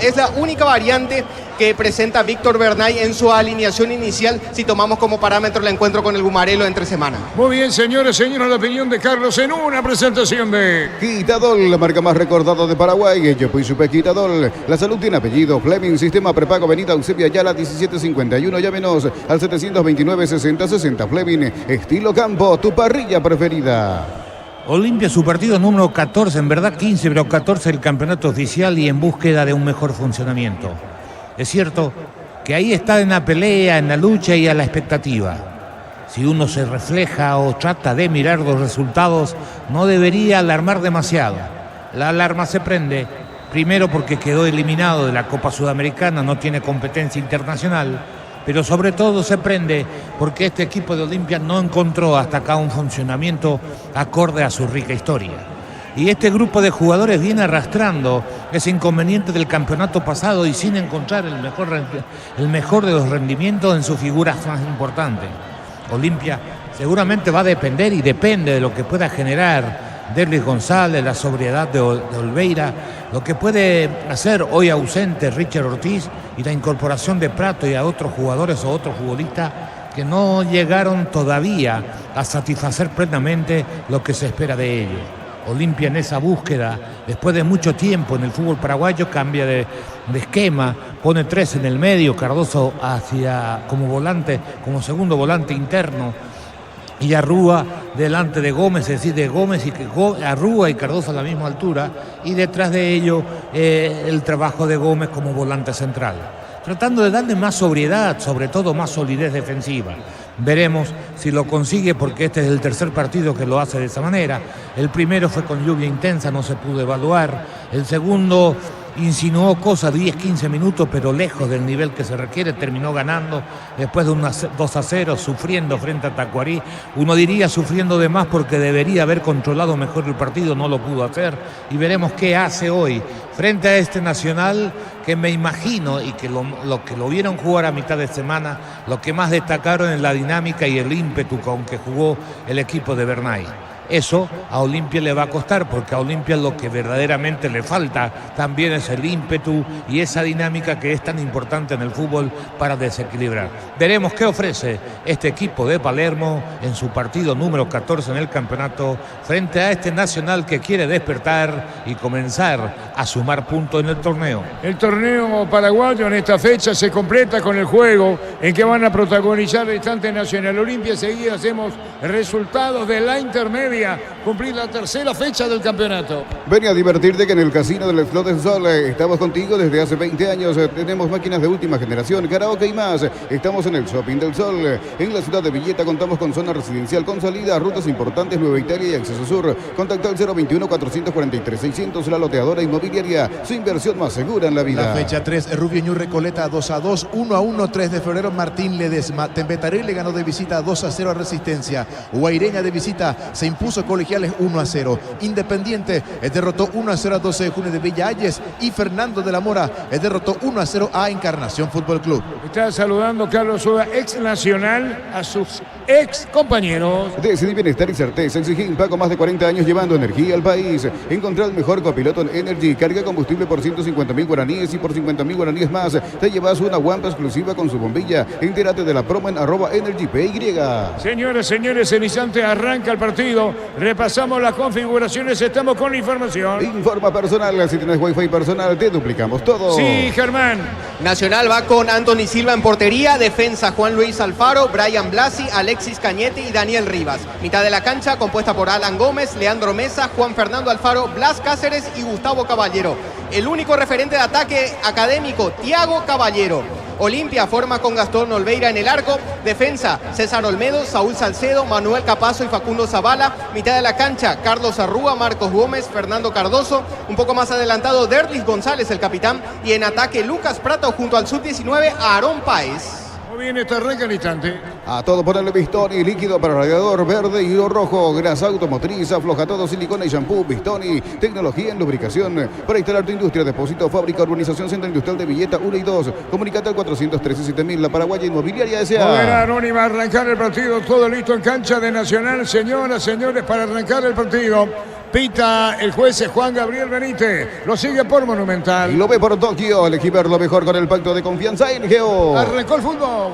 Es la única variante que presenta Víctor Bernay en su alineación inicial si tomamos como parámetro el encuentro con el Gumarelo entre semana. Muy bien, señores, la opinión de Carlos en una presentación de Quitadol, la marca más recordada de Paraguay. Yo fui Supe Quitadol. La salud tiene apellido. Fleming, sistema prepago, Avenida Eusebio Ayala 1751. Llámenos al 729-6060. Fleming, estilo campo, tu parrilla preferida. Olimpia, su partido número 14, en verdad 15, pero 14 del campeonato oficial y en búsqueda de un mejor funcionamiento. Es cierto que ahí está en la pelea, en la lucha y a la expectativa. Si uno se refleja o trata de mirar los resultados, no debería alarmar demasiado. La alarma se prende, primero porque quedó eliminado de la Copa Sudamericana, no tiene competencia internacional, pero sobre todo se prende porque este equipo de Olimpia no encontró hasta acá un funcionamiento acorde a su rica historia. Y este grupo de jugadores viene arrastrando ese inconveniente del campeonato pasado y sin encontrar el mejor de los rendimientos en sus figuras más importantes. Olimpia seguramente va a depender y depende de lo que pueda generar Derlis González, la sobriedad de Olveira, lo que puede hacer hoy ausente Richard Ortiz y la incorporación de Prato y a otros jugadores o otros futbolistas que no llegaron todavía a satisfacer plenamente lo que se espera de ellos. Olimpia en esa búsqueda, después de mucho tiempo en el fútbol paraguayo, cambia de esquema, pone 3 en el medio, Cardoso como volante, como segundo volante interno, y Arrúa delante de Gómez, es decir, de Gómez y Arrúa y Cardoso a la misma altura, y detrás de ello el trabajo de Gómez como volante central, tratando de darle más sobriedad, sobre todo más solidez defensiva. Veremos si lo consigue, porque este es el tercer partido que lo hace de esa manera. El primero fue con lluvia intensa, no se pudo evaluar. El segundo insinuó cosas 10-15 minutos, pero lejos del nivel que se requiere. Terminó ganando después de un 2-0, sufriendo frente a Tacuarí. Uno diría sufriendo de más porque debería haber controlado mejor el partido, no lo pudo hacer. Y veremos qué hace hoy frente a este Nacional, que me imagino, y que lo que lo vieron jugar a mitad de semana, lo que más destacaron es la dinámica y el ímpetu con que jugó el equipo de Bernay. Eso a Olimpia le va a costar, porque a Olimpia lo que verdaderamente le falta también es el ímpetu y esa dinámica que es tan importante en el fútbol para desequilibrar. Veremos qué ofrece este equipo de Palermo en su partido número 14 en el campeonato frente a este Nacional que quiere despertar y comenzar a sumar puntos en el torneo. El torneo paraguayo en esta fecha se completa con el juego en que van a protagonizar el instante Nacional Olimpia. Enseguida hacemos resultados de la intermedia, cumplir la tercera fecha del campeonato. Ven a divertirte que en el Casino del Flor del Sol estamos contigo desde hace 20 años. Tenemos máquinas de última generación, karaoke y más. Estamos en el Shopping del Sol. En la ciudad de Villeta contamos con zona residencial con salida a rutas importantes, Nueva Italia y Acceso Sur. Contacta al 021-443-600, la loteadora inmobiliaria, su inversión más segura en la vida. La fecha 3, Rubio Ñu Recoleta 2-2, 1-1, 3 de febrero, Martín Ledesma. Tempetaré le ganó de visita 2-0 a Resistencia. Guaireña de visita se impuso Colegiales 1-0. Independiente derrotó 1-0 a 12 de junio de Villa Ayes, y Fernando de la Mora derrotó 1-0 a Encarnación Fútbol Club. Está saludando Carlos Soda, ex Nacional, a sus ex compañeros. Decidí bienestar y certeza. Exigí Paco, más de 40 años llevando energía al país. Encontrá el mejor copiloto en Energy. Carga combustible por 150.000 guaraníes y por 50.000 guaraníes más te llevas una guampa exclusiva con su bombilla. Entérate de la promo en @EnergyPY. Señoras, señores, el instante arranca el partido. Repasamos las configuraciones, estamos con la información. Informa personal, si tienes wifi personal te duplicamos todo. Sí, Germán. Nacional va con Anthony Silva en portería, defensa Juan Luis Alfaro, Brian Blasi, Alexis Cañete y Daniel Rivas. Mitad de la cancha compuesta por Alan Gómez, Leandro Mesa, Juan Fernando Alfaro, Blas Cáceres y Gustavo Caballero. El único referente de ataque académico, Thiago Caballero. Olimpia forma con Gastón Olveira en el arco, defensa César Olmedo, Saúl Salcedo, Manuel Capazo y Facundo Zavala. Mitad de la cancha Carlos Arrúa, Marcos Gómez, Fernando Cardoso, un poco más adelantado Derlis González, el capitán, y en ataque Lucas Prato junto al sub-19 Aarón Páez. Muy bien, está arranca el instante. A todo ponerle Bistoni, líquido para radiador verde y rojo, grasa automotriz, afloja todo, silicona y shampoo. Bistoni, tecnología en lubricación para instalar tu industria, depósito, fábrica, urbanización, centro industrial de Villeta 1 y 2. Comunicate al 413-7000, la Paraguaya Inmobiliaria S.A. Moverá Anónima a arrancar el partido, todo listo en cancha de Nacional. Señoras, señores, para arrancar el partido. Pita el juez Juan Gabriel Benítez. Lo sigue por Monumental. Y lo ve por Tokio. Elegí ver lo mejor con el pacto de confianza en Geo. Arrancó el fútbol.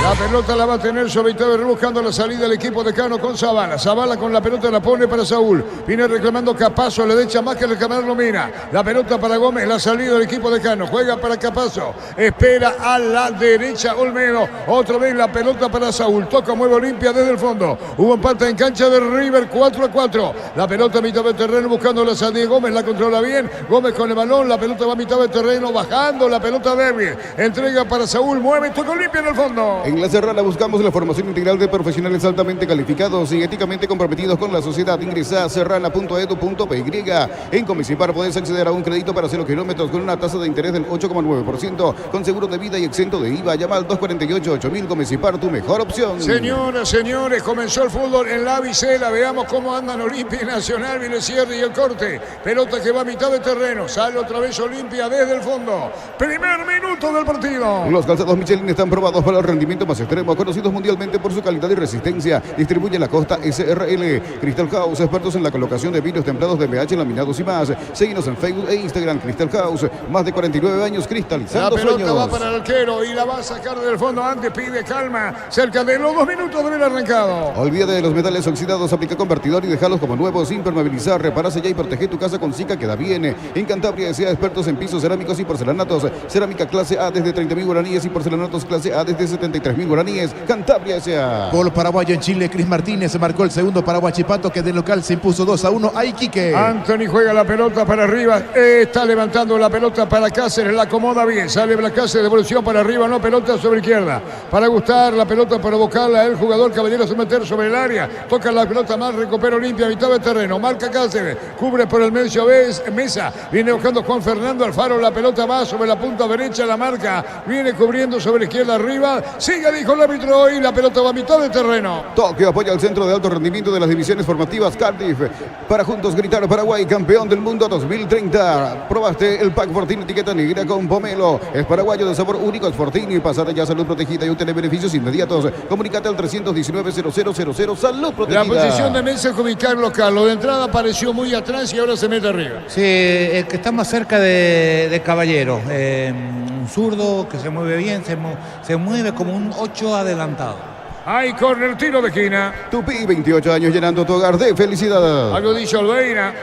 La pelota la va a tener sobre Itaber buscando la salida del equipo de Cano con Zavala. Zavala con la pelota la pone para Saúl. Viene reclamando Capazo a la derecha más que reclamarlo Mina. La pelota para Gómez, la salida del equipo de Cano. Juega para Capazo. Espera a la derecha Olmedo. Otra vez la pelota para Saúl. Toca, mueve Olimpia desde el fondo. Hubo empate en cancha de River 4-4. La pelota a mitad del terreno buscando la salida de Gómez. La controla bien. Gómez con el balón. La pelota va a mitad del terreno bajando. La pelota débil. Entrega para Saúl. Mueve. Toca Olimpia en el fondo. En la Serrana buscamos la formación integral de profesionales altamente calificados y éticamente comprometidos con la sociedad. Ingresa a serrana.edu.py. En Comecipar podés acceder a un crédito para 0 kilómetros con una tasa de interés del 8,9%, con seguro de vida y exento de IVA. Llama al 248-8000. Comecipar, tu mejor opción. Señoras, señores, comenzó el fútbol en la Vicela. Veamos cómo andan Olimpia y Nacional. Viene el cierre y el corte. Pelota que va a mitad de terreno. Sale otra vez Olimpia desde el fondo. Primer minuto del partido. Los calzados Michelin están probados para el rendimiento más extremo, conocidos mundialmente por su calidad y resistencia. Distribuye la Costa SRL. Crystal House, expertos en la colocación de vidrios templados de pH, laminados y más. Síguenos en Facebook e Instagram. Crystal House, más de 49 años cristalizando sueños. La pelota va para el arquero y la va a sacar del fondo. Antes pide calma. Cerca de los 2 minutos de haber arrancado. Olvídate de los metales oxidados. Aplica convertidor y dejarlos como nuevos. Impermeabilizar, repara, sellar y protege tu casa con Sica. Queda bien. En Cantabria sea expertos en pisos cerámicos y porcelanatos. Cerámica clase A desde 30.000 guaraníes y porcelanatos clase A desde 73.000 guaraníes. Cantabria S.A. Gol paraguayo en Chile. Cris Martínez se marcó el segundo para Huachipato, que de local se impuso 2-1 a Iquique. Anthony juega la pelota para arriba. Está levantando la pelota para Cáceres. La acomoda bien. Sale Cáceres, devolución para arriba. No, pelota sobre izquierda. Para Gustar, la pelota para buscarla. El jugador Caballero se meter sobre el área. Toca la pelota mal. Recupera Olimpia a mitad de terreno. Marca Cáceres. Cubre por el medio Mesa. Viene buscando Juan Fernando Alfaro. La pelota va sobre la punta derecha. La marca. Viene cubriendo sobre la izquierda arriba. Sigue, dijo el árbitro. Y la pelota va a mitad de terreno. Tokio apoya al centro de alto rendimiento de las divisiones formativas Cardiff. Para juntos gritar Paraguay, campeón del mundo 2030. Probaste el pack Fortini etiqueta negra con pomelo. Es paraguayo de sabor único. Es Fortini. Pasate ya salud protegida y obtener beneficios inmediatos. Comunícate al 319-0000. Salud protegida. La posición de Mesa es ubicar local. Lo de entrada apareció muy atrás y ahora se mete arriba. Sí, el que está más cerca de Caballero. Un zurdo que se mueve bien, se mueve como un 8 adelantado. Hay corner, tiro de esquina. Tupi, 28 años llenando tu hogar de felicidad. Algo dice Olveira.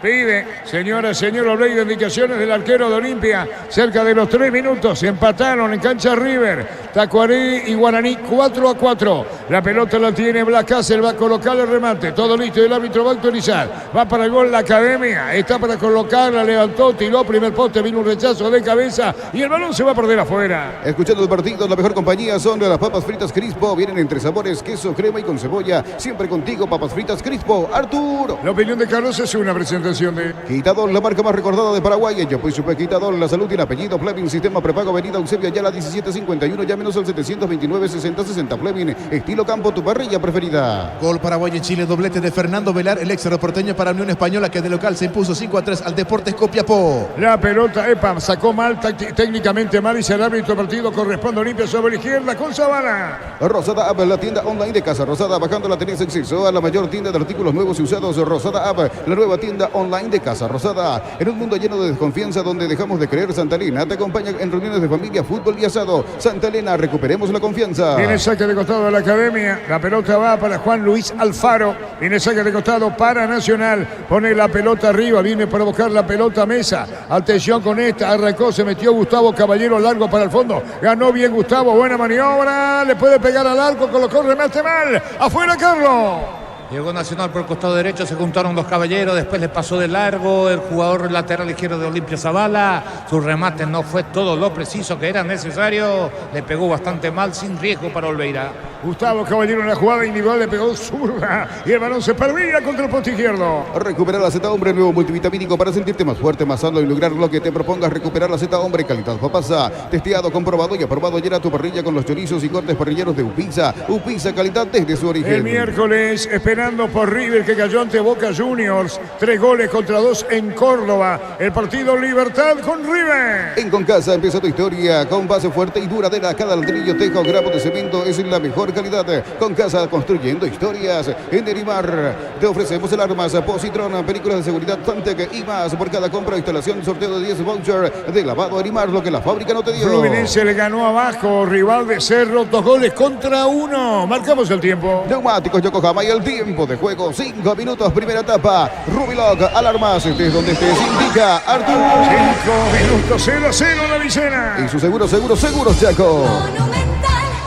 Pide, señora, señor Olveira, indicaciones del arquero de Olimpia. Cerca de los 3 minutos empataron en cancha River. Tacuarí y Guaraní 4-4. La pelota la tiene Blas Cáceres, va a colocar el remate. Todo listo y el árbitro va a autorizar. Va para el gol la Academia. Está para colocarla, levantó, tiró, primer poste, vino un rechazo de cabeza y el balón se va a perder afuera. Escuchando el partido, la mejor compañía son de las papas fritas Crispo. Vienen entre sabores, queso, crema y con cebolla. Siempre contigo, papas fritas Crispo. Arturo. La opinión de Carlos es una presentación de Quitadol, la marca más recordada de Paraguay. Yo pues supe Quitadol, la salud tiene apellido. Fleming, sistema prepago, avenida Eusebio Ayala 1751. Llámenos al 729-6060 Fleming. Estilo campo, tu parrilla preferida. Gol paraguayo en Chile, doblete de Fernando Velar, el ex aeroporteño para Unión Española, que de local se impuso 5-3 al Deportes Copiapó. La pelota, sacó mal, técnicamente mal, y el árbitro partido corresponde a Olimpia sobre la izquierda con Zavala. Rosada App, la tienda online de Casa Rosada. Bajando la tenés acceso a la mayor tienda de artículos nuevos y usados. Rosada App, la nueva tienda online de Casa Rosada. En un mundo lleno de desconfianza donde dejamos de creer, Santa Elena te acompaña en reuniones de familia, fútbol y asado. Santa Elena, recuperemos la confianza. Viene saque de costado de la Academia. La pelota va para Juan Luis Alfaro. Viene saque de costado para Nacional. Pone la pelota arriba. Viene para buscar la pelota a Mesa. Atención con esta. Arrancó, se metió Gustavo Caballero largo para el fondo. Ganó bien Gustavo. Buena maniobra. Le puede pegar al arco. Colocó remate mal. Afuera Carlos. Llegó Nacional por el costado derecho, se juntaron dos caballeros, después le pasó de largo el jugador lateral izquierdo de Olimpia Zavala. Su remate no fue todo lo preciso que era necesario, le pegó bastante mal, sin riesgo para Olveira. Gustavo Caballero en la jugada individual le pegó zurda y el balón se perdía contra el poste izquierdo. Recuperar la Z Hombre, nuevo multivitamínico para sentirte más fuerte, más sano y lograr lo que te propongas. Recuperar la Z Hombre, calidad papasa, testeado, comprobado y aprobado. Llena tu parrilla con los chorizos y cortes parrilleros de Upisa. Upisa, calidad desde su origen. El miércoles, esperando por River, que cayó ante Boca Juniors. 3-2 en Córdoba. El partido Libertad con River. En Concasa empieza tu historia con base fuerte y duradera. Cada ladrillo, teja o gramo de cemento es la mejor mejor calidad. Con Casa Construyendo Historias. En Nerimar te ofrecemos alarmas, Positron, películas de seguridad, Fantec y más. Por cada compra o instalación, sorteo de 10 voucher de lavado Nerimar, lo que la fábrica no te dio. Fluminense le ganó abajo, rival de Cerro, 2-1. Marcamos el tiempo. Neumáticos Yokohama y el tiempo de juego, 5 minutos, primera etapa. Rubiloc, alarmas, estés donde estés, indica Artur. 5 minutos, 0-0 la Vicena. Y su seguros, Chaco.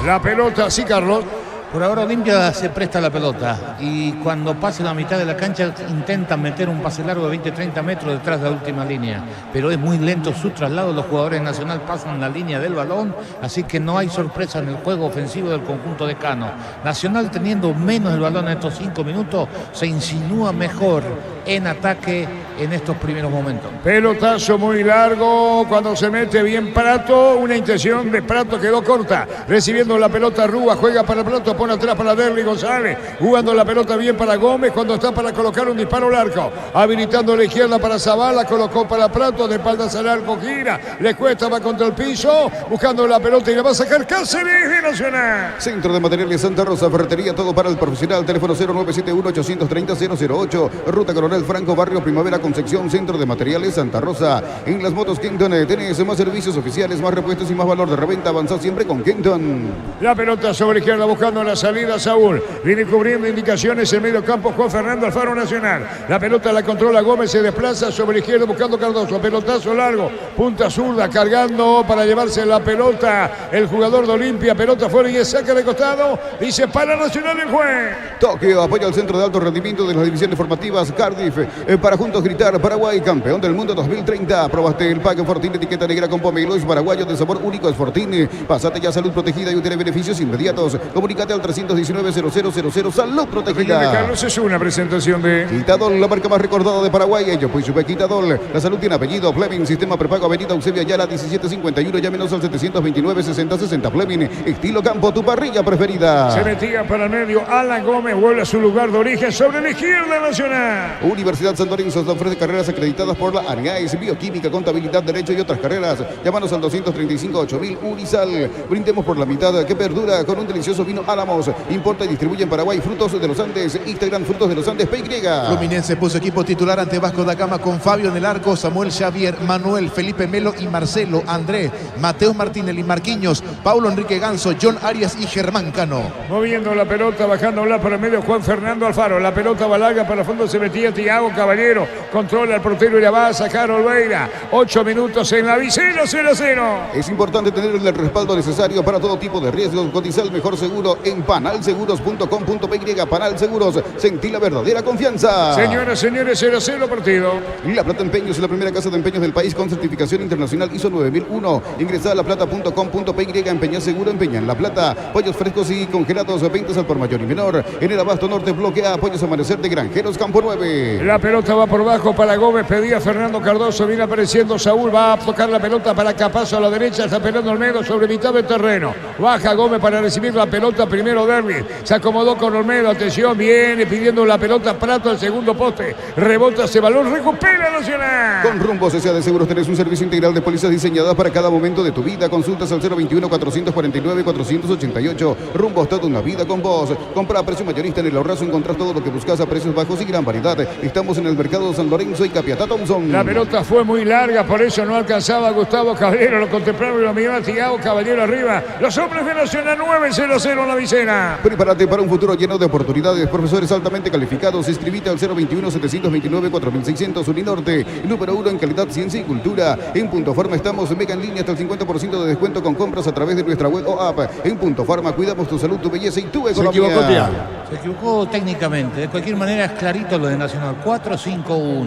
La pelota, sí, Carlos. Por ahora Olimpia se presta la pelota y cuando pase la mitad de la cancha intentan meter un pase largo de 20-30 metros detrás de la última línea, pero es muy lento su traslado, los jugadores de Nacional pasan la línea del balón, así que no hay sorpresa en el juego ofensivo del conjunto de Cano. Nacional, teniendo menos el balón en estos 5 minutos, se insinúa mejor en ataque en estos primeros momentos. Pelotazo muy largo, cuando se mete bien Prato, una intención de Prato quedó corta, recibiendo la pelota Rúa, juega para Prato, pone atrás para Derly González, jugando la pelota bien para Gómez, cuando está para colocar un disparo al arco, habilitando la izquierda para Zavala, colocó para Prato, de espaldas al arco, gira, le cuesta, va contra el piso, buscando la pelota y la va a sacar Cáceres de Nacional. Centro de Materiales Santa Rosa, ferretería, todo para el profesional, teléfono 0971-830-008, Ruta Coronel Franco, Barrio Primavera, Concepción. Centro de Materiales Santa Rosa. En las motos Kenton tenés más servicios oficiales, más repuestos y más valor de reventa. Avanzá siempre con Kenton. La pelota sobre izquierda buscando la salida Saúl. Viene cubriendo indicaciones en medio campo Juan Fernando Alfaro Nacional. La pelota la controla Gómez, se desplaza sobre izquierda buscando Cardoso. Pelotazo largo, punta zurda, cargando para llevarse la pelota. El jugador de Olimpia, pelota fuera y saca de costado. Dice para Nacional el juez. Tokio apoya al centro de alto rendimiento de las divisiones formativas Cardiff. Para juntos gritar, Paraguay, campeón del mundo 2030. Probaste el pack Fortín, etiqueta negra con pomelo, es paraguayo de sabor único, es Fortín. Pásate ya, salud protegida y obtiene beneficios inmediatos. Comunícate al 319-0000, salud protegida. Carlos, es una presentación de Quitadol, la marca más recordada de Paraguay. Ello pues sube Quitadol. La salud tiene apellido. Fleming, sistema prepago, avenida Eusebio Ayala 1751. Llámenos al 729-6060. Fleming, estilo campo, tu parrilla preferida. Se metía para el medio. Alan Gómez vuelve a su lugar de origen sobre la izquierda Nacional. Universidad San Lorenzo ofrece carreras acreditadas por la ANEAES, bioquímica, contabilidad, derecho y otras carreras. Llámanos al 235-8000 Unisal. Brindemos por la mitad que perdura con un delicioso vino Álamos. Importa y distribuye en Paraguay Frutos de los Andes. Instagram Frutos de los Andes PY. Fluminense puso equipo titular ante Vasco da Gama con Fabio en el arco, Samuel Xavier, Manuel, Felipe Melo y Marcelo, André, Mateo Martínez y Marquinhos, Paulo Enrique Ganso, John Arias y Germán Cano. Moviendo la pelota, bajándola para el medio Juan Fernando Alfaro. La pelota va larga, para el fondo se metía Thiago Caballero. Controla el portero y la va a sacar Olveira. 8 minutos en la Vicena, 0-0. Es importante tener el respaldo necesario para todo tipo de riesgos. Cotiza el mejor seguro en panalseguros.com.py. Panal Seguros, sentí la verdadera confianza. Señoras, señores, 0-0 partido. La Plata Empeños es la primera casa de empeños del país con certificación internacional ISO 9001. Ingresa a laplata.com.py. Empeña seguro, empeña en La Plata. Pollos frescos y congelados, ventas al por mayor y menor. En el Abasto Norte, bloquea apoyos Amanecer de Granjeros Campo 9. La pelota va por bajo para Gómez, pedía Fernando Cardoso, viene apareciendo Saúl, va a tocar la pelota para Capazo a la derecha, está peleando Olmedo sobre mitad del terreno. Baja Gómez para recibir la pelota, primero Derby, se acomodó con Olmedo, atención, viene pidiendo la pelota Prato al segundo poste, rebota ese balón, recupera Nacional. Con Rumbo CCA de Seguros tenés un servicio integral de pólizas diseñadas para cada momento de tu vida. Consultas al 021-449-488. Rumbo, toda una vida con vos. Compra a precio mayorista en el Ahorrazo, encontrás todo lo que buscas a precios bajos y gran variedad. Estamos en el mercado de San Lorenzo y Capiatá Thompson. La pelota fue muy larga, por eso no alcanzaba a Gustavo Caballero, lo contemplaba y lo miraba Thiago Caballero arriba. Los hombres de Nacional 9-0-0 en la Vicena. Prepárate para un futuro lleno de oportunidades. Profesores altamente calificados. Inscribite al 021-729-4600 Uninorte. Número 1 en calidad, ciencia y cultura. En Punto Farma estamos mega en línea hasta el 50% de descuento con compras a través de nuestra web o app. En Punto Farma cuidamos tu salud, tu belleza y tu economía. Se equivocó técnicamente. De cualquier manera es clarito lo de Nacional. 4-5-1.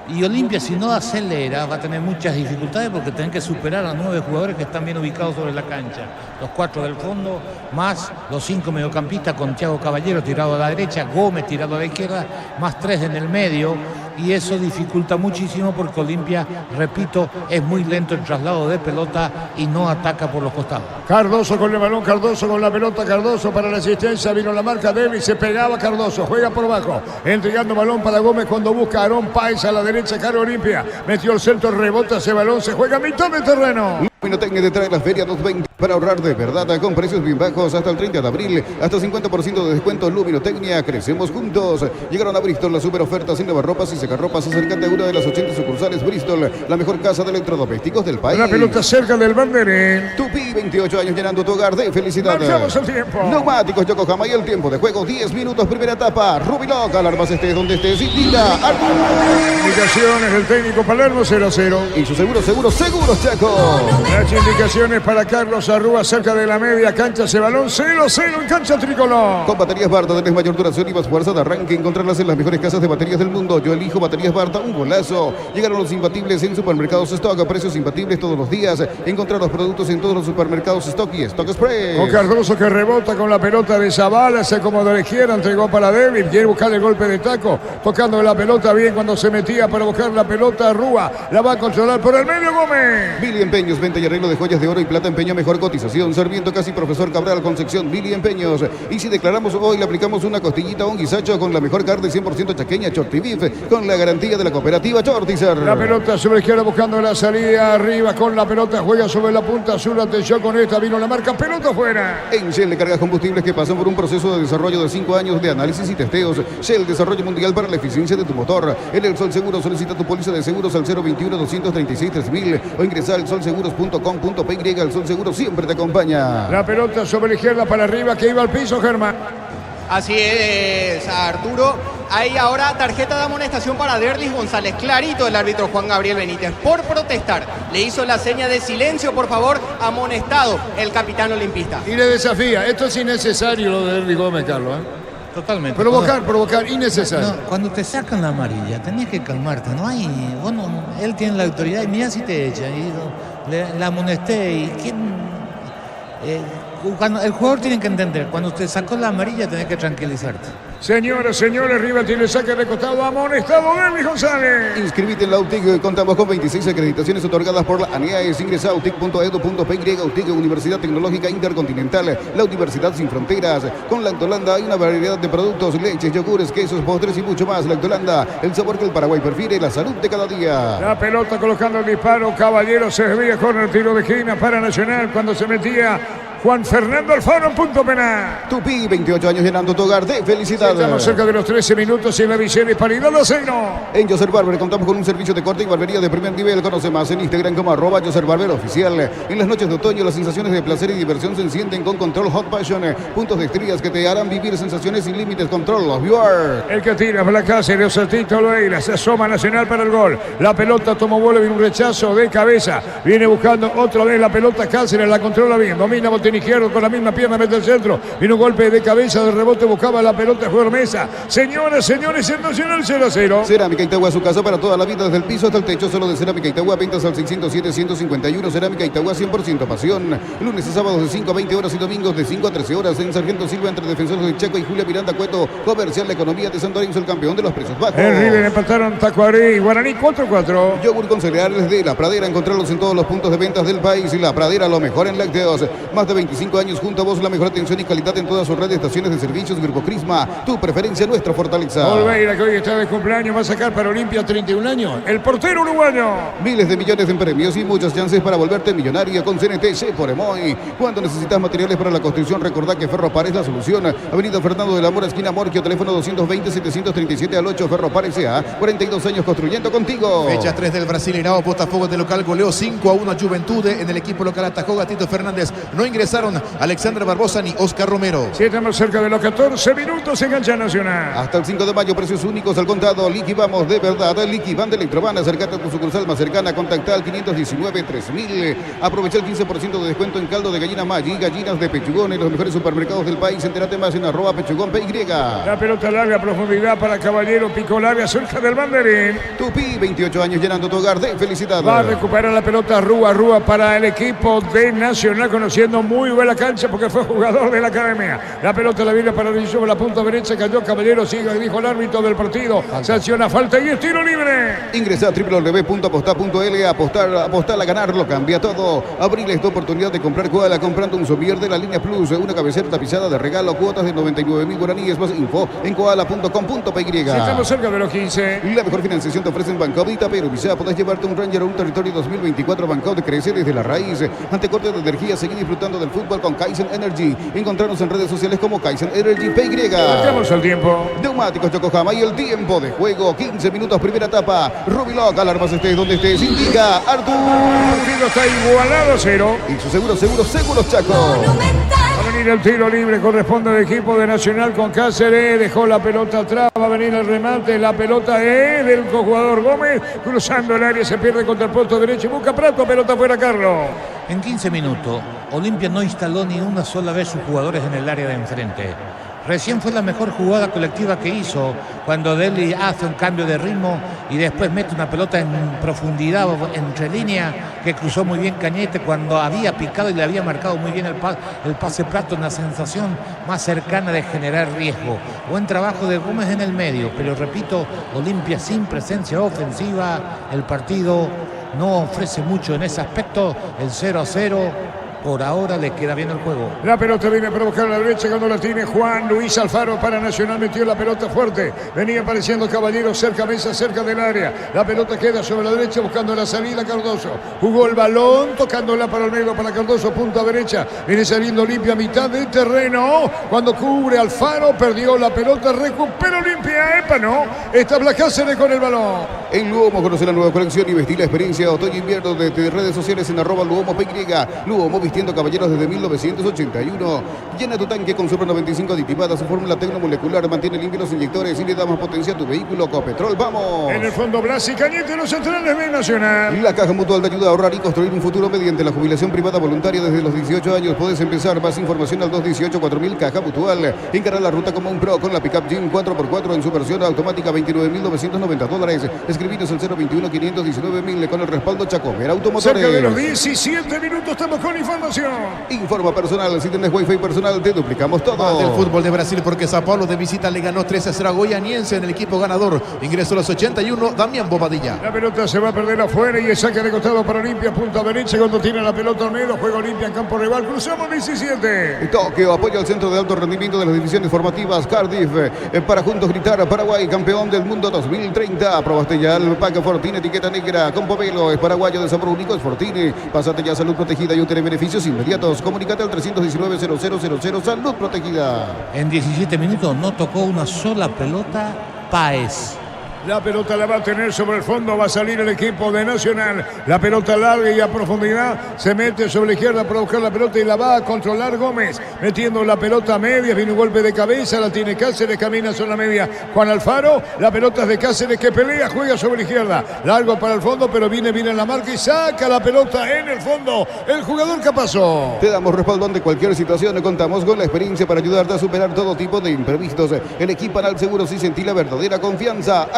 Y Olimpia, si no acelera, va a tener muchas dificultades porque tienen que superar a 9 jugadores que están bien ubicados sobre la cancha. Los 4 del fondo, más los 5 mediocampistas con Thiago Caballero tirado a la derecha, Gómez tirado a la izquierda, más 3 en el medio. Y eso dificulta muchísimo porque Olimpia, repito, es muy lento el traslado de pelota y no ataca por los costados. Cardoso con el balón, Cardoso con la pelota, Cardoso para la asistencia, vino la marca de él y se pegaba Cardoso, juega por abajo, entregando balón para Gómez cuando busca a Aarón Páez a la derecha, Caro Olimpia, metió el centro, rebota ese balón, se juega a mitad de terreno. Minotecnia te trae la Feria 220 para ahorrar de verdad con precios bien bajos hasta el 30 de abril, hasta 50% de descuento. Luminotecnia, crecemos juntos. Llegaron a Bristol las super ofertas en lavarropas y secarropas. Acércate a una de las 80 sucursales Bristol, la mejor casa de electrodomésticos del país. La pelota cerca del banderín. Tupi, 28 años llenando tu hogar de felicidad. Marchamos el tiempo. Neumáticos Yokohama y el tiempo de juego 10 minutos, primera etapa. Rubiloc, alarmas estés donde estés y tira. Indicaciones del técnico Palermo 0-0. Y su seguros Chaco. Las indicaciones para Carlos Arrúa cerca de la media cancha. Ese balón 0-0 en cancha tricolor. Con baterías Barta tenés mayor duración y más fuerza de arranque. Encontrarlas en las mejores casas de baterías del mundo. Yo elijo baterías Barta, un golazo. Llegaron los imbatibles en supermercados Stock a precios imbatibles todos los días. Encontrar los productos en todos los supermercados Stock y Stock Express. Con Cardoso que rebota con la pelota de Zavala, se acomoda a la izquierda, entregó para David, quiere buscar el golpe de taco, tocando la pelota bien cuando se metía para buscar la pelota Arrúa, la va a controlar por el medio Gómez. Billy Empeños, venta y arreglo de joyas de oro y plata, empeño, mejor cotización. Sarmiento casi Profesor Cabral, Concepción, Billy Empeños. Y si declaramos hoy, le aplicamos una costillita o un guisacho con la mejor carne 100% chaqueña, Chorti Beef, con la garantía de la cooperativa Chortizer. La pelota sobre la izquierda buscando la salida, arriba con la pelota, juega sobre la punta azul, atención con esta, vino la marca, pelota fuera. En Shell le cargas combustibles que pasan por un proceso de desarrollo de 5 años de análisis y testeos. Shell, desarrollo mundial para la eficiencia de tu motor. En el Sol Seguro solicita tu póliza de seguros al 021-236-3000 o ingresa al solseguros.com.py. El Sol Seguro siempre te acompaña. La pelota sobre la izquierda para arriba que iba al piso, Germán. Así es, Arturo. Hay ahora tarjeta de amonestación para Derlis González. Clarito el árbitro Juan Gabriel Benítez por protestar. Le hizo la seña de silencio, por favor, amonestado el capitán olimpista. Y le desafía. Esto es innecesario lo de Derlis Gómez, Carlos. Totalmente. Provocar, innecesario. No, cuando te sacan la amarilla, tenés que calmarte. No hay. Bueno, él tiene la autoridad y mira si te echa. Y la amonesté. ¿Y quién? Cuando el jugador tiene que entender, cuando usted sacó la amarilla tenés que tranquilizarte. Señoras, señores, River tiene saque de costado, amonestado Derlis González. Inscribite en la UTIC, contamos con 26 acreditaciones otorgadas por la ANEAES. Ingresa a utic.edu.py. UTIC, Universidad Tecnológica Intercontinental, la Universidad Sin Fronteras. Con Lactolanda hay una variedad de productos, leches, yogures, quesos, postres y mucho más. Lactolanda, el sabor que el Paraguay prefiere, la salud de cada día. La pelota colocando el disparo, Caballero se desvía con el tiro de esquina para Nacional cuando se metía Juan Fernando Alfaro en punto penal. Tupi, 28 años llenando tu hogar de felicidad. Estamos cerca de los 13 minutos y la visión disparidad a 0. En Joseph Barber contamos con un servicio de corte y barbería de primer nivel. Conoce más en Instagram como @JosephBarberOficial. En las noches de otoño las sensaciones de placer y diversión se encienden con Control Hot Passion. Puntos de estrías que te harán vivir sensaciones sin límites. Control of Your. El que tira para la Cáceres, Tito Loeira, se asoma Nacional para el gol. La pelota tomó vuelo, viene un rechazo de cabeza. Viene buscando otra vez la pelota Cáceres, la controla bien. Domina botín izquierdo con la misma pierna, mete el centro. Viene un golpe de cabeza, de rebote, buscaba la pelota, jugador Mesa. Señoras, señores, el Nacional 0-0. Cerámica Itagua, su casa para toda la vida, desde el piso hasta el techo, solo de Cerámica Itagua. Ventas al 607-151. Cerámica Itagua, 100% pasión. Lunes a sábados de 5 a 20 horas y domingos de 5 a 13 horas en Sargento Silva, entre Defensores de Chaco y Julia Miranda Cueto. Comercial La Economía de Santo Lorenzo, el campeón de los precios bajos. El River empataron Tacuarí y Guaraní 4-4. Yogur con cereales de La Pradera, encontrarlos en todos los puntos de ventas del país. Y La Pradera, lo mejor en lácteos. Más de 25 años junto a vos, la mejor atención y calidad en toda su red de estaciones de servicios. Grupo Crisma, tu preferencia, nuestra fortaleza. Olveira, que hoy está de cumpleaños, va a sacar para Olimpia 31 años. El portero uruguayo. Miles de millones en premios y muchas chances para volverte millonario con CNT por Emoy. Cuando necesitas materiales para la construcción, recordá que Ferropar es la solución. Avenida Fernando de la Mora, esquina Morquio, teléfono 220-737-8. Ferropar S.A., 42 años construyendo contigo. Fecha 3 del Brasileirao, Botafogo de local goleó 5-1 a Juventude. En el equipo local atajó Gatito Fernández. No ingresaron Alexandre Barbosa ni Oscar Romero. Sí, estamos cerca de los 14 minutos en cancha Nacional. Hasta el 5 de mayo, precios únicos al contado. Liqui Vamos de verdad. Liqui Van de Electroban. Acércate a tu sucursal más cercana. Contacta al 519-3000. Aprovecha el 15% de descuento en caldo de gallina Maggi, gallinas de pechugón en los mejores supermercados del país. Entérate más en @pechugón.py. La pelota larga, profundidad para Caballero, pico larga cerca del banderín. Tupi, 28 años llenando tu hogar de felicidad. Va a recuperar la pelota Rúa para el equipo de Nacional, conociendo muy muy buena cancha porque fue jugador de la academia. La pelota la viene para sobre la punta derecha, cayó Caballero, sigue, dijo el árbitro del partido. Sanciona falta y es tiro libre. Ingresa a www.apostar.l, apostar a ganar, lo cambia todo. Abriles tu oportunidad de comprar Koala comprando un somier de la línea Plus, una cabecera tapizada de regalo, cuotas de 99.000 guaraníes, más info en koala.com.py. Si estamos cerca de los 15. La mejor financiación te ofrecen Banco Vita, pero Visa, podés llevarte un Ranger o un Territorio 2024. Banco de crece desde la raíz. Ante corte de energía, seguir disfrutando del fútbol con Kaizen Energy. Encontrarnos en redes sociales como Kaizen Energy PY. Estamos al tiempo. Neumáticos Yokohama y el tiempo de juego, 15 minutos, primera etapa. Rubiloc, alarmas estés donde estés, indica Artur. El partido está igualado a 0. Y su seguros Chaco. Va a venir el tiro libre, corresponde al equipo de Nacional con Cáceres, dejó la pelota atrás, va a venir el remate, la pelota es del jugador Gómez, cruzando el área, se pierde contra el puesto derecho, busca Prato, pelota fuera Carlos. En 15 minutos, Olimpia no instaló ni una sola vez sus jugadores en el área de enfrente. Recién fue la mejor jugada colectiva que hizo cuando Deli hace un cambio de ritmo y después mete una pelota en profundidad, entre línea, que cruzó muy bien Cañete cuando había picado y le había marcado muy bien el pase Prato, una sensación más cercana de generar riesgo. Buen trabajo de Gómez en el medio, pero repito, Olimpia sin presencia ofensiva, el partido no ofrece mucho en ese aspecto, el 0-0. Por ahora le queda bien el juego. La pelota viene a provocar a la derecha cuando la tiene Juan Luis Alfaro para Nacional. Metió la pelota fuerte. Venía apareciendo Caballero cerca, Mesa cerca del área. La pelota queda sobre la derecha buscando la salida Cardoso. Jugó el balón tocándola para el medio para Cardoso, punta derecha. Viene saliendo Olimpia a mitad de terreno. Cuando cubre Alfaro, perdió la pelota. Recupera Olimpia. Epa, no. Está Blas Cáceres con el balón. En Luomo conoce la nueva colección y vestir la experiencia otoño-invierno de redes sociales en @LuomoPY. Luomo vistiendo caballeros desde 1981. Llena tu tanque con Super 95 aditivada, su fórmula tecnomolecular, mantiene limpios los inyectores y le da más potencia a tu vehículo. Copetrol, ¡vamos! En el fondo Blas y Cañete, los centrales de Nacional. La Caja Mutual te ayuda a ahorrar y construir un futuro mediante la jubilación privada voluntaria desde los 18 años. Puedes empezar. Más información al 218-4000 Caja Mutual. Encara la ruta como un pro con la Pickup Jeep 4x4 en su versión automática, $29.990. Escribinos al 021-519.000 con el respaldo Chacomera Automotores. Cerca de los 17 minutos estamos con información. Informa personal, si tenés wifi personal te duplicamos todo. Del fútbol de Brasil porque Sao Paulo de visita le ganó 3-0 a Goianiense en el equipo ganador. Ingresó a los 81, Damián Bobadilla. La pelota se va a perder afuera y es saque de costado para Olimpia, punta derecha cuando tiene la pelota al medio, juega Olimpia en campo rival, cruzamos 17. Tokio apoya al centro de alto rendimiento de las divisiones formativas Cardiff para juntos gritar Paraguay campeón del mundo 2030. Aprobaste ya el pack Fortini etiqueta negra con pomelo, es paraguayo de sabor único, es Fortini. Pásate ya a salud protegida y obtener beneficios inmediatos. Comunícate al 319-0000 Salud Protegida. En 17 minutos no tocó una sola pelota Páez. La pelota la va a tener sobre el fondo, va a salir el equipo de Nacional. La pelota larga y a profundidad, se mete sobre la izquierda para buscar la pelota y la va a controlar Gómez. Metiendo la pelota a media, viene un golpe de cabeza, la tiene Cáceres, camina sobre la media Juan Alfaro. La pelota es de Cáceres que pelea, juega sobre la izquierda. Largo para el fondo, pero viene en la marca y saca la pelota en el fondo. El jugador que pasó. Te damos respaldo ante cualquier situación, contamos con la experiencia para ayudarte a superar todo tipo de imprevistos. El equipo Anal Seguros y sentí la verdadera confianza.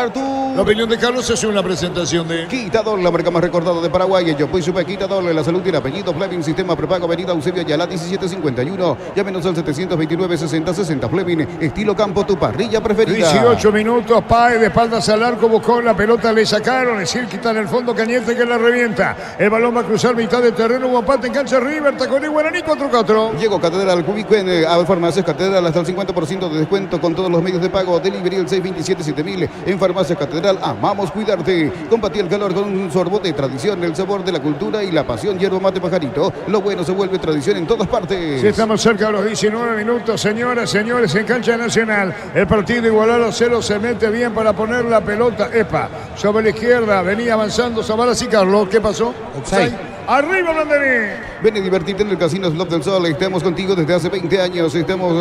La opinión de Carlos es una presentación de Quitador, la marca más recordada de Paraguay. Yo pues supe Quitador, la salud tiene apellido. Fleming, sistema prepago, avenida Eusebio Ayala 1751. Llámenos al 729-6060. Fleming, estilo campo, tu parrilla preferida. 18 minutos, Páez de espaldas al arco, buscó la pelota, le sacaron, es decir, quitan el fondo Cañete que la revienta. El balón va a cruzar mitad de terreno, hubo empate en cancha River, Taconí, Guaraní 4-4. Llegó Catedral Cubico en Farmacias Catedral hasta el 50% de descuento con todos los medios de pago. Delivery el 627-7000 en Farmacias Catedral. Amamos cuidarte. Combatí el calor con un sorbo de tradición, el sabor de la cultura y la pasión. Hierba mate pajarito. Lo bueno se vuelve tradición en todas partes. Si estamos cerca de los 19 minutos, señoras, señores, en cancha Nacional. El partido igualado a 0, se mete bien para poner la pelota. Epa, sobre la izquierda, venía avanzando Zavaras y Carlos. ¿Qué pasó? Offside. Arriba Blanderí. Ven y divertirte en el Casino Slot del Sol. Estamos contigo desde hace 20 años.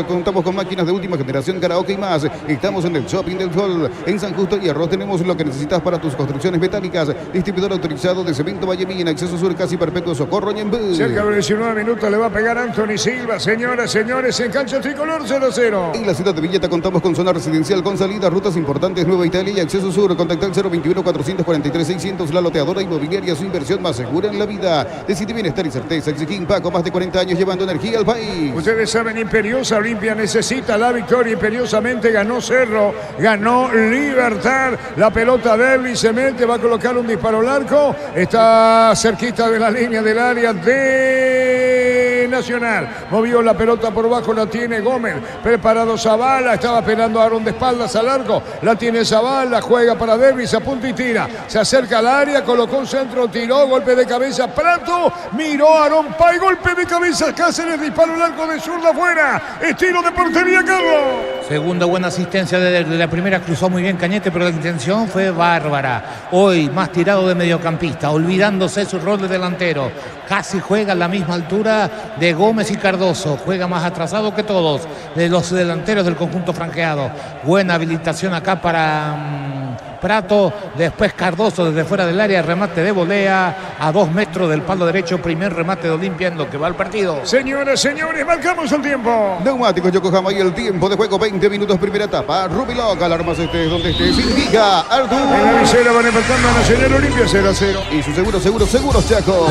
Contamos con máquinas de última generación, karaoke y más. Estamos en el Shopping del Sol. En San Justo y Arroz tenemos lo que necesitas para tus construcciones metálicas. Distribuidor autorizado de Cemento Vallemí en acceso sur casi perpetuo Socorro Ñembú. Cerca de los 19 minutos le va a pegar Anthony Silva. Señoras, señores, en cancha tricolor 0-0. En la ciudad de Villeta contamos con zona residencial con salidas, rutas importantes, Nueva Italia y acceso sur. Contacta al 021-443-600. La loteadora inmobiliaria, su inversión más segura en la vida. Decide bienestar y certeza. Exiquín Paco, más de 40 años llevando energía al país. Ustedes saben, Imperiosa Olimpia necesita la victoria. Imperiosamente ganó Cerro, ganó Libertad. La pelota de Derby se mete, va a colocar un disparo al arco. Está cerquita de la línea del área de Nacional. Movió la pelota por bajo, la tiene Gómez. Preparado Zavala, estaba esperando a Aaron de espaldas al arco. La tiene Zavala, juega para Derby, se apunta y tira. Se acerca al área, colocó un centro, tiró, golpe de cabeza, Prato, miró a Aaron Pay, golpe de cabeza, Cáceres, disparo al arco de zurda afuera. Estilo de portería, Carlos. Segunda buena asistencia de la primera, cruzó muy bien Cañete, pero la intención fue bárbara. Hoy más tirado de mediocampista, olvidándose su rol de delantero. Casi juega a la misma altura de Gómez y Cardoso. Juega más atrasado que todos de los delanteros del conjunto franqueado. Buena habilitación acá para Prato. Después Cardoso desde fuera del área. Remate de volea a 2 metros del palo derecho. Primer remate de Olimpia en lo que va al partido. Señoras, señores, marcamos el tiempo. Neumáticos Yokohama y el tiempo de juego, 20 minutos, primera etapa. Rubiloc, alarmas estés donde estés, indica Artur. En la visera van empatando a Nacional Olimpia 0-0. Y su seguro, Chaco.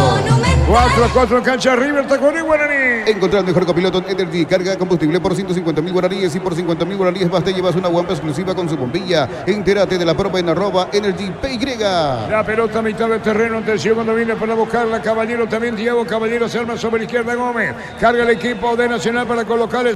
4-4 en cancha, River, Tacón y Guaraní. Encontrar el mejor copiloto Energy. Carga combustible por 150.000 guaraníes y por 50.000 guaraníes más te llevas una guampa exclusiva con su bombilla. Entérate de la propa en @EnergyPY. La pelota a mitad del terreno, atención cuando viene para buscarla Caballero, también Diego Caballero se arma sobre la izquierda Gómez. Carga el equipo de Nacional para colocarle.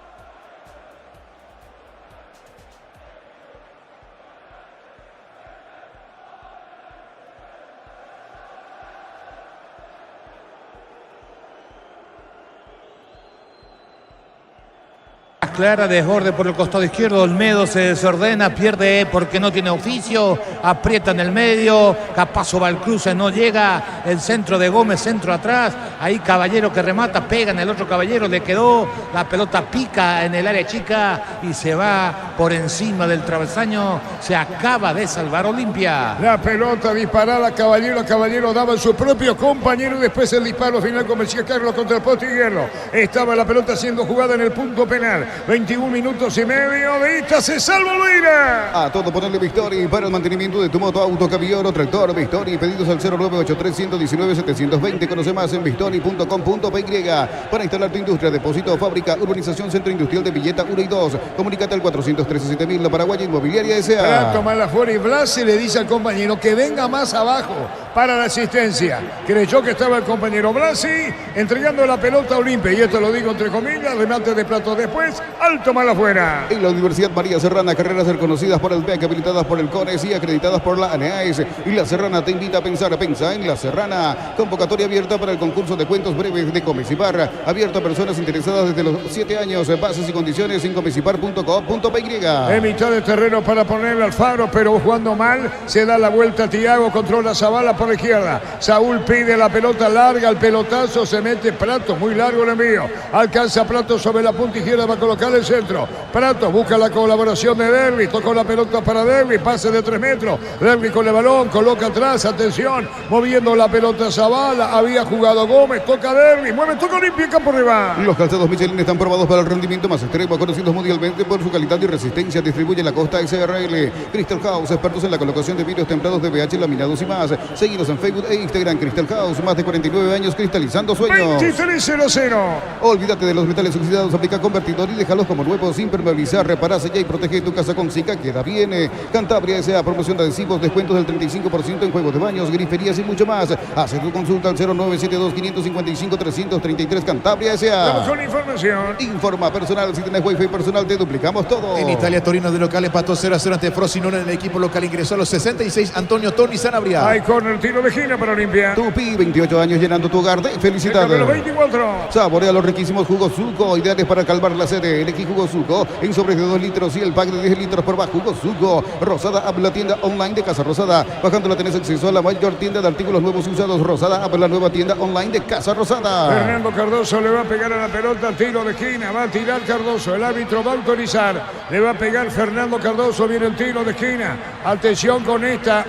Clara, desborde por el costado izquierdo, Olmedo se desordena, pierde porque no tiene oficio, aprieta en el medio, Capazo va al cruce, no llega, el centro de Gómez, centro atrás, ahí Caballero que remata, pega en el otro Caballero, le quedó, la pelota pica en el área chica y se va por encima del travesaño, se acaba de salvar Olimpia. La pelota disparada, Caballero daba a su propio compañero y después el disparo final como decía Carlos contra el poste izquierdo. Estaba la pelota siendo jugada en el punto penal. 21 minutos y medio de esta, se salva Olveira. A todo ponerle Victory para el mantenimiento de tu moto, auto, camión o tractor. Victory, pedidos al 0983-119-720. Conoce más en victory.com.py. Para instalar tu industria, depósito, fábrica, urbanización, centro industrial de Villeta 1 y 2. Comunícate al 413-7000, la Paraguaya Inmobiliaria S.A. Prato mal afuera y Blasi le dice al compañero que venga más abajo para la asistencia. Creyó que estaba el compañero Blasi entregando la pelota a Olimpia. Y esto lo digo entre comillas, remate de Prato después. Alto mal afuera. En la Universidad María Serrana, carreras reconocidas por el BEC, habilitadas por el CONES y acreditadas por la ANEAES. Y La Serrana te invita a pensar, pensa en La Serrana. Convocatoria abierta para el concurso de cuentos breves de Comecipar. Abierto a personas interesadas desde los 7 años. Bases y condiciones en comecipar.com.py. En mitad de terreno para ponerle al Faro, pero jugando mal. Se da la vuelta Thiago, controla Zavala por la izquierda. Saúl pide la pelota larga, el pelotazo, se mete Prato, muy largo el envío. Alcanza Prato sobre la punta izquierda, va a colocar el centro. Prato busca la colaboración de Derby, tocó la pelota para Derby, pase de 3 metros. Derby con el balón, coloca atrás, atención, moviendo la pelota Zavala, había jugado Gómez, toca Derby, mueve, toca Olimpia, campo rival. Los calzados Michelin están probados para el rendimiento más extremo, conocidos mundialmente por su calidad y resistencia. Distribuye la Costa SRL. Crystal House, expertos en la colocación de vidrios templados de BH, laminados y más. Seguidos en Facebook e Instagram. Crystal House, más de 49 años cristalizando sueños. 23-0-0. Olvídate de los metales oxidados, aplica convertidor y déjalos como nuevos, impermeabilizar, reparar, sellar y protege tu casa con Zika, queda bien. Cantabria S.A. promoción de adhesivos, descuentos del 35% en juegos de baños, griferías y mucho más. Hace tu consulta al 0972-555-333 Cantabria S.A. Vamos con información. Informa personal, si tenés wifi personal te duplicamos todo. En Italia, Torino de local empató 0-0 ante Frosinone. En el equipo local ingresó a los 66 Antonio Toni Sanabria. Hay corner, tiro de esquina para Olimpia. Tupi, 28 años llenando tu hogar de felicidad. Los 24. Saborea los riquísimos jugos Zuco, ideales para calmar la sede. Elegí jugo Zuco en sobres de 2 litros y el pack de 10 litros por bajo. Jugo Zuco. Rosada App, la tienda online de Casa Rosada. Bajándola tenés acceso a la mayor tienda de artículos nuevos y usados. Rosada App, la nueva tienda online de Casa Rosada. Fernando Cardoso le va a pegar a la pelota, tiro de esquina, va a tirar Cardoso, el árbitro va a autorizar, le va a pegar Fernando Cardoso, viene el tiro de esquina, atención con esta.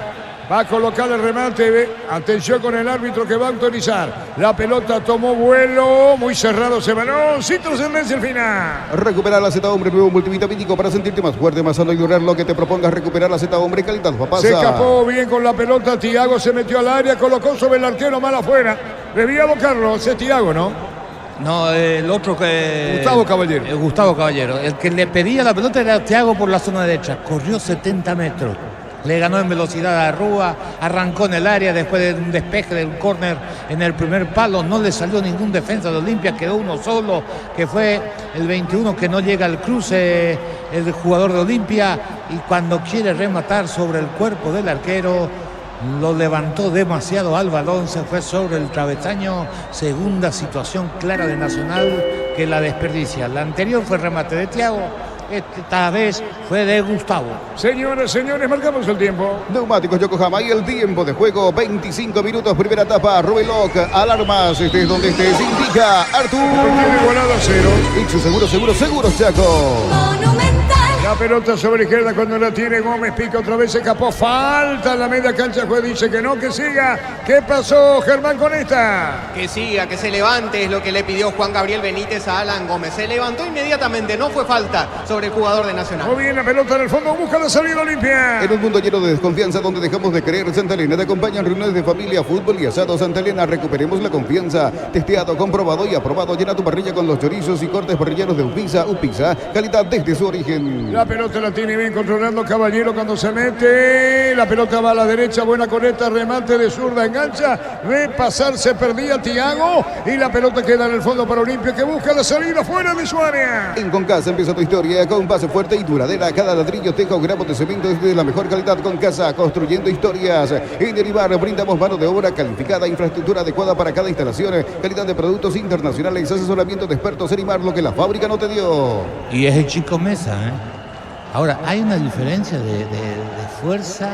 Va a colocar el remate, atención con el árbitro que va a autorizar. La pelota tomó vuelo, muy cerrado ese balón, sin trascendencia el final. Recuperar la Z Hombre, nuevo multivitamínico para sentirte más fuerte, más sano y durar lo que te propongas. Recuperar la Z Hombre, calidad papasa. Se escapó bien con la pelota, Thiago se metió al área, colocó sobre el arquero mal afuera. Debía Carlos, es Thiago, ¿no? No, el otro que... Gustavo Caballero. Gustavo Caballero. El que le pedía la pelota era Thiago por la zona derecha. Corrió 70 metros. Le ganó en velocidad a Rúa, arrancó en el área después de un despeje del córner en el primer palo. No le salió ningún defensa de Olimpia, quedó uno solo, que fue el 21, que no llega al cruce el jugador de Olimpia. Y cuando quiere rematar sobre el cuerpo del arquero, lo levantó demasiado al balón, se fue sobre el travesaño. Segunda situación clara de Nacional que la desperdicia. La anterior fue remate de Thiago, esta vez fue de Gustavo. Señoras, señores, marcamos el tiempo. Neumáticos Yokohama y el tiempo de juego, 25 minutos, primera etapa. Rubelok, alarmas, estés donde estés, indica Artur. Partido igualado a 0. Ixu, seguro, Chaco. La pelota sobre izquierda cuando la tiene Gómez, pica otra vez, se escapó, falta en la media cancha, el juez dice que no, que siga. ¿Qué pasó, Germán, con esta? Que siga, que se levante, es lo que le pidió Juan Gabriel Benítez a Alan Gómez. Se levantó inmediatamente, no fue falta sobre el jugador de Nacional. Muy bien, la pelota en el fondo, busca la salida Olimpia. En un mundo lleno de desconfianza donde dejamos de creer, Santa Elena te acompañan reuniones de familia, fútbol y asado. Santa Elena, recuperemos la confianza. Testeado, comprobado y aprobado. Llena tu parrilla con los chorizos y cortes parrilleros de Upisa, calidad desde su origen. La pelota la tiene bien controlando Caballero cuando se mete. La pelota va a la derecha, buena correcta, remate de zurda, engancha. De pasar se perdía Thiago y la pelota queda en el fondo para Olimpia, que busca la salida fuera de su área. En Concasa empieza tu historia con base fuerte y duradera. Cada ladrillo, teja o gramo de cemento es de la mejor calidad. Concasa, construyendo historias. En Erivar brindamos mano de obra calificada, infraestructura adecuada para cada instalación, calidad de productos internacionales, asesoramiento de expertos. Erimar, lo que la fábrica no te dio. Y es el Chico Mesa, ¿eh? Ahora, hay una diferencia de fuerza.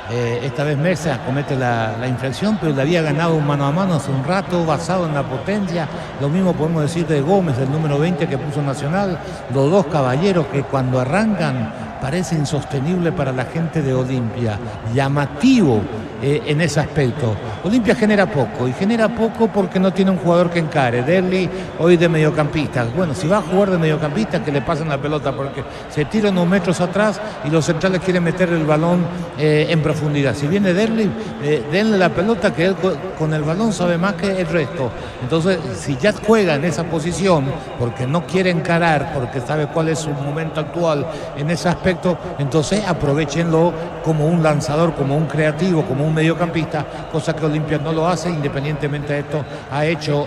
Esta vez Mesa comete la infracción, pero le había ganado un mano a mano hace un rato, basado en la potencia. Lo mismo podemos decir de Gómez, el número 20 que puso Nacional. Los dos caballeros que cuando arrancan parece insostenible para la gente de Olimpia. Llamativo en ese aspecto. Olimpia genera poco, y genera poco porque no tiene un jugador que encare. Derli hoy de mediocampista. Bueno, si va a jugar de mediocampista, que le pasen la pelota, porque se tiran unos metros atrás y los centrales quieren meter el balón en profundidad. Si viene Derli, denle la pelota, que él con el balón sabe más que el resto. Entonces, si ya juega en esa posición, porque no quiere encarar, porque sabe cuál es su momento actual en ese aspecto, entonces aprovechenlo como un lanzador, como un creativo, como un mediocampista, cosa que Olimpia no lo hace. Independientemente de esto, ha hecho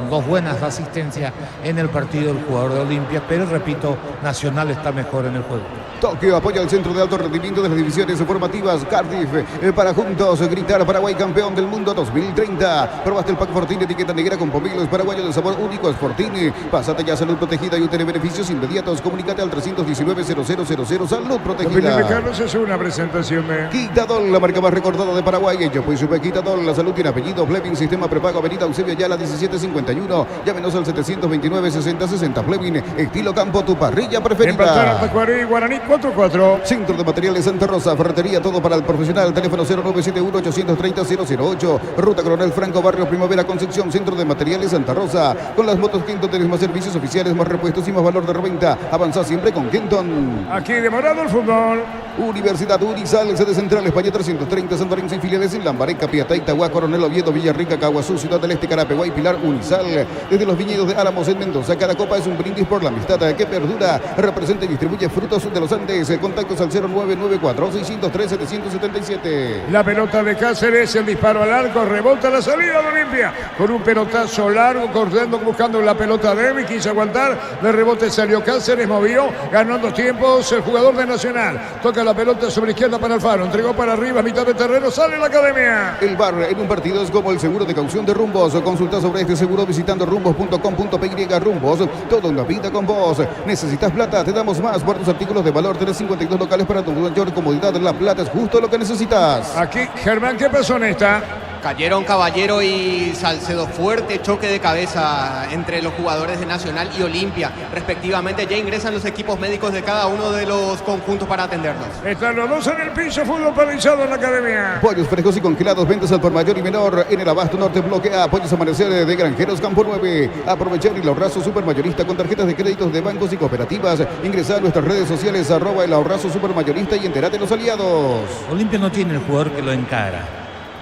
dos buenas asistencias en el partido el jugador de Olimpia, pero repito, Nacional está mejor en el juego. Tokio apoya al centro de alto rendimiento de las divisiones formativas Cardiff para juntos gritar Paraguay campeón del mundo 2030. Probaste el pack Fortini etiqueta negra con pomilos paraguayos de sabor único. Es Fortini. Pásate ya a Salud Protegida y obtener beneficios inmediatos. Comunícate al 319-0000 Salud Protegida. Carlos, es una presentación de Quitadol, la marca más recordada de Paraguay. Yo pues supe Quitadol, la salud tiene apellido. Fleming, sistema prepago, avenida Eusebio Ayala 1751. Llámenos al 729-6060. Fleming, estilo campo, tu parrilla preferida. Guaraní 4-4. Centro de Materiales Santa Rosa, ferretería, todo para el profesional. Teléfono 0971-830-008. Ruta Coronel Franco, Barrio Primavera, Concepción. Centro de Materiales Santa Rosa. Con las motos Kenton tenés más servicios oficiales, más repuestos y más valor de reventa. Avanza siempre con Kenton. Aquí de Morado el fútbol. Universidad Unisal, sede central, España 330, San Lorenzo y filiales en Lambaré, Capiatá, Itagua, Coronel Oviedo, Villarrica, Caguazú, Ciudad del Este, Carapeguá y Pilar. Unisal, desde los viñedos de Álamos en Mendoza. Cada copa es un brindis por la amistad que perdura. Representa y distribuye frutos de los Andes. Contactos al 0994-603-777. La pelota de Cáceres, el disparo al arco, rebota la salida de Olimpia con un pelotazo largo, corriendo, buscando la pelota de Emi, quiso aguantar, de rebote salió Cáceres, movió, ganó en 2 tiempos el jugador de Nacional. Toca la pelota sobre izquierda para Alfaro, entregó para arriba, mitad de terreno, sale la academia. El VAR en un partido es como el seguro de caución de Rumbos. Consulta sobre este seguro visitando rumbos.com.py. Rumbos, todo en la vida con vos. ¿Necesitas plata? Te damos más por tus artículos de valor. Tenés 52 locales para tu mayor comodidad. La plata es justo lo que necesitas. Aquí, Germán, ¿qué pasó en esta? Cayeron Caballero y Salcedo. Fuerte choque de cabeza entre los jugadores de Nacional y Olimpia, respectivamente. Ya ingresan los equipos médicos de cada uno de los conjuntos para atenderlos. Están los dos en el piso, fútbol paralizado en la academia. Pollos frescos y congelados, ventas al por mayor y menor en el Abasto Norte. Bloquea Pollos Amanecer de Granjeros Campo 9. Aprovechar el ahorrazo supermayorista con tarjetas de créditos de bancos y cooperativas. Ingresa a nuestras redes sociales @el ahorrazo supermayorista y entérate de los aliados. Olimpia no tiene el jugador que lo encara.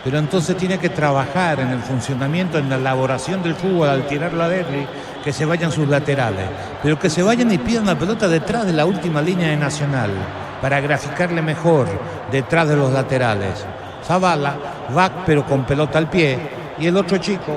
pero entonces tiene que trabajar en el funcionamiento, en la elaboración del fútbol al tirar la Derli, que se vayan sus laterales, pero que se vayan y pidan la pelota detrás de la última línea de Nacional, para graficarle mejor detrás de los laterales. Zavala va pero con pelota al pie, y el otro chico,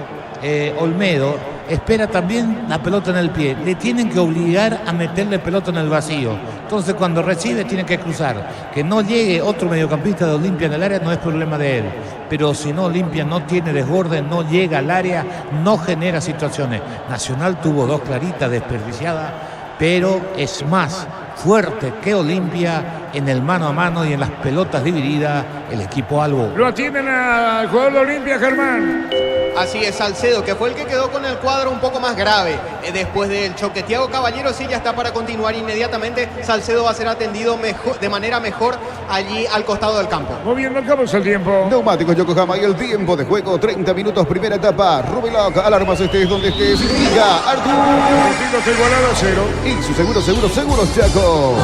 Olmedo, espera también la pelota en el pie. Le tienen que obligar a meterle pelota en el vacío. Entonces cuando recibe tiene que cruzar. Que no llegue otro mediocampista de Olimpia en el área no es problema de él. Pero si no, Olimpia no tiene desborde, no llega al área, no genera situaciones. Nacional tuvo 2 claritas desperdiciadas, pero es más fuerte que Olimpia en el mano a mano y en las pelotas divididas el equipo Albo. Lo atienden al jugador de Olimpia, Germán. Así es, Salcedo, que fue el que quedó con el cuadro un poco más grave después del choque. Thiago Caballero sí ya está para continuar inmediatamente. Salcedo va a ser atendido de manera mejor allí al costado del campo. Moviendo el tiempo. Neumáticos Yokohama y el tiempo de juego, 30 minutos, primera etapa. Rubiloc, alarmas estés donde estés. Indica Artur. Igualado a 0. Y su seguros Chaco.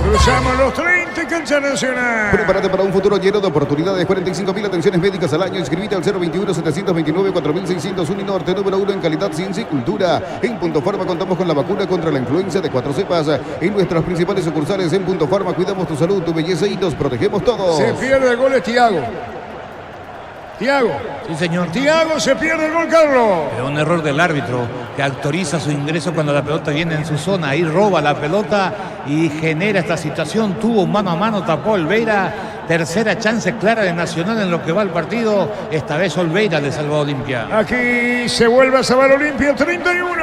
Cruzamos los 30, cancha Nacional. Prepárate para un futuro lleno de oportunidades. 45.000 atenciones médicas al año. Inscribite al 021-729-4601 y Norte, número 1 en calidad, ciencia y cultura. En Punto Farma contamos con la vacuna contra la influenza de 4 cepas. En nuestras principales sucursales en Punto Farma cuidamos tu salud, tu belleza y nos protegemos todos. Se pierde el gol, es Thiago. Sí, señor. Thiago, se pierde el gol, Carlos. Pero un error del árbitro que autoriza su ingreso cuando la pelota viene en su zona. Ahí roba la pelota y genera esta situación. Tuvo mano a mano, tapó Olveira. Tercera chance clara de Nacional en lo que va el partido. Esta vez Olveira le salvó a Olimpia. Aquí se vuelve a salvar Olimpia, 31.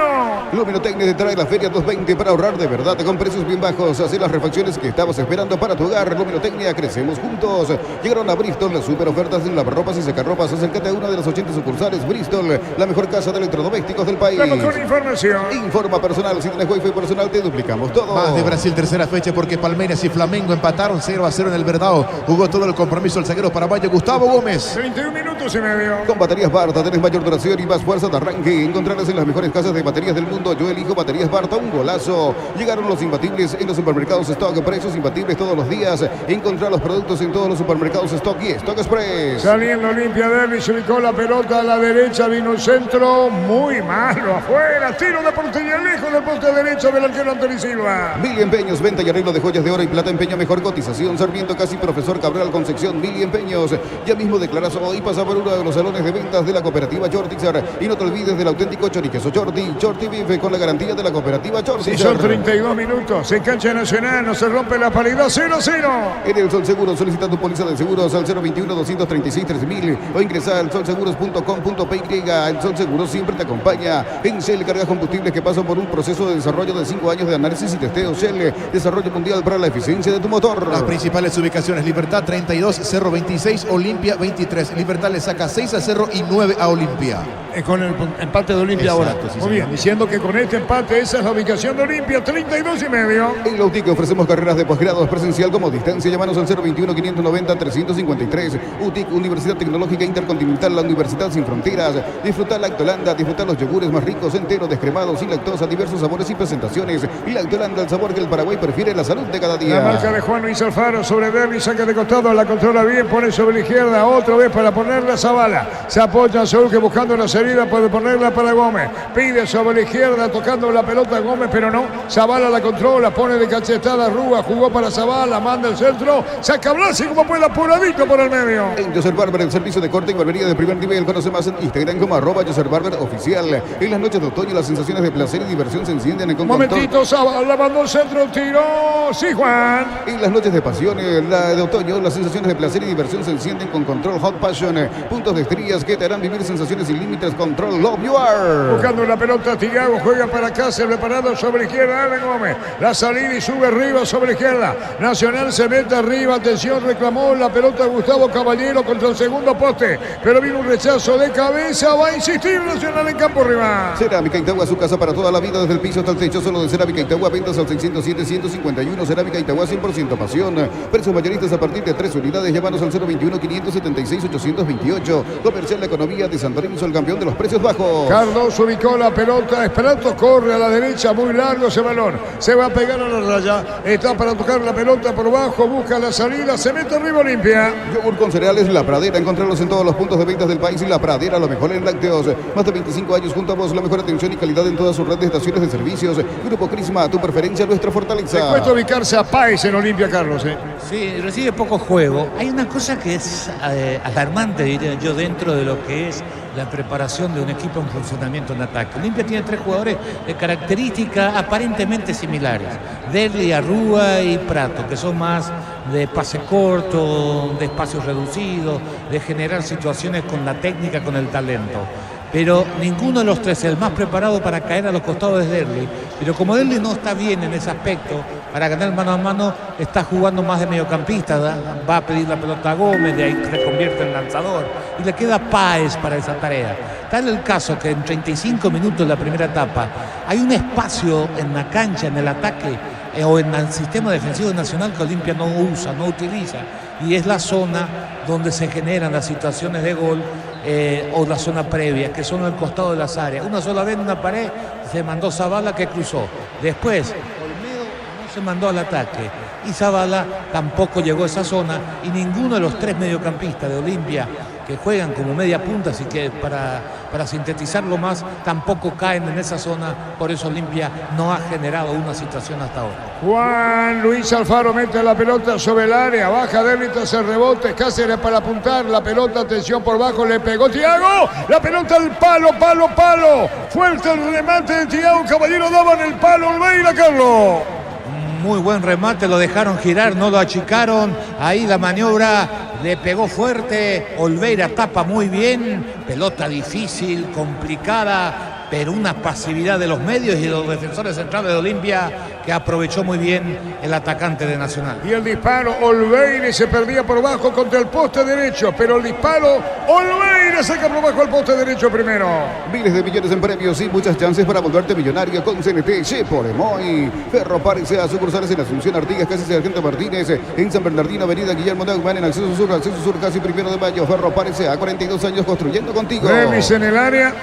Luminotecnia te trae la Feria 220 para ahorrar de verdad con precios bien bajos. Hacer las refacciones que estabas esperando para tu hogar. Luminotecnia, crecemos juntos. Llegaron a Bristol las super ofertas en lavarropas y secarropas. Acércate a una de las 80 sucursales. Bristol, la mejor casa de electrodomésticos del país. Vamos con información. Informa personal. Si tienes wifi personal, te duplicamos todo. Más de Brasil, tercera fecha porque Palmeiras y Flamengo empataron 0-0 en el Verdao. Jugó todo el compromiso el zaguero paraguayo Gustavo Gómez. 31 minutos y medio. Con baterías Barta tenés mayor duración y más fuerza de arranque. Encontrarás en las mejores casas de baterías del mundo. Yo elijo baterías Barta, un golazo. Llegaron los imbatibles en los supermercados Stock. Precios imbatibles todos los días. Encontrar los productos en todos los supermercados Stock y Stock Express. Saliendo Olimpia Derby, se ubicó la pelota a la derecha, vino el centro, muy malo afuera. Tiro de portería lejos del poste derecho del arquero Anthony Silva. Mili Empeños, venta y arreglo de joyas de oro y plata, empeño, mejor cotización. Sarmiento casi Profesor Cabral Concepción, Mili Empeños. Ya mismo declaras y pasa por uno de los salones de ventas de la cooperativa Chortixar. Y no te olvides del auténtico choriqueso Chorti Bife con la garantía de la cooperativa Chortixar. Sí, son 32 minutos. En cancha Nacional no se rompe la paridad, 0-0. En el Sol Seguro solicita tu póliza de seguros al 021-236-3000 o ingresa al solseguros.com.py. El Sol Seguro siempre te acompaña. En Shell cargas combustibles que pasan por un proceso de desarrollo de 5 años de análisis y testeo. Shell, desarrollo mundial para la eficiencia de tu motor. Las principales ubicaciones: Libertad 32, Cerro 26, Olimpia 23. Libertad le saca 6-0 y 9 a Olimpia. Con el empate de Olimpia ahora. Sí, muy bien, diciendo que con este empate esa es la ubicación de Olimpia, 32 y medio. En la UTIC ofrecemos carreras de posgrados presencial como distancia. Llámanos al 021-590-353. UTIC, Universidad Tecnológica Intercontinental, la Universidad Sin Fronteras. Disfrutar Lactolanda, disfrutar los yogures más ricos, enteros, descremados, sin lactosa, diversos sabores y presentaciones. Lactolanda, el sabor que el Paraguay prefiere, la salud de cada día. La marca de Juan Luis Alfaro sobre Derby, saca de costado, la controla bien, pone sobre la izquierda, otra vez para ponerla a Zavala. Se apoya a Saúl que buscando la salida puede ponerla para Gómez. Pide sobre la izquierda, tocando la pelota a Gómez, pero no. Zavala la controla, pone de cachetada Rúa, jugó para Zavala, manda el centro, saca Blasi como puede apuradito por el medio. En Joseph Barber, el servicio de corte y barbería de primer nivel. Conoce más en Instagram como @Joseph Barber oficial. En las noches de otoño las sensaciones de placer y diversión se encienden con momentito, Zavala mandó el centro, tiró. Sí, Juan. En las noches de pasión, la de otoño, las sensaciones de placer y diversión se encienden con Control Hot Passion. Puntos de estrías que te harán vivir sensaciones sin límites. Control Love You Are. Buscando la pelota, Thiago juega para acá, se preparado sobre izquierda, Alan Gómez. La salida y sube arriba sobre izquierda. Nacional se mete arriba, atención, reclamó la pelota Gustavo Caballero contra el segundo poste. Pero vino un rechazo de cabeza, va a insistir Nacional en campo rival. Cerámica Itagua, su casa para toda la vida, desde el piso hasta el techo. Solo de Cerámica Itagua, ventas al 607-151. Cerámica Itagua, 100% pasión. Precios mayoristas a partir de 3 unidades. Llámanos al 021-576-828. Comercial La Economía de San Lorenzo, el campeón de los precios bajos. Carlos ubicó la pelota, Esperanto corre a la derecha, muy largo ese balón, se va a pegar a la raya, está para tocar la pelota por bajo, busca la salida, se mete arriba Olimpia. Yogur con cereales La Pradera, encontrarlos en todos los puntos de ventas del país. Y La Pradera, lo mejor en lácteos. Más de 25 años junto a vos, la mejor atención y calidad en todas sus redes de estaciones de servicios. Grupo Crisma, tu preferencia, nuestra fortaleza. Le cuesta ubicarse a Páez en Olimpia, Carlos. Sí, recibe poco juego. Hay una cosa que es alarmante, diría yo, dentro de lo que es la preparación de un equipo en funcionamiento en ataque. Olimpia tiene 3 jugadores de características aparentemente similares: Derli, Arrúa y Prato, que son más de pase corto, de espacios reducidos, de generar situaciones con la técnica, con el talento. Pero ninguno de los 3 es el más preparado para caer a los costados de Derli. Pero como Derli no está bien en ese aspecto, para ganar mano a mano está jugando más de mediocampista, va a pedir la pelota a Gómez, de ahí se convierte en lanzador y le queda Páez para esa tarea. Tal el caso que en 35 minutos de la primera etapa hay un espacio en la cancha, en el ataque o en el sistema defensivo nacional que Olimpia no usa, no utiliza, y es la zona donde se generan las situaciones de gol o la zona previa, que son al costado de las áreas. Una sola vez en una pared se mandó Zavala, que cruzó. Después Olmedo no se mandó al ataque y Zavala tampoco llegó a esa zona, y ninguno de los 3 mediocampistas de Olimpia que juegan como media punta, así que para sintetizarlo más, tampoco caen en esa zona. Por eso Olimpia no ha generado una situación hasta ahora. Juan Luis Alfaro mete la pelota sobre el área, baja Derli, hace rebote, Cáceres para apuntar la pelota, atención por bajo, le pegó Thiago, la pelota al palo, fuerte el remate de Thiago, Caballero daba en el palo, Olmeira, Carlos. Muy buen remate, lo dejaron girar, no lo achicaron. Ahí la maniobra le pegó fuerte. Olveira tapa muy bien. Pelota difícil, complicada, pero una pasividad de los medios y de los defensores centrales de Olimpia, que aprovechó muy bien el atacante de Nacional. Y el disparo, Olveira se perdía por bajo contra el poste derecho, pero el disparo, Olveira saca por bajo el poste derecho primero. Miles de millones en premios y muchas chances para volverte millonario con CNT Cheporemoy. Ferro Parece a sucursales en Asunción, Artigas, casi Sargento Martínez, en San Bernardino, Avenida Guillermo Neumann, en Acceso Sur, casi 1 de mayo. Ferro Parece a 42 años construyendo contigo. Remis en el área.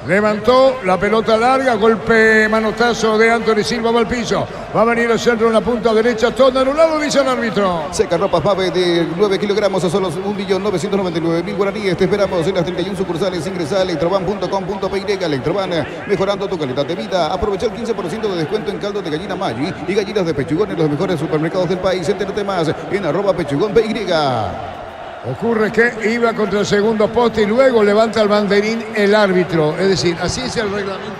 Levantó la pelota larga, golpe, manotazo de Anthony Silva, va al piso. Va a venir el centro en la punta derecha, todo anulado, dice el árbitro. Seca ropas Mave de 9 kilogramos a solo 1.999.000 guaraníes. Te esperamos en las 31 sucursales. Ingresa a electroban.com.py. Electroban, mejorando tu calidad de vida. Aprovecha el 15% de descuento en caldo de gallina Maggi y gallinas de pechugón en los mejores supermercados del país. Entérate más en @pechugónpy. Ocurre que iba contra el segundo poste y luego levanta el banderín el árbitro. Es decir, así es el reglamento.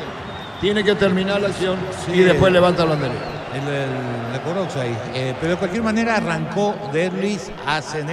Tiene que terminar la acción y después levanta el banderín. Le conoce ahí. Pero de cualquier manera arrancó Derli, hacen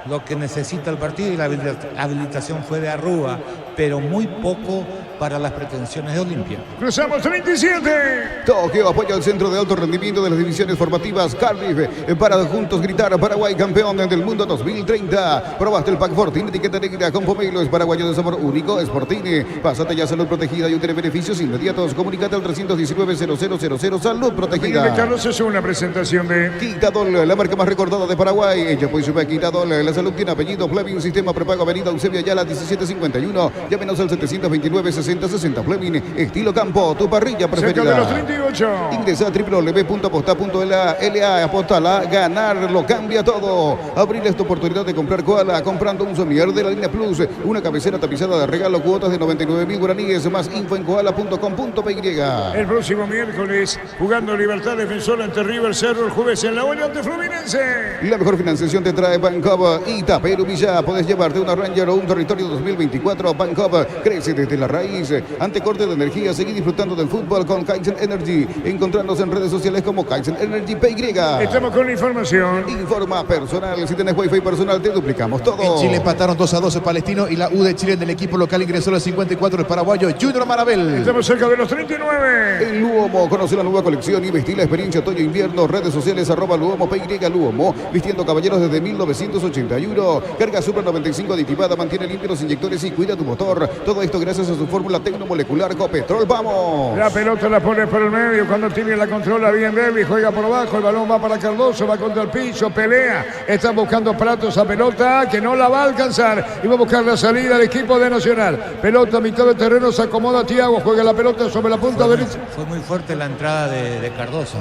lo que necesita el partido, y la habilitación fue de Arrúa, pero muy poco para las pretensiones de Olimpia. Cruzamos 37. Tokio apoya al centro de alto rendimiento de las divisiones formativas Cardiff para juntos gritar Paraguay campeón del mundo 2030. Probaste el Pack Fortini, etiqueta negra con pomelo, es paraguayo de sabor único, es Fortini. Pásate ya Salud Protegida y obtiene beneficios inmediatos. Comunícate al 319-0000 Salud Protegida. Carlos, es una presentación de Quitadol, la marca más recordada de Paraguay. Ella puede subir Quitadol, la salud tiene apellido. Fleming, sistema prepago, avenida Eusebio Ayala 1751. Llámenos al 729-6060. Fleming, estilo campo, tu parrilla preferida. Cerca de los 38. Ingresa a www.aposta.la. Apostala, ganar lo cambia todo. Abrir esta oportunidad de comprar Koala comprando un somier de la línea Plus. Una cabecera tapizada de regalo, cuotas de 99.000 guaraníes. Más info en koala.com.py. El próximo miércoles, jugando Libertad Defensor ante River Cerro, el jueves en La Olla ante Fluminense. La mejor financiación te trae Bancob y Taperu Villa. Podés llevarte una Ranger o un Territorio 2024. Bancob crece desde la raíz. Ante corte de energía, seguí disfrutando del fútbol con Kaizen Energy. Encontrarnos en redes sociales como Kaizen Energy PY. Estamos con la información. Informa personal. Si tenés wifi personal, te duplicamos todo. En Chile empataron 2-2 el palestino y la U de Chile. En el equipo local ingresó al 54 el paraguayo Junior Marabel. Estamos cerca de los 39. El Luomo, conoce la nueva colección y vestir la experiencia otoño-invierno. Redes sociales @Luomo PY. Luomo, vistiendo caballeros desde 1982. 91. Carga Super 95 aditivada, mantiene limpios los inyectores y cuida tu motor. Todo esto gracias a su fórmula tecnomolecular Copetrol. ¡Vamos! La pelota la pone por el medio. Cuando tiene la controla bien Relli, juega por abajo. El balón va para Cardoso, va contra el piso, pelea. Están buscando Pratos a pelota que no la va a alcanzar. Y va a buscar la salida del equipo de Nacional. Pelota a mitad de terreno, se acomoda Thiago, juega la pelota sobre la punta derecha. Fue muy fuerte la entrada de Cardoso.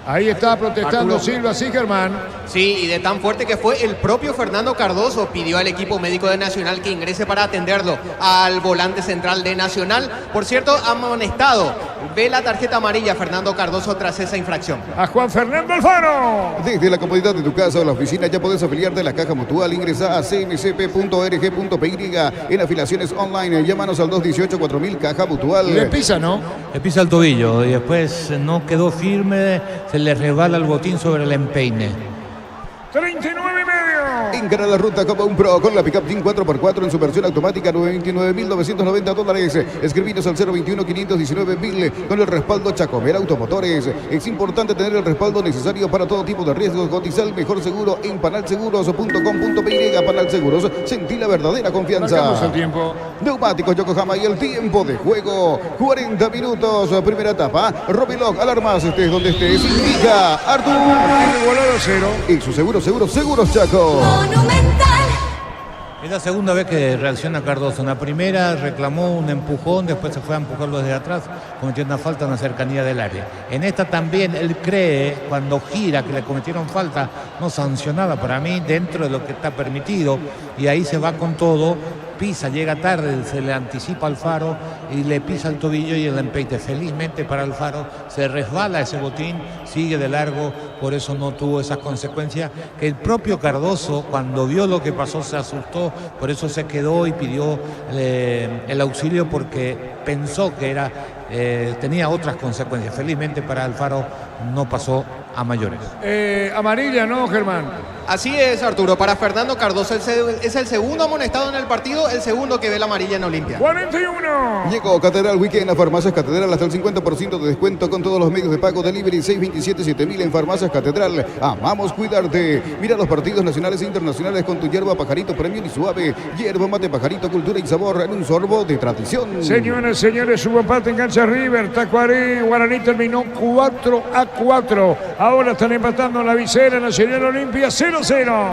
Ahí está protestando Arturo Silva Sigerman. Sí, y de tan fuerte que fue, el propio Fernando Cardoso pidió al equipo médico de Nacional que ingrese para atenderlo al volante central de Nacional. Por cierto, amonestado. Ve la tarjeta amarilla Fernando Cardoso tras esa infracción. A Juan Fernando Alfaro. Desde la comodidad de tu casa o la oficina ya puedes afiliarte a la Caja Mutual. Ingresa a cmcp.org.py en afiliaciones online. Llámanos al 218-4000 Caja Mutual. Le pisa, ¿no? Le pisa el tobillo y después no quedó firme, se le resbala el botín sobre el empeine. 39 y medio. Encara la ruta como un pro con la Pickup Jeep 4x4 en su versión automática, $99.990. Escribinos al 021-519-1000 con el respaldo Chacomer Automotores. Es importante tener el respaldo necesario para todo tipo de riesgos. Cotiza el mejor seguro en panalseguros.com.py. Panal Seguros, sentí la verdadera confianza. Marcamos el tiempo. Neumáticos Yokohama y el tiempo de juego. 40 minutos, primera etapa. Robilog, alarmas, estés donde estés. Indica Artur. Igualado a 0. Y su seguros Chaco. Monumental. Es la segunda vez que reacciona Cardoso. En la primera reclamó un empujón, después se fue a empujarlo desde atrás, cometió una falta en la cercanía del área. En esta también él cree, cuando gira, que le cometieron falta no sancionada para mí, dentro de lo que está permitido, y ahí se va con todo. Pisa, llega tarde, se le anticipa Alfaro y le pisa el tobillo y el empeite. Felizmente para Alfaro se resbala ese botín, sigue de largo, por eso no tuvo esas consecuencias. Que el propio Cardoso, cuando vio lo que pasó, se asustó, por eso se quedó y pidió el auxilio porque pensó que tenía otras consecuencias. Felizmente para Alfaro no pasó a mayores. Amarilla, ¿no, Germán? Así es, Arturo. Para Fernando Cardoso es el segundo amonestado en el partido, el segundo que ve la amarilla en Olimpia. 41. Llegó Catedral Weekend a Farmacias Catedral, hasta el 50% de descuento con todos los medios de pago. Delivery 627-7000 en Farmacias Catedral. Amamos cuidarte. Mira los partidos nacionales e internacionales con tu hierba Pajarito Premium y Suave. Hierba Mate Pajarito, cultura y sabor en un sorbo de tradición. Señoras, señores, hubo empate en cancha River. Tacuarí, Guaraní terminó 4-4. Ahora están empatando la visera Nacional Olimpia 0-0.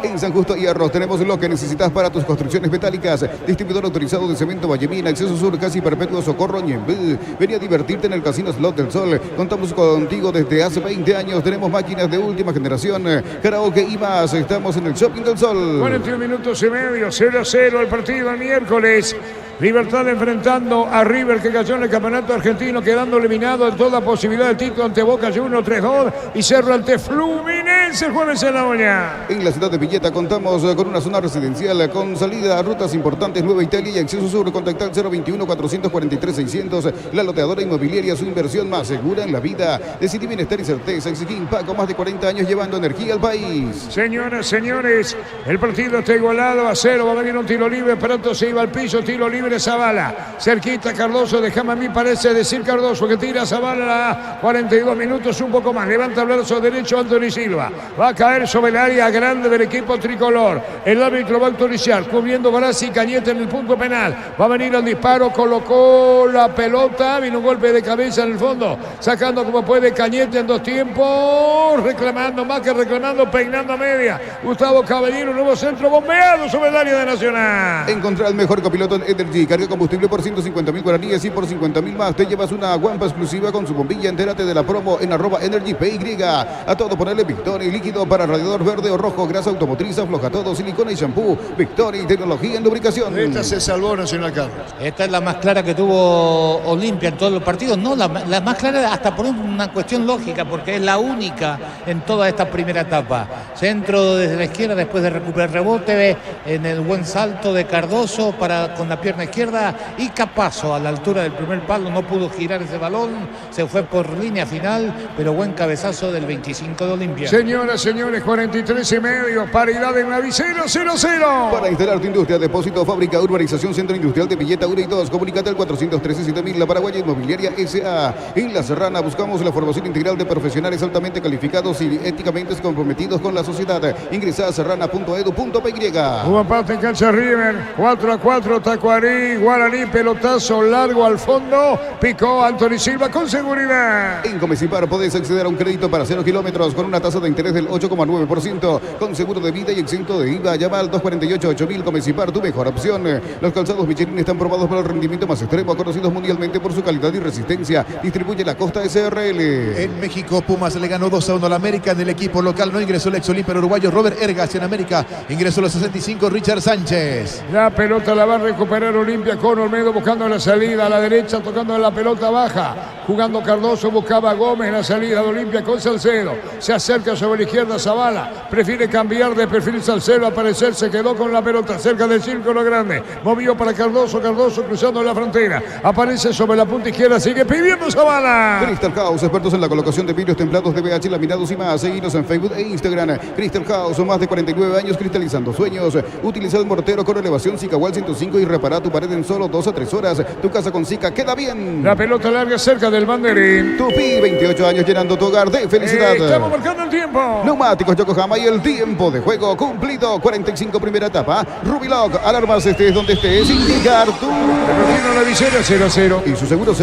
En San Justo y Arroz tenemos lo que necesitas para tus construcciones metálicas. Distribuidor autorizado de cemento Vallemín, acceso sur, casi perpetuo, Socorro, Ñembú. Ven a divertirte en el Casino Slot del Sol. Contamos contigo desde hace 20 años. Tenemos máquinas de última generación, karaoke y más. Estamos en el Shopping del Sol. 41 minutos y medio, 0-0 el partido el miércoles. Libertad enfrentando a River, que cayó en el campeonato argentino, quedando eliminado en toda posibilidad de título ante Boca Juniors 3-2 y Cerro ante Fluminense el jueves en La Olla. En la ciudad de Villeta contamos con una zona residencial con salida a rutas importantes, Nueva Italia y acceso sur. Contacta al 021-443-600. La loteadora inmobiliaria, su inversión más segura en la vida. Decidí bienestar y certeza. Exigí Paco, más de 40 años llevando energía al país. Señoras, señores, el partido está igualado a 0. Va a venir un tiro libre. Pronto se iba al piso. Tiro libre Zavala. Cerquita Cardoso. Déjame a mí, parece decir Cardoso, que tira Zavala a 42 minutos, un poco más. Levanta el brazo derecho Anthony Silva. Va a caer sobre el área grande del equipo tricolor. El árbitro va a autorizar, cubriendo Barassi, Cañete en el punto penal. Va a venir el disparo, colocó la pelota, vino un golpe de cabeza en el fondo, sacando como puede Cañete en dos tiempos, reclamando, más que reclamando, peinando a media. Gustavo Caballero, nuevo centro bombeado sobre el área de Nacional. Encontrá el mejor copiloto en Energy. Carga combustible por 150.000 guaraníes y por 50.000 más te llevas una guampa exclusiva con su bombilla. Entérate de la promo en @EnergyPY. A todo ponerle Victoria, líquido para radiador verde o rojo, grasa automotriz, afloja todo, silicona y shampoo. Victoria y tecnología en lubricación. Esta se salvó Nacional Carlos. Esta es la más clara que tuvo Olimpia en todos los partidos. No, la más clara hasta por una cuestión lógica, porque es la única en toda esta primera etapa. Centro desde la izquierda, después de recuperar rebote, en el buen salto de Cardoso con la pierna izquierda izquierda y Capazo a la altura del primer palo. No pudo girar ese balón, se fue por línea final, pero buen cabezazo del 25 de Olimpia. Señoras, señores, 43,5, paridad en la visera, 0-0. Para instalar tu industria, depósito, fábrica, urbanización, centro industrial de Villeta 1 y 2, comunícate al 413-7000, La Paraguaya Inmobiliaria S.A. En La Serrana buscamos la formación integral de profesionales altamente calificados y éticamente comprometidos con la sociedad. Ingresa a serrana.edu.py. Hubo empate en cancha River, 4-4, Tacuarí, Guaraní, pelotazo largo al fondo, picó Anthony Silva con seguridad. En Comecipar podés acceder a un crédito para 0 kilómetros con una tasa de interés del 8,9%, con seguro de vida y exento de IVA. Llama al 248-8000. Comecipar, tu mejor opción. Los calzados Michelin están probados para el rendimiento más extremo, conocidos mundialmente por su calidad y resistencia. Distribuye la Costa SRL. En México, Pumas le ganó 2-1 al América. En el equipo local no ingresó el ex Olimpia uruguayo Robert Ergas. En América ingresó a los 65 Richard Sánchez. La pelota la va a recuperar Olimpia con Olmedo buscando la salida a la derecha, tocando la pelota baja. Jugando Cardoso, buscaba a Gómez en la salida de Olimpia con Salcedo. Se acerca sobre la izquierda Zavala. Prefiere cambiar de perfil Salcedo. Aparecer, se quedó con la pelota cerca del círculo grande. Movió para Cardoso, Cardoso cruzando la frontera. Aparece sobre la punta izquierda, sigue pidiendo Zavala. Crystal House, expertos en la colocación de vidrios templados de BH, laminados y más. Seguinos en Facebook e Instagram. Crystal House, más de 49 años cristalizando sueños. Utiliza el mortero con elevación Sikawal 105 y repara tu pared en solo 2 a 3 horas. Tu casa con Sika queda bien. La pelota larga cerca del banderín. Tupi, 28 años llenando tu hogar de felicidad. Estamos marcando el tiempo. Neumáticos Yokohama y el tiempo de juego cumplido. 45 primera etapa. Rubilock, alarmas estés donde estés. Indicar tu. Deportivo La Visera, 0-0. Y su seguros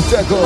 Chaco.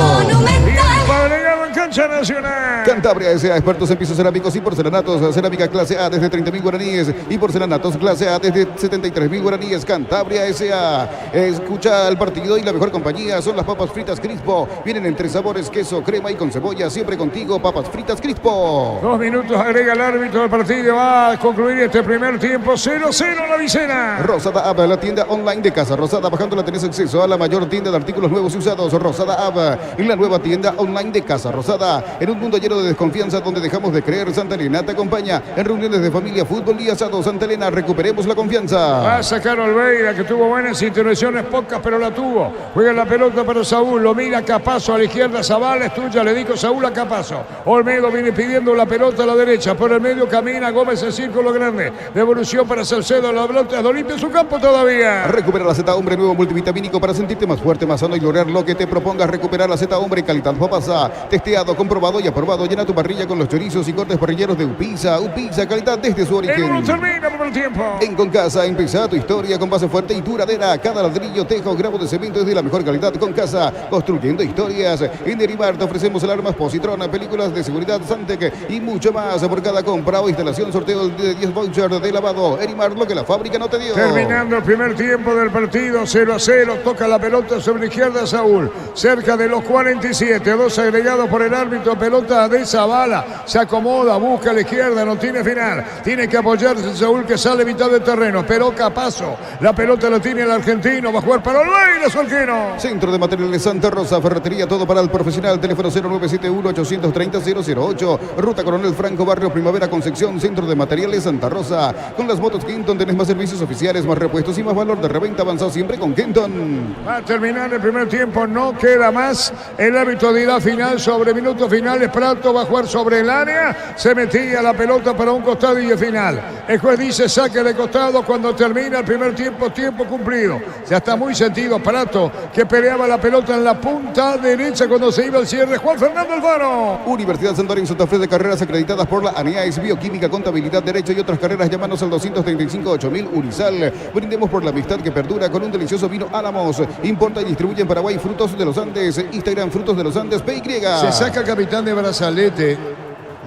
Agregado en cancha nacional. Cantabria S.A. expertos en pisos cerámicos y porcelanatos. Cerámica clase A desde 30.000 guaraníes y porcelanatos clase A desde 73.000 guaraníes. Cantabria S.A. Escucha el partido y la mejor compañía son las papas fritas Crispo. Vienen en 3 sabores, queso, crema y con cebolla. Siempre contigo, papas fritas Crispo. 2 minutos agrega el árbitro del partido. Va a concluir este primer tiempo. 0-0 La Visera. Rosada App, la tienda online de Casa Rosada. Bajándola tenés acceso a la mayor tienda de artículos nuevos y usados. Rosada App, en la nueva tienda online de Casa Rosada. En un mundo lleno de desconfianza donde dejamos de creer, Santa Elena te acompaña en reuniones de familia, fútbol y asado. Santa Elena, recuperemos la confianza. Va a sacar Olveira, que tuvo buenas intervenciones, pocas, pero la tuvo. Juega la pelota para Saúl, lo mira Capazo a la izquierda, Zavala es tuya, le dijo Saúl a Capazo. Olmedo viene pidiendo la pelota a la derecha, por el medio camina Gómez en círculo grande. Devolución para Salcedo, la pelota de Olimpia en su campo todavía. Recupera la Z Hombre nuevo multivitamínico para sentirte más fuerte, más sano y lograr lo que te propongas. Recuperar la Z Hombre calidad Papasa. Testeado, comprobado y aprobado. Llena tu parrilla con los chorizos y cortes parrilleros de Upisa. Upisa, calidad desde su origen. Termina por el tiempo. En Concasa, empieza tu historia con base fuerte y duradera. Cada ladrillo, tejo, grabo de cemento es de la mejor calidad. Concasa, construyendo historias. En Derimar te ofrecemos alarmas Positrona, películas de seguridad Santec y mucho más. Por cada compra o instalación, sorteo de 10 vouchers de lavado. Derimar, lo que la fábrica no te dio. Terminando el primer tiempo del partido, 0-0. Toca la pelota sobre la izquierda Saúl. Cerca de los 47. 2 agregados por el árbitro. Pelota de Zavala. Se acomoda, busca a la izquierda. No tiene final. Tiene que apoyarse Saúl, que sale mitad del terreno. Pero Capazo. La pelota la tiene el argentino. Va a jugar para Olveira, su arquero. Centro de Materiales Santa Rosa. Ferretería, todo para el profesional. Teléfono 0971-830-008. Ruta Coronel Franco, Barrio Primavera, Concepción. Centro de Materiales Santa Rosa. Con las motos Kenton tenés más servicios oficiales, más repuestos y más valor de reventa avanzado siempre con Kenton. Va a terminar el primer tiempo, no queda más. El árbitro dirá final sobre minutos finales. Prato va a jugar sobre el área. Se metía la pelota para un costado y el final. El juez dice saque de costado cuando termina el primer tiempo, tiempo cumplido. Ya está muy sentido Prato, que peleaba la pelota en la punta derecha cuando se iba al cierre. Juan Fernando Alfaro. Universidad San Lorenzo te ofrece carreras acreditadas por la ANEAES, Bioquímica, Contabilidad, Derecho y otras carreras. Llámanos al 235-8000 Urizal. Brindemos por la amistad que perdura con un delicioso vino Álamos. Importa y distribuye en Paraguay Frutos de los Andes. Instagram Frutos de los Andes PY. Se saca el capitán de brazalete.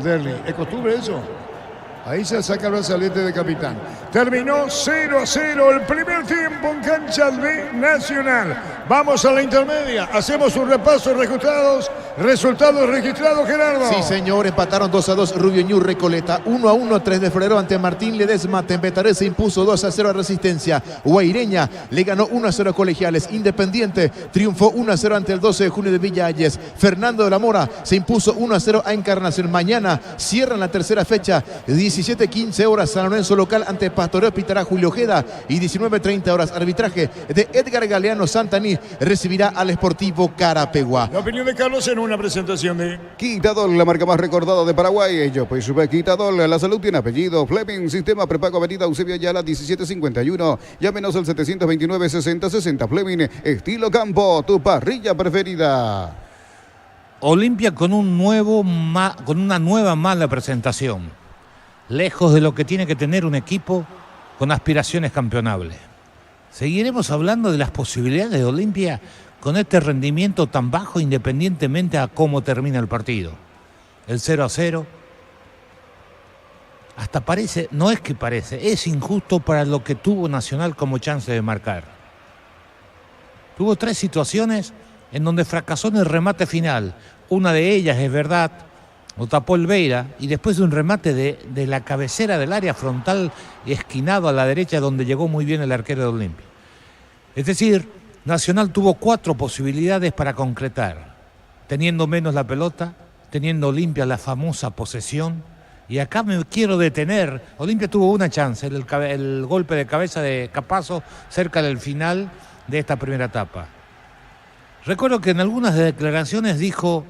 Derli, ¿es costumbre eso? Ahí se saca el brazalete de capitán. Terminó 0-0 el primer tiempo en cancha de Nacional. Vamos a la intermedia. Hacemos un repaso de resultados Resultados registrados, Gerardo. Sí, señor, empataron 2-2 Rubio Ñu Recoleta, 1-1 3 de febrero ante Martín Ledesma. Tempetaré se impuso 2-0 a Resistencia. Guaireña le ganó 1-0 a Colegiales. Independiente triunfó 1-0 ante el 12 de junio de Villa Ayes. Fernando de la Mora se impuso 1-0 a Encarnación. Mañana cierran la tercera fecha, 17:15 horas, San Lorenzo local ante Pastoreo Pitará Julio Ojeda, y 19:30 horas, arbitraje de Edgar Galeano Santaní recibirá al Sportivo Carapeguá. La opinión de Carlos en una presentación de Quitadol, la marca más recordada de Paraguay. Yo pues Quitadol, la salud tiene apellido. Fleming, sistema prepago avenida Eusebio Ayala 1751. Llámenos al 729-6060. Fleming, estilo campo, tu parrilla preferida. Olimpia con una nueva mala presentación. Lejos de lo que tiene que tener un equipo con aspiraciones campeonables. Seguiremos hablando de las posibilidades de Olimpia con este rendimiento tan bajo, independientemente a cómo termina el partido. El 0-0 hasta parece, no es que parece, es injusto para lo que tuvo Nacional como chance de marcar. Tuvo 3 situaciones en donde fracasó en el remate final. Una de ellas, es verdad, lo tapó el Beira, y después de un remate de la cabecera del área frontal esquinado a la derecha, donde llegó muy bien el arquero de Olimpia. Es decir, Nacional tuvo 4 posibilidades para concretar, teniendo menos la pelota, teniendo Olimpia la famosa posesión, y acá me quiero detener. Olimpia tuvo una chance, el golpe de cabeza de Capazo cerca del final de esta primera etapa. Recuerdo que en algunas declaraciones dijo: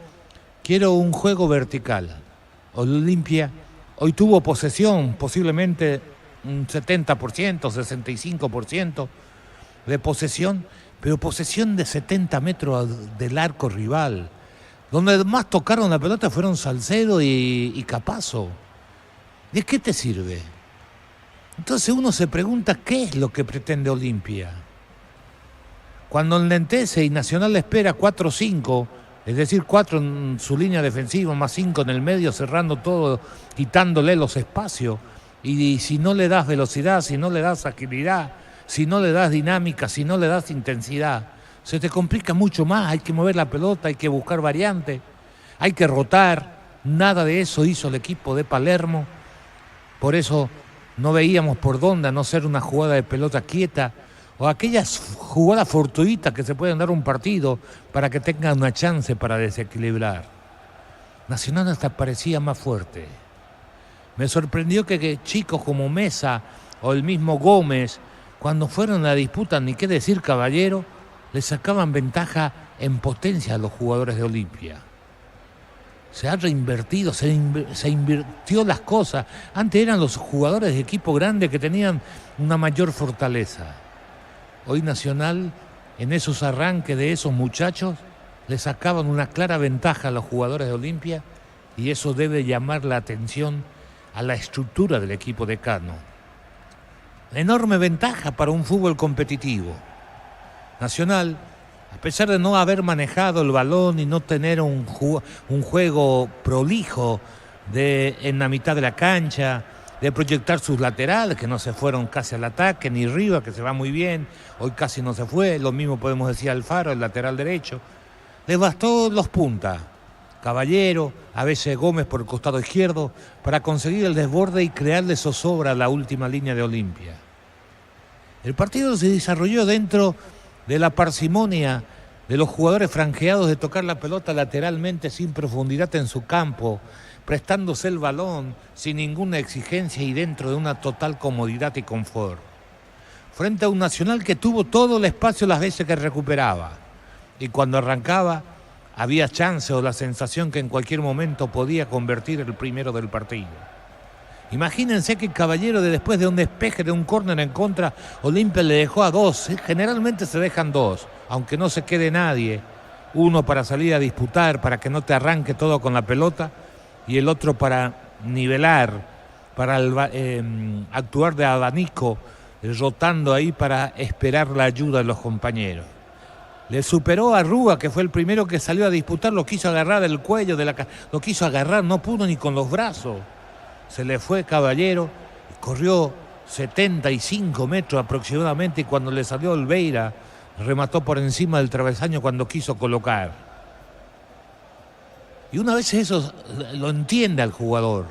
quiero un juego vertical. Olimpia hoy tuvo posesión, posiblemente un 70%, 65% de posesión, pero posesión de 70 metros del arco rival. Donde más tocaron la pelota fueron Salcedo y Capazo. ¿De qué te sirve? Entonces uno se pregunta qué es lo que pretende Olimpia. Cuando enlentece y Nacional le espera 4-5, es decir, 4 en su línea defensiva, más 5 en el medio, cerrando todo, quitándole los espacios, y si no le das velocidad, si no le das agilidad, si no le das dinámica, si no le das intensidad, se te complica mucho más. Hay que mover la pelota, hay que buscar variantes, hay que rotar. Nada de eso hizo el equipo de Palermo. Por eso no veíamos por dónde, a no ser una jugada de pelota quieta o aquellas jugadas fortuitas que se pueden dar un partido para que tenga una chance para desequilibrar. Nacional hasta parecía más fuerte. Me sorprendió que chicos como Mesa o el mismo Gómez, cuando fueron a la disputa, ni qué decir Caballero, le sacaban ventaja en potencia a los jugadores de Olimpia. Se ha reinvertido, se invirtió las cosas. Antes eran los jugadores de equipo grande que tenían una mayor fortaleza. Hoy Nacional, en esos arranques de esos muchachos, le sacaban una clara ventaja a los jugadores de Olimpia, y eso debe llamar la atención a la estructura del equipo de Cano. Enorme ventaja para un fútbol competitivo. Nacional, a pesar de no haber manejado el balón y no tener un juego prolijo en la mitad de la cancha, de proyectar sus laterales, que no se fueron casi al ataque, ni Rivas, que se va muy bien, hoy casi no se fue, lo mismo podemos decir Alfaro, el lateral derecho. Les bastó los puntas, Caballero, a veces Gómez por el costado izquierdo, para conseguir el desborde y crearle zozobra a la última línea de Olimpia. El partido se desarrolló dentro de la parsimonia de los jugadores franjeados de tocar la pelota lateralmente sin profundidad en su campo, prestándose el balón sin ninguna exigencia y dentro de una total comodidad y confort. Frente a un Nacional que tuvo todo el espacio las veces que recuperaba, y cuando arrancaba había chance o la sensación que en cualquier momento podía convertir el primero del partido. Imagínense que Caballero, después de un despeje de un córner en contra, Olimpia le dejó a 2. Generalmente se dejan 2, aunque no se quede nadie. Uno para salir a disputar, para que no te arranque todo con la pelota, y el otro para nivelar, para actuar de abanico, rotando ahí para esperar la ayuda de los compañeros. Le superó a Rúa, que fue el primero que salió a disputar, lo quiso agarrar del cuello, lo quiso agarrar, no pudo ni con los brazos. Se le fue Caballero, corrió 75 metros aproximadamente, y cuando le salió Olveira, remató por encima del travesaño cuando quiso colocar. Y una vez eso lo entiende al jugador,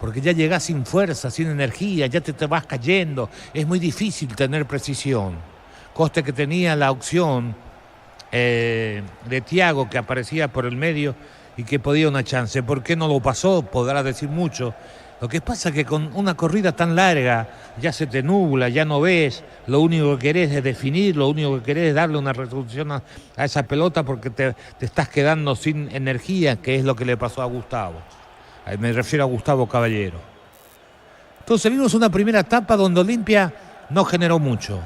porque ya llegás sin fuerza, sin energía, ya te vas cayendo, es muy difícil tener precisión. Coste que tenía la opción de Thiago, que aparecía por el medio y que podía una chance. ¿Por qué no lo pasó? Podrá decir mucho. Lo que pasa es que con una corrida tan larga ya se te nubla, ya no ves, lo único que querés es definir, lo único que querés es darle una resolución a esa pelota porque te estás quedando sin energía, que es lo que le pasó a Gustavo. Me refiero a Gustavo Caballero. Entonces vimos una primera etapa donde Olimpia no generó mucho.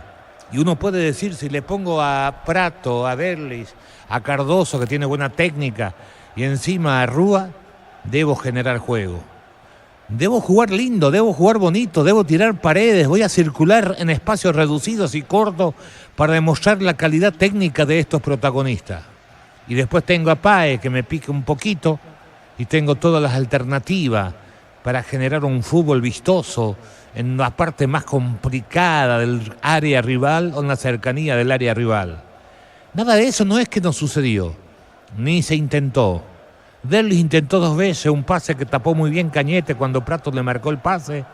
Y uno puede decir, si le pongo a Prato, a Derlis, a Cardoso, que tiene buena técnica, y encima a Rúa, debo generar juego. Debo jugar lindo, debo jugar bonito, debo tirar paredes, voy a circular en espacios reducidos y cortos para demostrar la calidad técnica de estos protagonistas. Y después tengo a Páez, que me pique un poquito, y tengo todas las alternativas para generar un fútbol vistoso en la parte más complicada del área rival o en la cercanía del área rival. Nada de eso no es que no sucedió, ni se intentó. Derlis intentó 2 veces un pase que tapó muy bien Cañete cuando Prato le marcó el pase,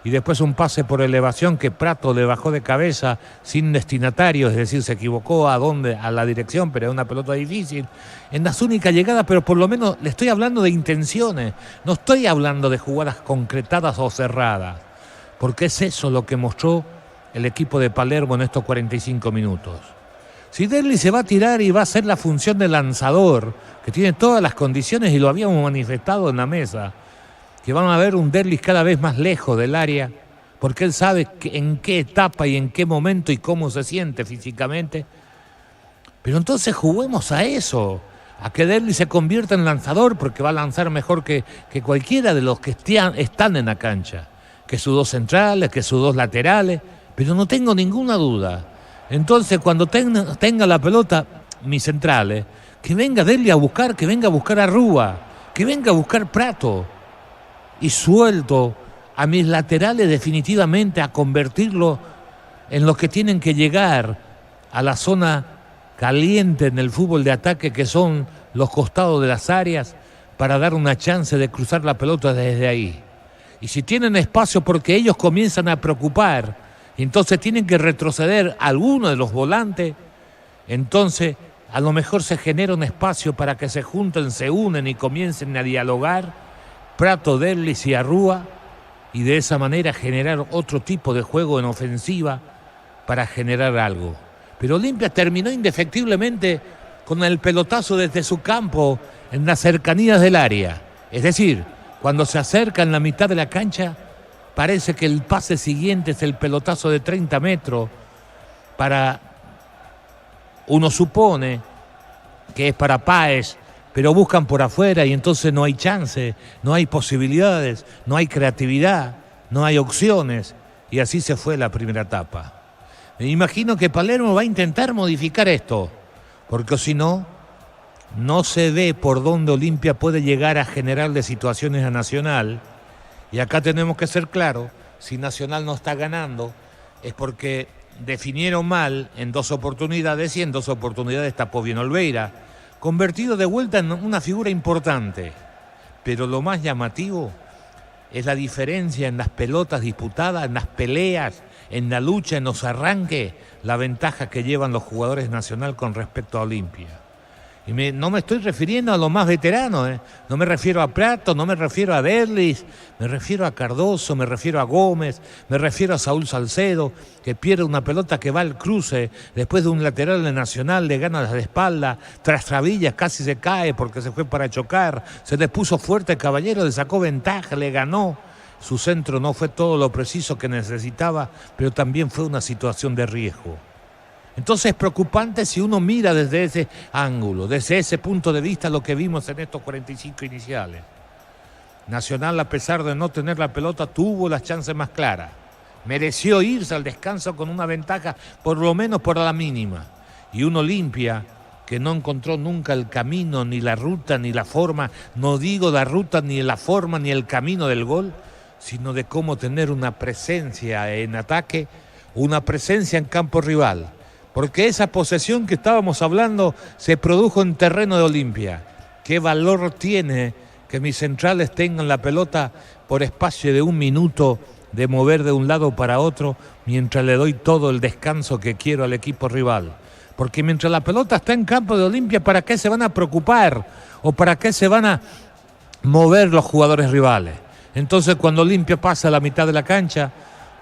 y después un pase por elevación que Prato le bajó de cabeza sin destinatario, es decir, se equivocó a la dirección, pero es una pelota difícil. En las únicas llegadas, pero por lo menos le estoy hablando de intenciones, no estoy hablando de jugadas concretadas o cerradas, porque es eso lo que mostró el equipo de Palermo en estos 45 minutos. Si Derlis se va a tirar y va a hacer la función de lanzador, que tiene todas las condiciones y lo habíamos manifestado en la mesa, que van a ver un Derlis cada vez más lejos del área, porque él sabe en qué etapa y en qué momento y cómo se siente físicamente. Pero entonces juguemos a eso, a que Derlis se convierta en lanzador, porque va a lanzar mejor que cualquiera de los que están en la cancha, que sus 2 centrales, que sus 2 laterales, pero no tengo ninguna duda. Entonces, cuando tenga la pelota, mis centrales, que venga Derlis a buscar, que venga a buscar a Rúa, que venga a buscar Prato, y suelto a mis laterales definitivamente a convertirlo en los que tienen que llegar a la zona caliente en el fútbol de ataque, que son los costados de las áreas, para dar una chance de cruzar la pelota desde ahí. Y si tienen espacio, porque ellos comienzan a preocupar, entonces tienen que retroceder algunos de los volantes, entonces a lo mejor se genera un espacio para que se junten, se unen y comiencen a dialogar Prato, Derlis y Arrúa, y de esa manera generar otro tipo de juego en ofensiva para generar algo. Pero Olimpia terminó indefectiblemente con el pelotazo desde su campo en las cercanías del área. Es decir, cuando se acerca en la mitad de la cancha, parece que el pase siguiente es el pelotazo de 30 metros uno supone que es para Páez, pero buscan por afuera y entonces no hay chance, no hay posibilidades, no hay creatividad, no hay opciones, y así se fue la primera etapa. Me imagino que Palermo va a intentar modificar esto, porque si no, no se ve por dónde Olimpia puede llegar a generarle situaciones a Nacional. Y acá tenemos que ser claros, si Nacional no está ganando, es porque definieron mal en 2 oportunidades y en 2 oportunidades tapó bien Olveira, convertido de vuelta en una figura importante. Pero lo más llamativo es la diferencia en las pelotas disputadas, en las peleas, en la lucha, en los arranques, la ventaja que llevan los jugadores Nacional con respecto a Olimpia. Y no me estoy refiriendo a los más veteranos, no me refiero a Prato, no me refiero a Derlis, me refiero a Cardoso, me refiero a Gómez, me refiero a Saúl Salcedo, que pierde una pelota que va al cruce, después de un lateral de Nacional le gana la espalda, tras trabillas casi se cae porque se fue para chocar, se le puso fuerte el Caballero, le sacó ventaja, le ganó. Su centro no fue todo lo preciso que necesitaba, pero también fue una situación de riesgo. Entonces es preocupante si uno mira desde ese ángulo, desde ese punto de vista lo que vimos en estos 45 iniciales. Nacional, a pesar de no tener la pelota, tuvo las chances más claras. Mereció irse al descanso con una ventaja, por lo menos por la mínima. Y un Olimpia que no encontró nunca el camino, ni la ruta, ni la forma, no digo la ruta, ni la forma, ni el camino del gol, sino de cómo tener una presencia en ataque, una presencia en campo rival. Porque esa posesión que estábamos hablando se produjo en terreno de Olimpia. ¿Qué valor tiene que mis centrales tengan la pelota por espacio de 1 minuto de mover de un lado para otro mientras le doy todo el descanso que quiero al equipo rival? Porque mientras la pelota está en campo de Olimpia, ¿para qué se van a preocupar? ¿O para qué se van a mover los jugadores rivales? Entonces, cuando Olimpia pasa a la mitad de la cancha,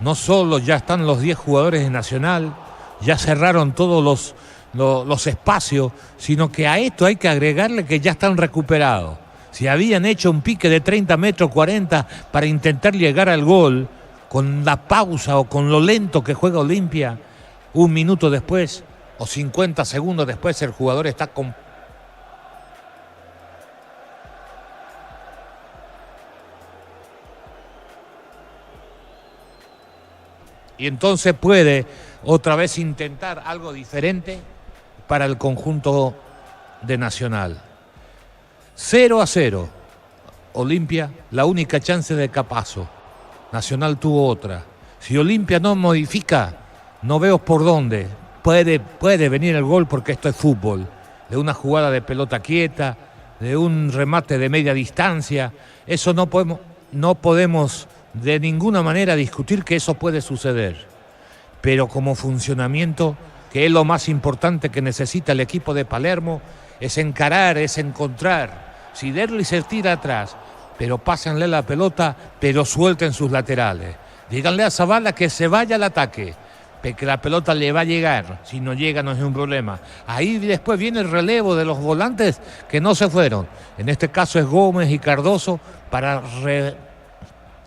no solo ya están los 10 jugadores de Nacional, ya cerraron todos los espacios, sino que a esto hay que agregarle que ya están recuperados. Si habían hecho un pique de 30 metros, 40 para intentar llegar al gol, con la pausa o con lo lento que juega Olimpia, 1 minuto después o 50 segundos después el jugador está con... Y entonces puede otra vez intentar algo diferente para el conjunto de Nacional. 0-0. Olimpia, la única chance de Capazo. Nacional tuvo otra. Si Olimpia no modifica, no veo por dónde. Puede venir el gol porque esto es fútbol. De una jugada de pelota quieta, de un remate de media distancia. Eso no podemos de ninguna manera discutir que eso puede suceder. Pero como funcionamiento, que es lo más importante que necesita el equipo de Palermo, es encarar, es encontrar. Si Derli se tira atrás, pero pásenle la pelota, pero suelten sus laterales. Díganle a Zavala que se vaya al ataque, que la pelota le va a llegar. Si no llega no es un problema. Ahí después viene el relevo de los volantes que no se fueron. En este caso es Gómez y Cardoso para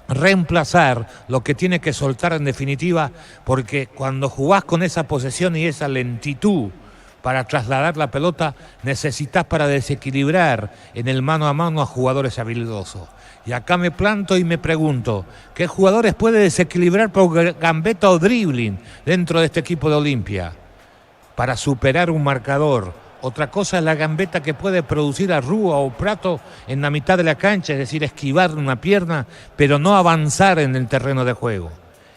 reemplazar lo que tiene que soltar en definitiva, porque cuando jugás con esa posesión y esa lentitud para trasladar la pelota, necesitas para desequilibrar en el mano a mano a jugadores habilidosos. Y acá me planto y me pregunto, ¿qué jugadores puede desequilibrar por gambeta o dribbling dentro de este equipo de Olimpia para superar un marcador? Otra cosa es la gambeta que puede producir a Rúa o Prato en la mitad de la cancha, es decir, esquivar una pierna, pero no avanzar en el terreno de juego.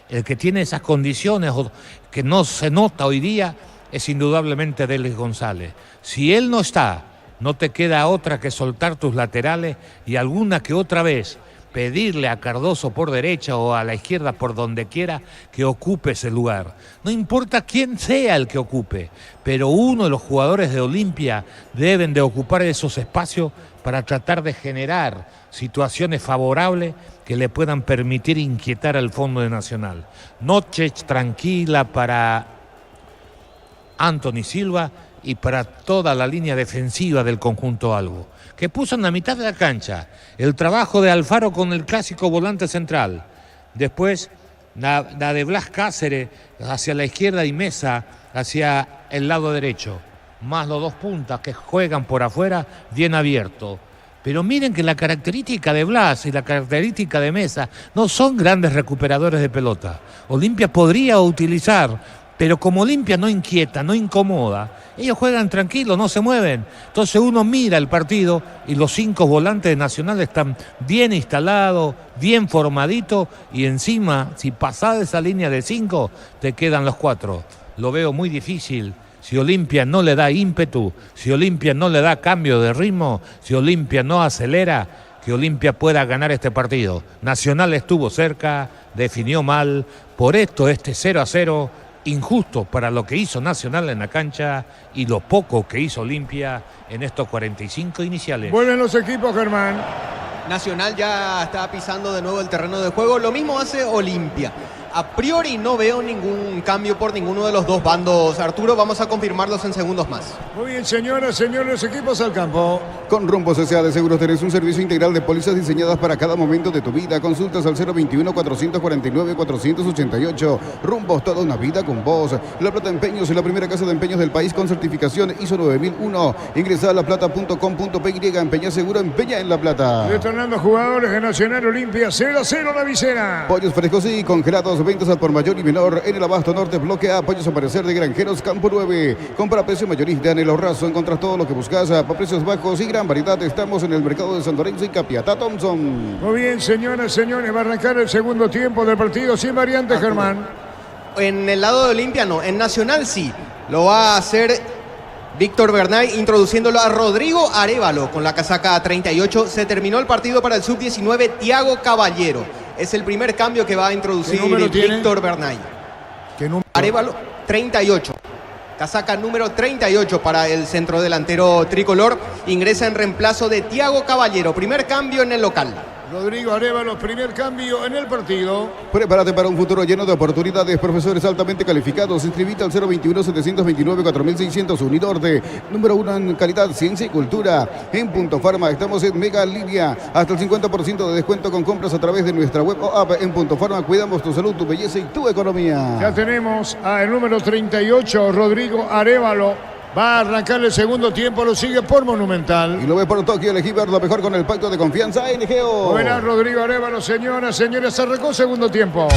El que tiene esas condiciones, o que no se nota hoy día, es indudablemente Delis González. Si él no está, no te queda otra que soltar tus laterales y alguna que otra vez pedirle a Cardoso por derecha o a la izquierda, por donde quiera, que ocupe ese lugar. No importa quién sea el que ocupe, pero uno de los jugadores de Olimpia deben de ocupar esos espacios para tratar de generar situaciones favorables que le puedan permitir inquietar al fondo de Nacional. Noche tranquila para Anthony Silva y para toda la línea defensiva del conjunto albo, que puso en la mitad de la cancha el trabajo de Alfaro con el clásico volante central. Después la de Blas Cáceres hacia la izquierda y Mesa hacia el lado derecho. Más los 2 puntas que juegan por afuera bien abierto. Pero miren que la característica de Blas y la característica de Mesa no son grandes recuperadores de pelota. Olimpia podría utilizar, pero como Olimpia no inquieta, no incomoda, ellos juegan tranquilos, no se mueven. Entonces uno mira el partido y los 5 volantes de Nacional están bien instalados, bien formaditos, y encima, si pasás esa línea de 5, te quedan los 4. Lo veo muy difícil. Si Olimpia no le da ímpetu, si Olimpia no le da cambio de ritmo, si Olimpia no acelera, que Olimpia pueda ganar este partido. Nacional estuvo cerca, definió mal, por esto este 0-0, injusto para lo que hizo Nacional en la cancha y lo poco que hizo Olimpia en estos 45 iniciales. Vuelven los equipos, Germán. Nacional ya está pisando de nuevo el terreno de juego, lo mismo hace Olimpia. A priori no veo ningún cambio por ninguno de los dos bandos, Arturo. Vamos a confirmarlos en segundos más. Muy bien, señoras, señores, equipos al campo. Con Rumbo S.A. de Seguros tenés un servicio integral de pólizas diseñadas para cada momento de tu vida. Consultas al 021-449-488. Rumbos, toda una vida con vos. La Plata Empeños es la primera casa de empeños del país con certificación ISO 9001. Ingresa a laplata.com.py. Empeña seguro, empeña en La Plata. Detonando jugadores de Nacional Olimpia. 0-0 la visera. Pollos frescos y congelados. Ventas al por mayor y menor en el Abasto Norte, bloque A. Pollos Amanecer de Granjeros, Campo 9. Compra a precio mayorista en el Ahorrazo. Encontrás todo lo que buscas a precios bajos y gran variedad. Estamos en el mercado de San Lorenzo y Capiatá Thompson. Muy bien, señoras, señores. Va a arrancar el segundo tiempo del partido sin variantes, Germán. En el lado de Olimpia no, en Nacional sí. Lo va a hacer Víctor Bernay introduciéndolo a Rodrigo Arévalo con la casaca 38. Se terminó el partido para el sub-19 Tiago Caballero. Es el primer cambio que va a introducir Víctor Bernay. ¿Qué número? Arévalo 38. Casaca número 38 para el centrodelantero tricolor. Ingresa en reemplazo de Tiago Caballero. Primer cambio en el local. Rodrigo Arévalo, primer cambio en el partido. Prepárate para un futuro lleno de oportunidades. Profesores altamente calificados. Inscribite al 021-729-4600. Unidor de número 1 en calidad, ciencia y cultura. En Punto Farma estamos en Mega Línea. Hasta el 50% de descuento con compras a través de nuestra web o app. En Punto Farma cuidamos tu salud, tu belleza y tu economía. Ya tenemos al número 38, Rodrigo Arévalo. Va a arrancar el segundo tiempo, lo sigue por Monumental. Y lo ve por Tokio, elegí ver lo mejor con el pacto de confianza NGO. Verá Rodrigo Arévalo, señoras, señores, arrancó segundo tiempo.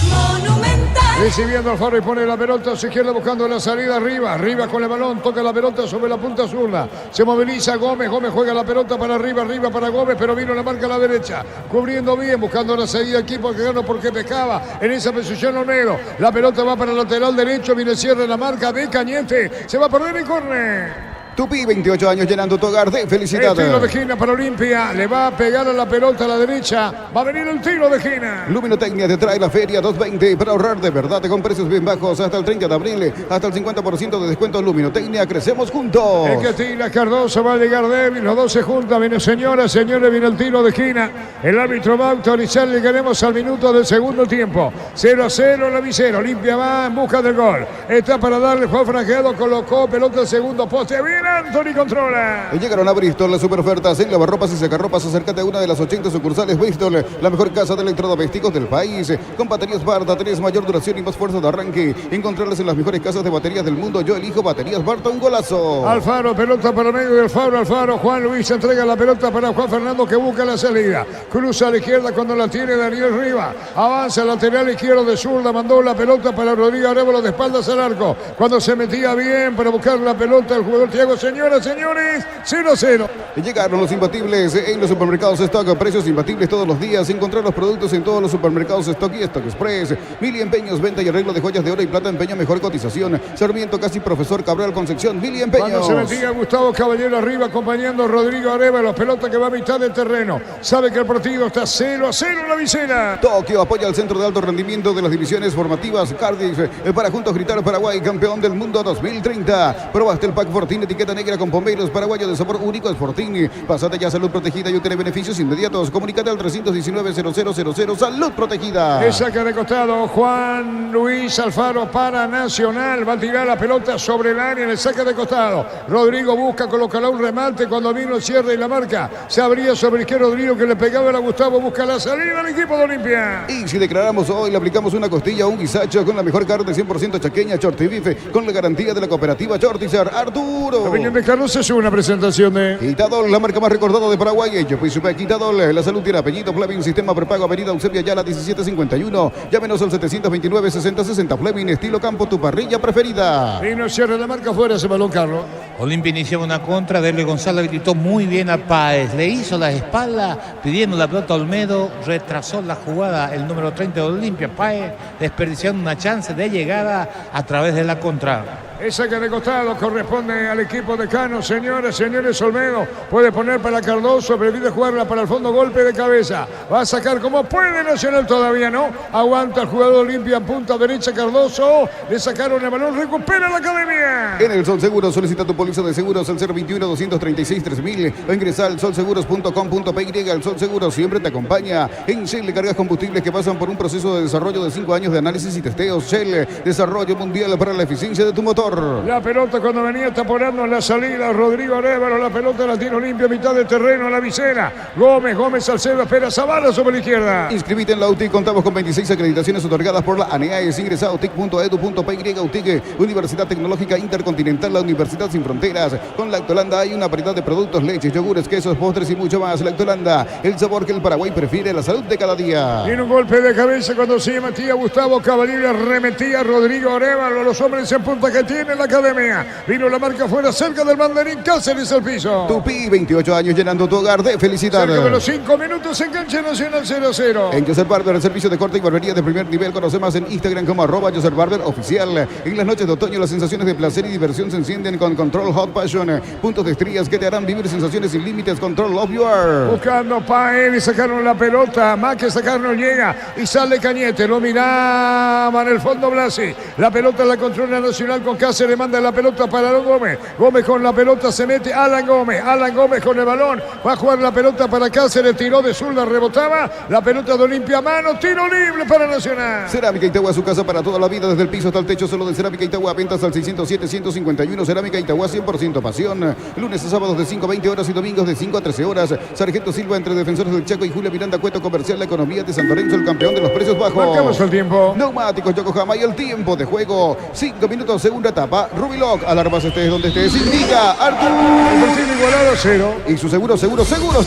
Monumental. Recibiendo Alfaro y pone la pelota a su izquierda buscando la salida arriba. Arriba con el balón, toca la pelota sobre la punta zurda. Se moviliza Gómez, Gómez juega la pelota para arriba, arriba para Gómez, pero vino la marca a la derecha. Cubriendo bien, buscando la seguida aquí porque ganó porque pescaba. En esa posición Olmedo. La pelota va para el lateral derecho, viene el cierre en la marca de Cañete. Se va a perder el córner. Tupi, 28 años llenando tu hogar de felicidad. El tiro de esquina para Olimpia. Le va a pegar a la pelota a la derecha. Va a venir el tiro de esquina. Luminotecnia te trae la feria 220 para ahorrar de verdad con precios bien bajos hasta el 30 de abril. Hasta el 50% de descuento. Luminotecnia, crecemos juntos. El que tira Cardoso va a llegar débil. Los dos se juntan. Viene señoras, señores, viene el tiro de esquina. El árbitro va a autorizar. Le queremos al minuto del segundo tiempo. 0-0 la visera. Olimpia va en busca del gol. Está para darle juego franqueado. Colocó pelota al segundo poste. Viene Anthony, controla. Llegaron a Bristol las super ofertas en lavarropas y secarropas. Acércate a una de las 80 sucursales Bristol, la mejor casa de electrodomésticos del país. Con baterías Barta, tenés mayor duración y más fuerza de arranque. Encontrarlas en las mejores casas de baterías del mundo. Yo elijo baterías Barta, un golazo. Alfaro, pelota para medio de Alfaro. Juan Luis entrega la pelota para Juan Fernando que busca la salida. Cruza a la izquierda cuando la tiene Daniel Rivas. Avanza al lateral izquierdo de zurda. Mandó la pelota para Rodrigo Arévalo de espaldas al arco. Cuando se metía bien para buscar la pelota el jugador Thiago. Señoras, señores, 0-0. Llegaron los imbatibles en los supermercados Stock. Precios imbatibles todos los días. Encontrar los productos en todos los supermercados Stock y Stock Express. Mili Empeños, venta y arreglo de joyas de oro y plata. Empeño, mejor cotización. Sarmiento, casi Profesor Cabral, Concepción. Mili Empeños. Cuando se metía Gustavo Caballero arriba acompañando a Rodrigo Arévalo. Pelota que va a mitad del terreno. Sabe que el partido está 0-0 en la visera. Tokio apoya al centro de alto rendimiento de las divisiones formativas Cardiff para juntos gritar Paraguay, campeón del mundo 2030. Probaste el pack Fortín, etiqueta negra con pomberos, paraguayo de sabor único, es Fortín. Pasate ya a Salud Protegida y obtiene beneficios inmediatos. Comunícate al 319-0000, Salud Protegida. Le saca de costado Juan Luis Alfaro para Nacional. Va a tirar la pelota sobre el área, le saca de costado. Rodrigo busca, colocará un remate cuando vino el cierre y la marca. Se abría sobre izquierdo Rodrigo que le pegaba a Gustavo. Busca la salida del equipo de Olimpia. Y si declaramos hoy, le aplicamos una costilla o un guisacho con la mejor carne 100% chaqueña, Chorti Bife, con la garantía de la cooperativa Chortizar. Arturo. La opinión de Carlos es una presentación de Quitadol, la marca más recordada de Paraguay. Yo fui super Quitadol. La salud tiene apellido Fleming, sistema prepago, avenida Eusebio Ayala 1751. Llámenos al 729-6060. Fleming, estilo campo, tu parrilla preferida. Vino cierre la marca fuera ese balón, Carlos. Olimpia iniciaba una contra, Derle González gritó muy bien a Páez, le hizo la espalda pidiendo la pelota a Olmedo, retrasó la jugada el número 30 de Olimpia, Páez desperdiciando una chance de llegada a través de la contra. Esa que de costado corresponde al equipo de Cano. Señoras, señores, Olmedo puede poner para Cardoso, prefiere jugarla para el fondo, golpe de cabeza. Va a sacar como puede Nacional, todavía no. Aguanta el jugador Olimpia, punta derecha Cardoso. Le sacaron el balón, recupera la academia. En el Sol Seguros solicita tu póliza de seguros al 021-236-3000 o ingresa al solseguros.com.py. El Sol Seguros siempre te acompaña. En Shell cargas combustibles que pasan por un proceso de desarrollo de 5 años de análisis y testeos. Shell, desarrollo mundial para la eficiencia de tu motor. La pelota cuando venía taponando en la salida Rodrigo Arévalo, la pelota la tiene Olimpia, mitad de terreno, la visera. Gómez Salcedo espera Zavala sobre la izquierda. Inscribite en la UTIC, contamos con 26 acreditaciones otorgadas por la ANEAES. Ingresa a utic.edu.py. UTIC, Universidad Tecnológica Intercontinental, la Universidad Sin Fronteras. Con Lactolanda hay una variedad de productos, leches, yogures, quesos, postres y mucho más. Lactolanda, el sabor que el Paraguay prefiere, la salud de cada día. Tiene un golpe de cabeza cuando sigue Matías Gustavo Caballero, arremetía Rodrigo Arévalo, los hombres en punta que tiene viene la academia. Vino la marca afuera, cerca del banderín, Cáceres al piso. Tupi, 28 años llenando tu hogar de felicidad. Cerca de los 5 minutos, enganche Nacional 0-0. En Joseph Barber, el servicio de corte y barbería de primer nivel. Conoce más en Instagram como @Joseph Barber oficial. En las noches de otoño las sensaciones de placer y diversión se encienden con Control Hot Passion. Puntos de estrías que te harán vivir sensaciones sin límites. Control Love You Are. Buscando Pael y sacaron la pelota. Más que sacar no llega. Y sale Cañete. Lo miraba en el fondo Blasi. La pelota la controla Nacional con Cáceres. Manda la pelota para Gómez. Gómez con la pelota se mete. Alan Gómez. Alan Gómez con el balón. Va a jugar la pelota para Cáceres. Tiró de zurda, rebotaba. La pelota de Olimpia a mano. Tiro libre para Nacional. Cerámica Itagua, su casa para toda la vida. Desde el piso hasta el techo. Solo de Cerámica Itagua. Ventas al 607-151. Cerámica Itagua, 100% pasión. Lunes a sábados de 5 a 20 horas y domingos de 5 a 13 horas. Sargento Silva entre Defensores del Chaco y Julia Miranda Cueto. Comercial La Economía de San Lorenzo, el campeón de los precios bajos. Marcamos el tiempo. Neumáticos Yokohama y el tiempo de juego. 5 minutos, segunda etapa. Rubiloc, alarmas estés donde estés. Indica Artur. El partido igualado 0. Y su seguros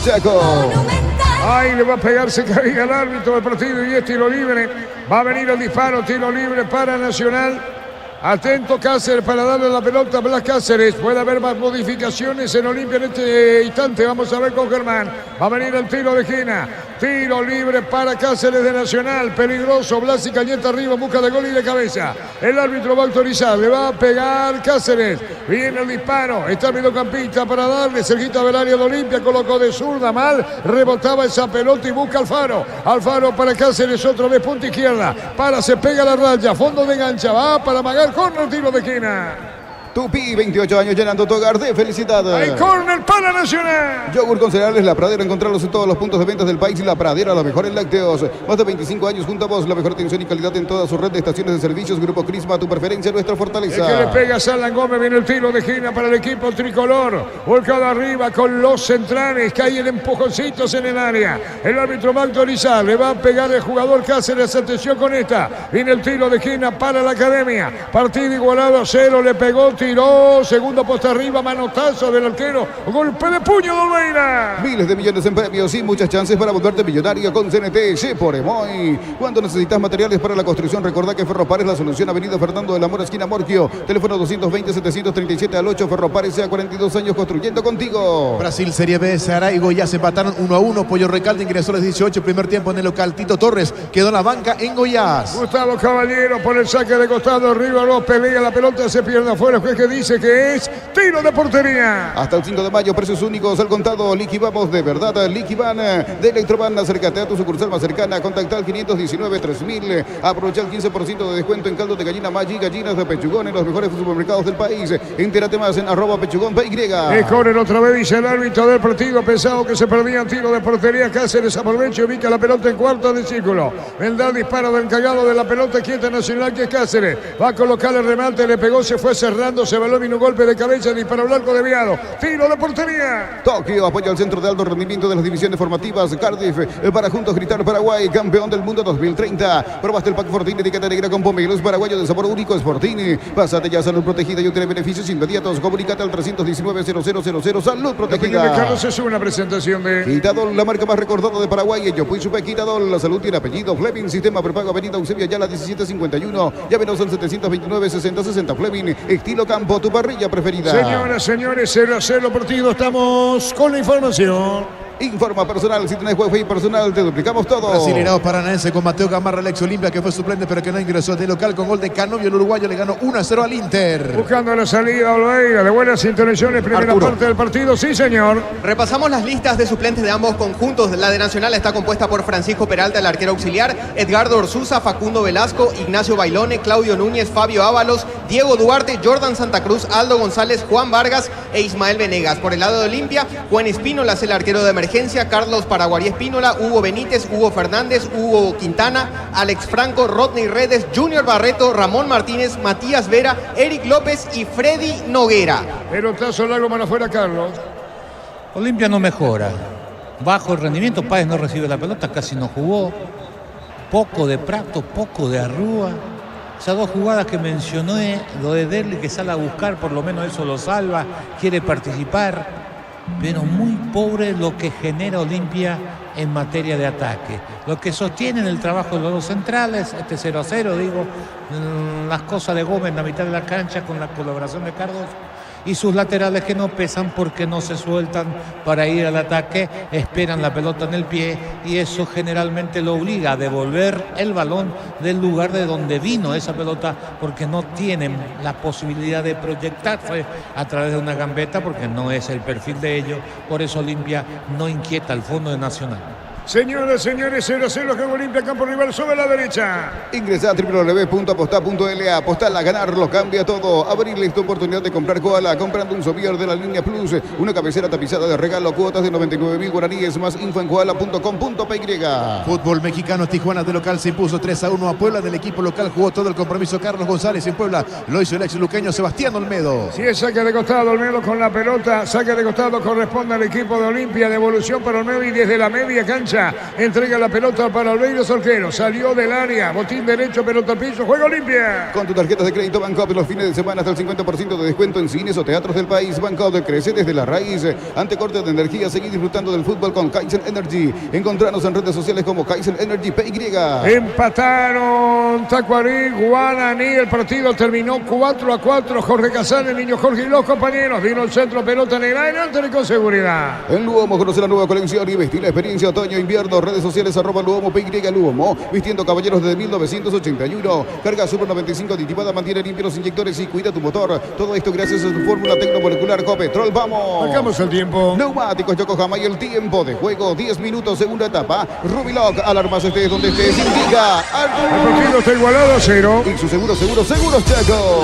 Chaco. Ahí le va a pegar, se caía el árbitro del partido y es tiro libre. Va a venir el disparo, tiro libre para Nacional. Atento Cáceres para darle la pelota a Blas Cáceres. Puede haber más modificaciones en Olimpia en este instante. Vamos a ver con Germán. Va a venir el tiro de esquina. Tiro libre para Cáceres de Nacional. Peligroso. Blas y Cañete arriba en busca de gol y de cabeza. El árbitro va a autorizar. Le va a pegar Cáceres. Viene el disparo. Está el mediocampista para darle. Cerquita del área de Olimpia. Colocó de zurda mal. Rebotaba esa pelota y busca Alfaro. Alfaro para Cáceres. Otra vez punta izquierda. Para, se pega la raya. Fondo de engancha. Va para Magar. Corner, tiro de esquina. Tupi, 28 años llenando tu hogar de felicidad. Hay corner para Nacional. Yogur con cereales La Pradera, encontrarlos en todos los puntos de ventas del país. La Pradera, los mejores lácteos. Más de 25 años junto a vos, la mejor atención y calidad en toda su red de estaciones de servicios. Grupo Crisma, tu preferencia, nuestra fortaleza. El que le pega a Alan Gómez, viene el tiro de esquina para el equipo tricolor. Volcado arriba con los centrales, caen empujoncitos en el área. El árbitro va a autorizar, le va a pegar el jugador Cáceres. Atención con esta. Viene el tiro de esquina para la academia. Partido igualado a 0, le pegó, tiró, segundo poste arriba, manotazo del arquero, golpe de puño de Olveira. Miles de millones en premios y muchas chances para volverte millonario con CNT por Emoy. Cuando necesitas materiales para la construcción, recordá que Ferropares la solución. Avenida Fernando de la Mora, esquina Morquio, teléfono 220-737 al 8. Ferropares, sea 42 años construyendo contigo. Brasil Serie B, Ceará y Goiás se empataron 1-1. Pollo Recalde ingresó a los 18, primer tiempo en el local. Tito Torres quedó en la banca en Goiás. Gustavo Caballero por el saque de costado, arriba lo pelea, la pelota se pierde afuera. Juez que dice que es tiro de portería. Hasta el 5 de mayo, precios únicos al contado. Liquivamos de verdad. Liquivan de Electroban. Acércate a tu sucursal más cercana. Contacta al 519-3000. Aprovecha el 15% de descuento en caldo de gallina Maggi, gallinas de pechugón en los mejores supermercados del país. Entérate más en @pechugón.py. Es corner otra vez, dice el árbitro del partido. Pensado que se perdía tiro de portería. Cáceres aprovecha y ubica la pelota en cuarto de círculo. Vendrá disparo del encargado de la pelota quieta Nacional, que es Cáceres. Va a colocar el remate, le pegó, se fue cerrando, se baló, vino un golpe de cabeza, disparo blanco desviado. Tiro de portería. Tokio apoya al centro de alto rendimiento de las divisiones formativas. Cardiff para juntos gritar Paraguay, campeón del mundo 2030. Probaste el pack Fortini, etiqueta negra con pomelos paraguayos de sabor único. Es Fortini. Pásate ya a Salud Protegida y obtiene beneficios inmediatos. Comunícate al 319-0000. Salud Protegida. Carlos, es una presentación de Quitadol, la marca más recordada de Paraguay. Yo fui supe Quitadol. La salud tiene apellido. Fleming, sistema prepago, avenida Eusebio Ayala 1751. Llámenos al 729-6060. Fleming, estilo campo, tu parrilla preferida. Señoras, señores, 0-0 partido. Estamos con la información. Informa personal, si tenés wifi personal, te duplicamos todo. Brasileirao Paranaense con Mateo Gamarra, el ex Olimpia, que fue suplente pero que no ingresó de local con gol de Canovio. El uruguayo le ganó 1-0 al Inter. Buscando la salida, Olveira, de buenas intenciones, primera Arturo. parte del partido, sí señor. Repasamos las listas de suplentes de ambos conjuntos. La de Nacional está compuesta por Francisco Peralta, el arquero auxiliar, Edgardo Orsuza, Facundo Velasco, Ignacio Bailone, Claudio Núñez, Fabio Ábalos, Diego Duarte, Jordan Santa Cruz, Aldo González, Juan Vargas e Ismael Venegas. Por el lado de Olimpia, Juan Espínola es el arquero de emergencia, Carlos Paraguarí Espínola, Hugo Benítez, Hugo Fernández, Hugo Quintana, Alex Franco, Rodney Redes, Junior Barreto, Ramón Martínez, Matías Vera, Eric López y Freddy Noguera. Pelotazo largo, mano afuera, Carlos. Olimpia no mejora. Bajo el rendimiento, Páez no recibe la pelota, casi no jugó. Poco de Prato, poco de Arrúa. Esas dos jugadas que mencioné, lo de Derli que sale a buscar, por lo menos eso lo salva, quiere participar. Pero muy pobre lo que genera Olimpia en materia de ataque. Lo que sostienen el trabajo de los dos centrales, este 0-0, digo, las cosas de Gómez en la mitad de la cancha con la colaboración de Cardoso, y sus laterales que no pesan porque no se sueltan para ir al ataque, esperan la pelota en el pie y eso generalmente lo obliga a devolver el balón del lugar de donde vino esa pelota, porque no tienen la posibilidad de proyectarse a través de una gambeta porque no es el perfil de ellos. Por eso Olimpia no inquieta al fondo de Nacional. Señoras, señores, 0-0, juego Olimpia, campo rival sobre la derecha. Ingresa a www.aposta.la. Apostar a ganar lo cambia todo. Abrirles tu oportunidad de comprar koala comprando un somier de la línea Plus. Una cabecera tapizada de regalo, cuotas de 99.000 guaraníes. Más info en koala.com.py. Fútbol mexicano. Tijuana de local se impuso 3-1 a Puebla. Del equipo local jugó todo el compromiso Carlos González en Puebla. Lo hizo el ex luqueño Sebastián Olmedo. Si es saque de costado, Olmedo con la pelota. Saque de costado corresponde al equipo de Olimpia. Devolución para Olmedo y desde la media cancha entrega la pelota para Oleiro Solquero. Salió del área. Botín derecho, pelota al piso. Juega Olimpia. Con tu tarjeta de crédito Bancopp los fines de semana hasta el 50% de descuento en cines o teatros del país. Bancopp crece desde la raíz. Ante cortes de energía, seguí disfrutando del fútbol con Kaizen Energy. Encontranos en redes sociales como Kaizen Energy PY. Empataron Tacuarí, Guaraní. El partido terminó 4-4. Jorge Casal, el niño Jorge y los compañeros. Vino el centro, pelota en el aire, y con seguridad. En Luomo conoce la nueva colección y vestir la experiencia otoño-invierno. Redes sociales @Luomo PY Luomo. Vistiendo caballeros desde 1981. Carga Super 95 aditivada, mantiene limpios los inyectores y cuida tu motor. Todo esto gracias a su fórmula tecnomolecular Copetrol. ¡Vamos! Marcamos el tiempo. Neumáticos Yokohama y el tiempo de juego 10 minutos, segunda etapa. Rubiloc, alarmas estés donde estés, indica El partido está igualado a 0. y su seguros Chaco.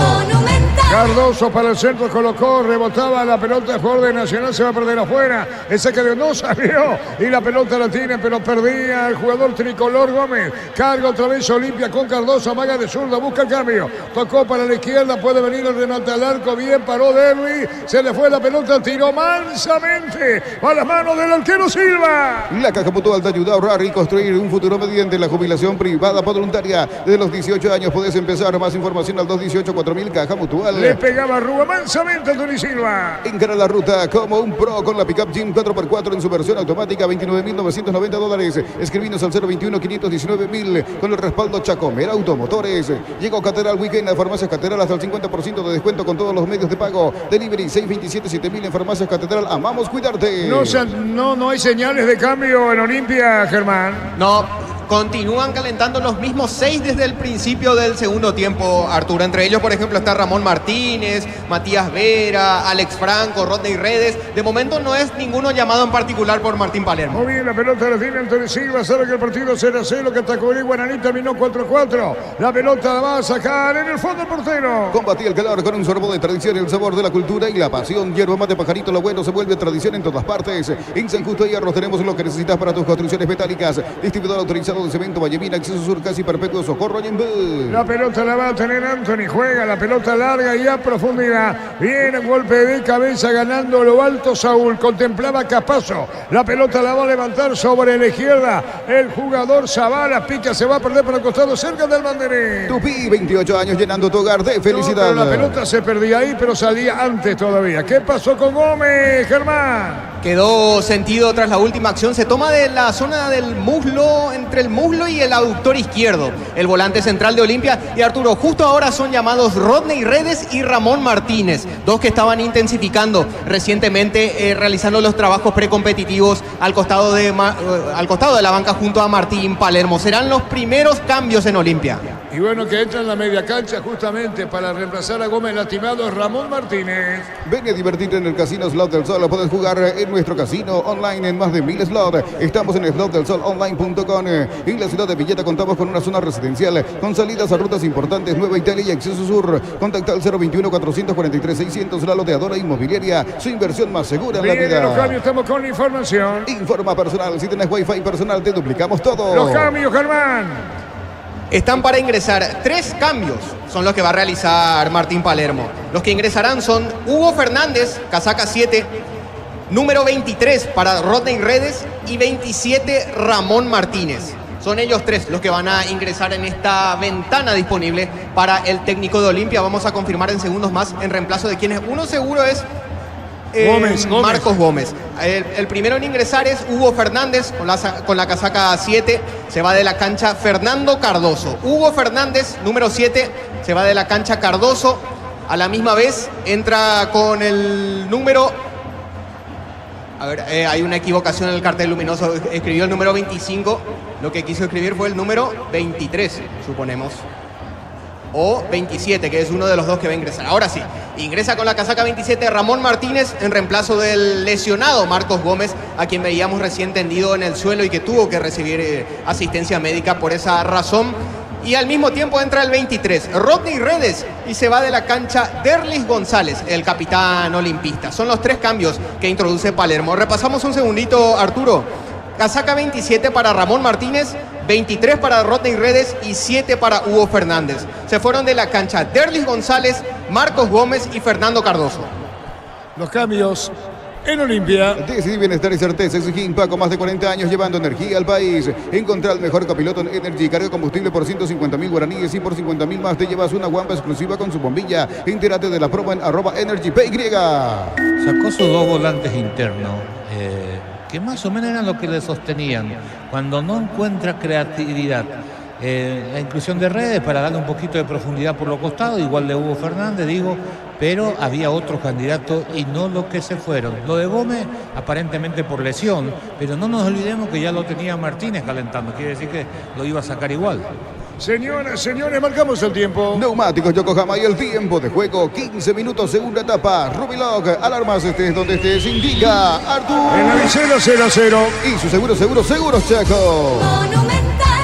Cardoso para el centro, colocó, rebotaba la pelota a favor de Nacional, se va a perder afuera. El saque de no salió y la pelota la tiene, pero perdía el jugador tricolor Gómez. Carga otra vez Olimpia con Cardoso, amaga de zurda, busca el cambio. Tocó para la izquierda, puede venir el remate al arco, bien paró Derby, se le fue la pelota, tiró mansamente a las manos del arquero Silva. La Caja Mutual te ayuda a ahorrar y construir un futuro mediante la jubilación privada voluntaria. Desde los 18 años podés empezar. Más información al 218-4000 Caja Mutual. Le pegaba Rúa mansamente a Tony Silva. Encara la ruta como un pro con la Pickup Gym 4x4 en su versión automática, $29.990. Escribinos al 021-519.000 con el respaldo Chacomera Automotores. Llegó Catedral Weekend a Farmacias Catedral hasta el 50% de descuento con todos los medios de pago. Delivery 627-7000 en Farmacias Catedral. Amamos cuidarte. No hay señales de cambio en Olimpia, Germán. No. Continúan calentando los mismos 6 desde el principio del segundo tiempo, Arturo. Entre ellos, por ejemplo, está Ramón Martínez, Matías Vera, Alex Franco, Rodney Redes. De momento no es ninguno llamado en particular por Martín Palermo. Muy bien, la pelota la tiene Antonio Silva. Sabe que el partido 0-0, que atacó el Guaraní, terminó 4-4. La pelota la va a sacar en el fondo el portero. Combatí el calor con un sorbo de tradición, el sabor de la cultura y la pasión. Hierba mate pajarito, lo bueno se vuelve tradición en todas partes. En San Justo y Hierros tenemos lo que necesitas para tus construcciones metálicas. Distribuidor autorizado de cemento Vallemina, acceso sur, casi perpetuo, Socorro y en La pelota la va a tener Anthony, juega la pelota larga y a profundidad. Viene un golpe de cabeza ganando lo alto Saúl, contemplaba Capazo. La pelota la va a levantar sobre la izquierda. El jugador Zavala pica, se va a perder por el costado cerca del banderín. Tupi, 28 años llenando tu hogar de felicidad. No, pero la pelota se perdía ahí, pero salía antes todavía. ¿Qué pasó con Gómez, Germán? Quedó sentido tras la última acción. Se toma de la zona del muslo, entre el muslo y el aductor izquierdo. El volante central de Olimpia. Y Arturo, justo ahora son llamados Rodney Redes y Ramón Martínez. Dos que estaban intensificando recientemente, realizando los trabajos precompetitivos al costado de la banca junto a Martín Palermo. Serán los primeros cambios en Olimpia. Y bueno, que entra en la media cancha justamente para reemplazar a Gómez lastimado Ramón Martínez. Ven a divertirte en el Casino Slot del Sol. Puedes jugar en nuestro casino online en más de 1000 slots. Estamos en slotdelsolonline.com. En la ciudad de Villeta contamos con una zona residencial con salidas a rutas importantes, Nueva Italia y acceso sur. Contacta al 021-443-600. La loteadora inmobiliaria, su inversión más segura en la Bien, vida. los cambios, estamos con la información. Informa personal. Si tienes wifi personal, te duplicamos todo. Los cambios, Germán. Están para ingresar 3 cambios, son los que va a realizar Martín Palermo. Los que ingresarán son Hugo Fernández, casaca 7, número 23 para Rodney Redes y 27 Ramón Martínez. Son ellos 3 los que van a ingresar en esta ventana disponible para el técnico de Olimpia. Vamos a confirmar en segundos más en reemplazo de quienes uno seguro es Gómez. Marcos Gómez. El primero en ingresar es Hugo Fernández con la casaca 7. Se va de la cancha Fernando Cardoso. Hugo Fernández, número 7, se va de la cancha Cardoso. A la misma vez entra con el número... A ver, hay una equivocación en el cartel luminoso. Escribió el número 25. Lo que quiso escribir fue el número 23, suponemos. O 27, que es uno de los dos que va a ingresar. Ahora sí, ingresa con la casaca 27 Ramón Martínez en reemplazo del lesionado Marcos Gómez, a quien veíamos recién tendido en el suelo y que tuvo que recibir asistencia médica por esa razón. Y al mismo tiempo entra el 23, Rodney Redes, y se va de la cancha Derlis González, el capitán olimpista. Son los 3 cambios que introduce Palermo. Repasamos un segundito, Arturo. Casaca 27 para Ramón Martínez, 23 para Rodney Redes y 7 para Hugo Fernández. Se fueron de la cancha Derlis González, Marcos Gómez y Fernando Cardoso. Los cambios en Olimpia. Decidí Bienestar y Certeza. Exigí Paco, más de 40 años llevando energía al país. Encontrar el mejor copiloto en Energy. Carga combustible por 150.000 guaraníes y por 50.000 más te llevas una guampa exclusiva con su bombilla. Entérate de la promo en @EnergyPY. Sacó sus 2 volantes internos, que más o menos eran lo que le sostenían. Cuando no encuentra creatividad, la inclusión de Redes para darle un poquito de profundidad por los costados, igual de Hugo Fernández, digo, pero había otros candidatos y no los que se fueron. Lo de Gómez, aparentemente por lesión, pero no nos olvidemos que ya lo tenía Martínez calentando, quiere decir que lo iba a sacar igual. Señoras, señores, marcamos el tiempo. Neumáticos Yokohama y el tiempo de juego, 15 minutos, segunda etapa. Rubiloc, alarmas estés donde estés, indica Artur. En la visera 0-0. Y su seguros Chaco.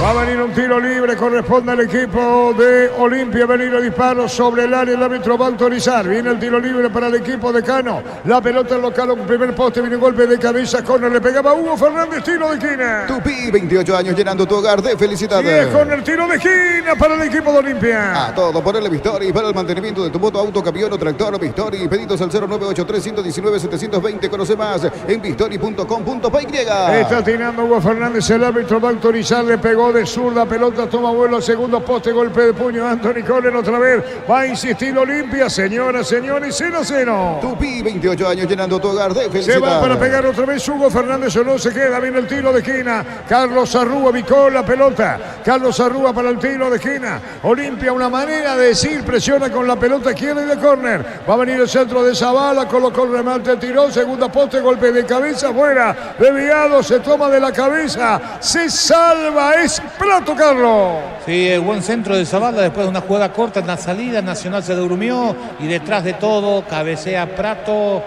Va a venir un tiro libre, corresponde al equipo de Olimpia. Venir a disparo sobre el área, el árbitro va a autorizar. Viene el tiro libre para el equipo de Cano. La pelota local, un primer poste, viene un golpe de cabeza. Corner le pegaba a Hugo Fernández, tiro de esquina. Tupi, 28 años llenando tu hogar de felicidades. Y con el tiro de esquina para el equipo de Olimpia. A todo por el Vistori, para el mantenimiento de tu moto, auto, camión o tractor. Vistori, pedidos al 0983-119-720. Conoce más en vistori.com.py. Está tirando Hugo Fernández, el árbitro va a autorizar, le pegó de zurda, pelota toma vuelo, segundo poste, golpe de puño, Anthony Collen otra vez, va a insistir Olimpia, señoras, señores, 0-0. Tupi, 28 años llenando tu hogar de felicidad. Se va para pegar otra vez Hugo Fernández, o no se queda, viene el tiro de esquina, Carlos Arrúa picó la pelota, Carlos Arrúa para el tiro de esquina, Olimpia, una manera de decir, presiona con la pelota izquierda y de córner, va a venir el centro de Zavala, colocó el remate, tiró, segunda poste, golpe de cabeza, fuera, desviado, se toma de la cabeza, se salva, es Prato, Carlos. Sí, el buen centro de Zavala después de una jugada corta en la salida, Nacional se durmió y detrás de todo cabecea Prato,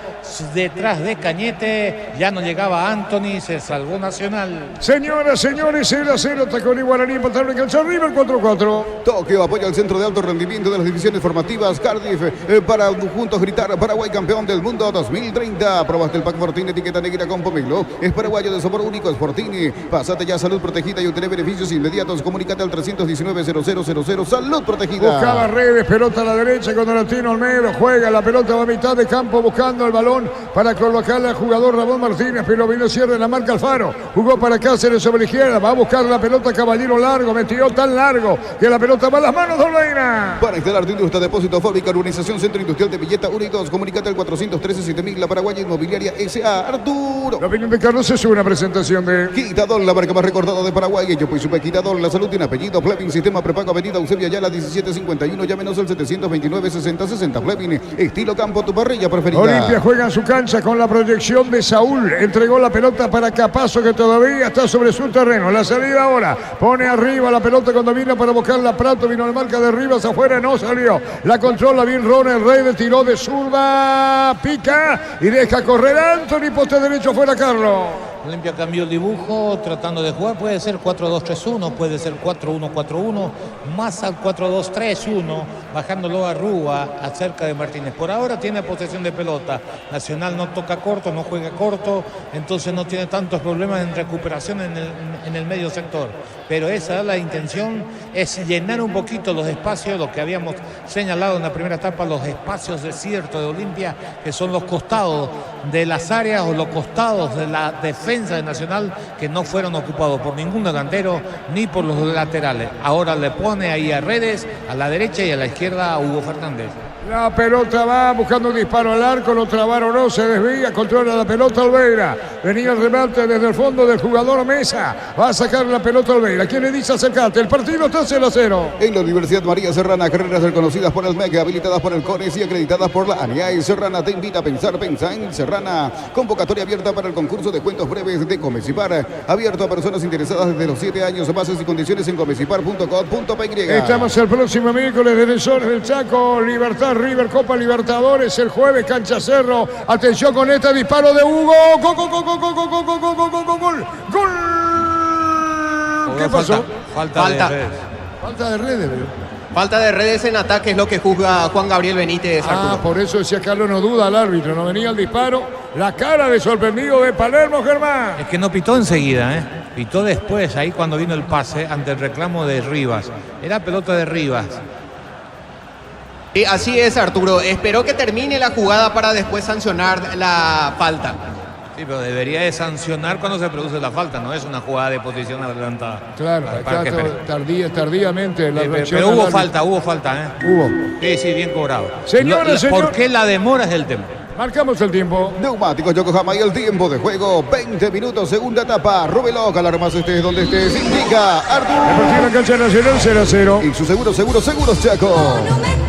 detrás de Cañete, ya no llegaba Anthony, se salvó Nacional. Señoras, señores, 0-0, Tacón y Guaraní, empataron en cancha River 4-4. Tokio apoya al centro de alto rendimiento de las divisiones formativas Cardiff para juntos gritar Paraguay campeón del mundo 2030. Probaste el pack Fortini, etiqueta negra con pomelo. Es paraguayo de sabor único, es Fortini. Pásate ya, salud protegida y obtener beneficios inmediatos. Comunícate al 319-0000. Salud protegida. Buscaba Redes, pelota a la derecha con Donatino Olmedo. Juega la pelota, va a mitad de campo buscando el balón para colocarle al jugador Ramón Martínez. Pero vino cierre en la marca Alfaro. Jugó para Cáceres sobre la izquierda. Va a buscar la pelota Caballero largo. Metió tan largo que la pelota va a las manos de Olmeina. Para instalar tu industria, depósito, fábrica, urbanización, centro industrial de Villeta 1 y 2. Comunícate al 413-7000. La Paraguaya Inmobiliaria S.A. Arturo. La opinión de Carlos es una presentación de Quitador, la marca más recordada de Paraguay. Yo pues supe Quitador, la salud tiene apellido. Fleming, sistema prepago, avenida Eusebio Ayala 1751. Llámenos al 729-6060. Fleming, estilo campo, tu parrilla preferida. Olimpia juega en su cancha con la proyección de Saúl. Entregó la pelota para Capazo, que todavía está sobre su terreno. La salida ahora. Pone arriba la pelota cuando vino para buscar la Prato. Vino la marca de Rivas afuera, no salió. La controla bien Ronald Reyes, tiró de zurda, pica y deja correr Anthony, poste derecho fuera Carlos. Olimpia cambió el dibujo, tratando de jugar, puede ser 4-2-3-1, puede ser 4-1-4-1, más al 4-2-3-1, bajándolo a Rúa, acerca de Martínez. Por ahora tiene posesión de pelota, Nacional no toca corto, no juega corto, entonces no tiene tantos problemas en recuperación en el medio sector. Pero esa es la intención, es llenar un poquito los espacios, lo que habíamos señalado en la primera etapa, los espacios desiertos de Olimpia, que son los costados de las áreas o los costados de la defensa de Nacional, que no fueron ocupados por ningún delantero ni por los laterales. Ahora le pone ahí a Redes, a la derecha y a la izquierda a Hugo Fernández. La pelota va buscando un disparo al arco, lo trabaron, no se desvía, controla la pelota Olveira. Venía el remate desde el fondo del jugador Mesa. Va a sacar la pelota Olveira. ¿Quién le dice acercarte? El partido está 0-0. En la Universidad María Serrana, carreras reconocidas por el MEC, habilitadas por el CONES y acreditadas por la ANIAE. Serrana te invita a pensar, pensa en Serrana. Convocatoria abierta para el concurso de cuentos breves de Comecipar. Abierto a personas interesadas desde los 7 años. Bases y condiciones en comecipar.com.py. Estamos el próximo miércoles Defensores del Chaco, Libertad River, Copa Libertadores, el jueves Cancha Cerro. Atención con este disparo de Hugo. ¡Gol, gol, gol, gol, gol, gol, gol, gol, gol, gol, gol! ¡Gol! ¿Qué pasó? Falta de redes. Falta de redes, ¿verdad? Falta de redes en ataque es lo que juzga Juan Gabriel Benítez, Arturo. Por eso decía Carlos, no duda al árbitro, no venía el disparo. La cara de sorprendido de Palermo, Germán. Es que no pitó enseguida, pitó después, ahí cuando vino el pase, ante el reclamo de Rivas. Era pelota de Rivas. Sí, así es, Arturo. Esperó que termine la jugada para después sancionar la falta. Sí, pero debería de sancionar cuando se produce la falta, no es una jugada de posición adelantada. Claro, acá tardíamente la reacción. Pero hubo falta, Hubo. Sí, bien cobrado. Señores, ¿Por qué la demora es el tema? Marcamos el tiempo. Neumáticos Yokohama y el tiempo de juego, 20 minutos, segunda etapa. Rubelo, alarmas estés donde estés, indica Arturo. Deportiva Cancha Nacional 0-0. Y su seguros Chaco.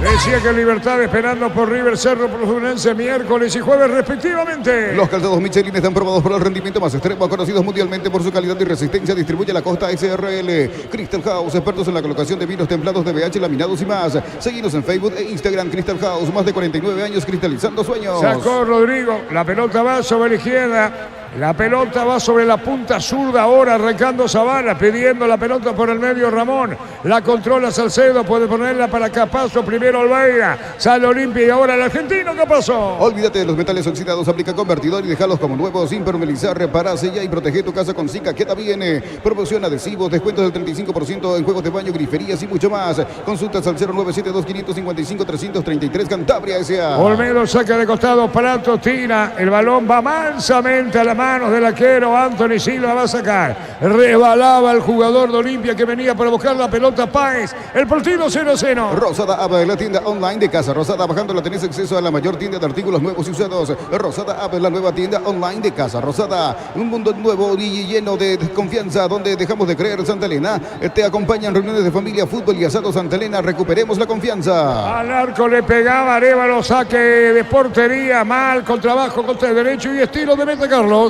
Decía que Libertad esperando por River, Cerro, por Fluminense, miércoles y jueves respectivamente. Los calzados Michelin están probados por el rendimiento más extremo, conocidos mundialmente por su calidad y resistencia. Distribuye la Costa SRL. Crystal House, expertos en la colocación de vinos templados de BH, laminados y más. Seguinos en Facebook e Instagram. Crystal House, más de 49 años cristalizando sueños. Sacó Rodrigo, la pelota va sobre la izquierda. La pelota va sobre la punta zurda ahora, arrancando Zavala, pidiendo la pelota por el medio Ramón. La controla Salcedo, puede ponerla para Capazo, primero Olveira. Sale Olimpia y ahora el argentino Capazo. Olvídate de los metales oxidados, aplica convertidor y déjalos como nuevos sin permeabilizar, repara, sella y protege tu casa con Zika. Queda bien. Promoción adhesivos, descuentos del 35% en juegos de baño, griferías y mucho más. Consultas al 0972555-333 Cantabria S.A. Olmedo saca de costado, Prato tira, el balón va mansamente a la manos del arquero, Anthony Silva va a sacar. Rebalaba el jugador de Olimpia que venía para buscar la pelota Páez. El partido 0-0. Rosada App, la tienda online de Casa Rosada. Bajándola tenés acceso a la mayor tienda de artículos nuevos y usados. Rosada App, la nueva tienda online de Casa Rosada. Un mundo nuevo y lleno de confianza donde dejamos de creer. Santa Elena te acompañan reuniones de familia, fútbol y asado. Santa Elena, recuperemos la confianza. Al arco le pegaba Arévalo, saque de portería, mal, con trabajo, contra el derecho y estilo de meta Carlos.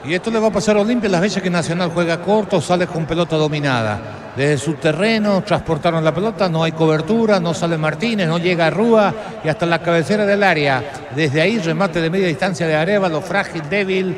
Y esto le va a pasar a Olimpia las veces que Nacional juega corto, sale con pelota dominada. Desde su terreno transportaron la pelota, no hay cobertura, no sale Martínez, no llega Rúa y hasta la cabecera del área. Desde ahí remate de media distancia de Arévalo, frágil, débil,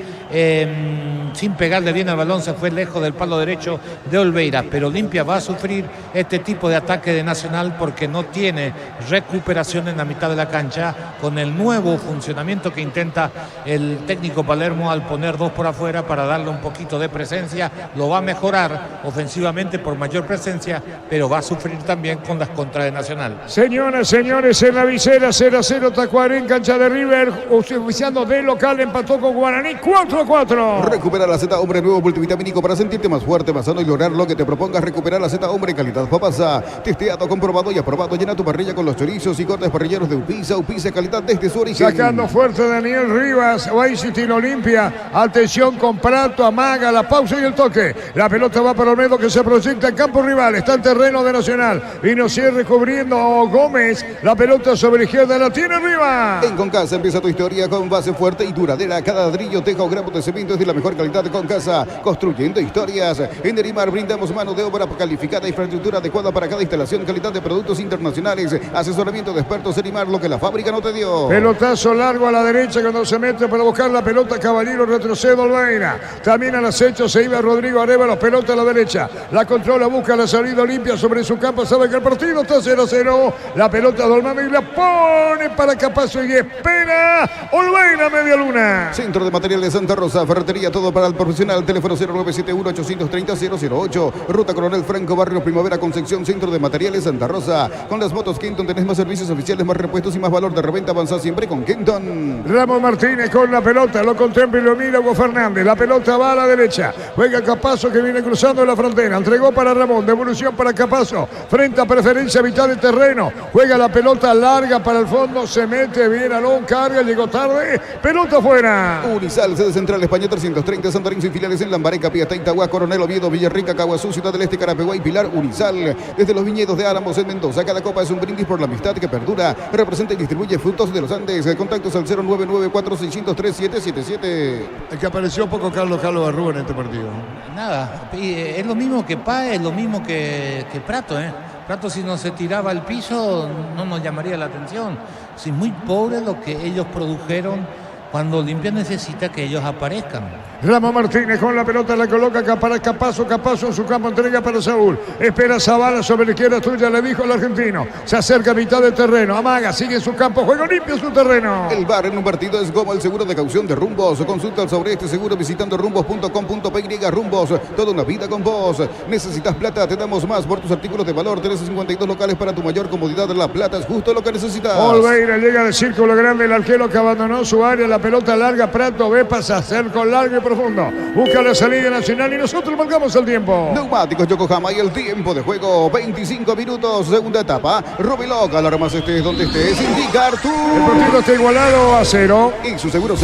sin pegarle bien al balón, se fue lejos del palo derecho de Olveira. Pero Olimpia va a sufrir este tipo de ataque de Nacional porque no tiene recuperación en la mitad de la cancha con el nuevo funcionamiento que intenta el técnico Palermo al poner dos por afuera para darle un poquito de presencia. Lo va a mejorar ofensivamente por mayor presencia, pero va a sufrir también con las contras de Nacional. Señoras, señores, en la visera 0-0 Tacuaré en cancha de River, oficiando de local, empató con Guaraní 4-4. Recupera la Z Hombre nuevo multivitamínico para sentirte más fuerte, más sano y lograr lo que te propongas. Recuperar la Z Hombre calidad Papasa. Testeado, comprobado y aprobado. Llena tu parrilla con los chorizos y cortes parrilleros de Upisa. Upisa calidad desde su origen. Sacando fuerte Daniel Rivas. Va a insistir Olimpia. Atención con Prato, amaga la pausa y el toque. La pelota va para Olmedo que se proyecta en campo rival. Está en terreno de Nacional. Vino cierre cubriendo Gómez. La pelota sobre la izquierda la tiene Rivas. En Concasa empieza tu historia con base fuerte y duradera. Cada ladrillo, teja o gramo de cemento es de la mejor calidad de Concasa. Construyendo historias. En Nerimar brindamos mano de obra calificada, infraestructura adecuada para cada instalación, calidad de productos internacionales, asesoramiento de expertos. Nerimar, lo que la fábrica no te dio. Pelotazo largo a la derecha cuando se mete para buscar la pelota. Caballero, retrocedo Olveira. También al acecho se iba Rodrigo Arévalo. Pelota a la derecha. La controla, busca la salida Olimpia sobre su campo. Sabe que el partido está 0-0. La pelota de Olmedo y la pone para Capazo y espera Olveira, media luna. Centro de Materiales Santa Rosa, ferretería todo para el profesional, teléfono 0971-830-008, Ruta Coronel Franco, Barrio Primavera, Concepción, Centro de Materiales Santa Rosa. Con las motos Kenton tenés más servicios oficiales, más repuestos y más valor de reventa. Avanza siempre con Kenton. Ramón Martínez con la pelota, lo contempla y lo mira Hugo Fernández. La pelota va a la derecha, juega Capazo que viene cruzando la frontera, entregó para Ramón, devolución para Capazo, frente a preferencia mitad de terreno, juega la pelota larga para el fondo, se mete bien Alón, carga, llegó tarde, pelota fuera. Unisal, sede central España 330, Santarín sin filiales en Lambaré, Capilla, Itagua, Coronel Oviedo, Villarrica, Caguazú, Ciudad del Este, Carapeguá y Pilar. Unisal, desde los viñedos de Álamos en Mendoza, cada copa es un brindis por la amistad que perdura. Representa y distribuye Frutos de los Andes. Contactos al 09946037777. El que apareció poco Carlos Arrúa en este partido. Nada, es lo mismo que Páez, es lo mismo que Prato, ¿eh? Prato, si no se tiraba al piso no nos llamaría la atención. Es muy pobre lo que ellos produjeron cuando Olimpia necesita que ellos aparezcan. Ramón Martínez con la pelota, la coloca para Capazo en su campo, entrega para Saúl, espera Zavala sobre la izquierda tuya, le dijo el argentino, se acerca a mitad del terreno, amaga, sigue en su campo, juego limpio en su terreno. El VAR en un partido es como el seguro de caución de Rumbos. Consulta sobre este seguro visitando rumbos.com.py. Rumbos, toda una vida con vos. Necesitas plata, te damos más por tus artículos de valor. Tenés 52 locales para tu mayor comodidad. La plata es justo lo que necesitas. Olveira llega del círculo grande, el arquero que abandonó su área, la pelota larga, Prato ve, pasa a cerco largo y profundo, busca la salida nacional y nosotros marcamos el tiempo. Neumáticos Yokohama y el tiempo de juego, 25 minutos, segunda etapa. Rubiloc, alarmas estés donde estés, indicar tú. El partido está igualado a 0. Y su seguros,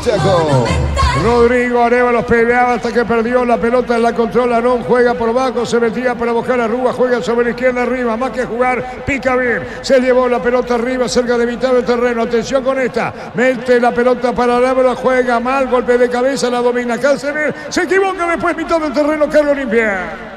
Chaco. Rodrigo Arévalos peleaba hasta que perdió la pelota, la controla Arón, juega por abajo, se metía para buscar a Rúa, juega sobre la izquierda arriba, más que jugar, pica bien, se llevó la pelota arriba cerca de mitad del terreno, atención con esta, mete la pelota para Arévalos, juega mal, golpe de cabeza, la domina Cáceres, se equivoca después mitad del terreno, Carlos Olimpia.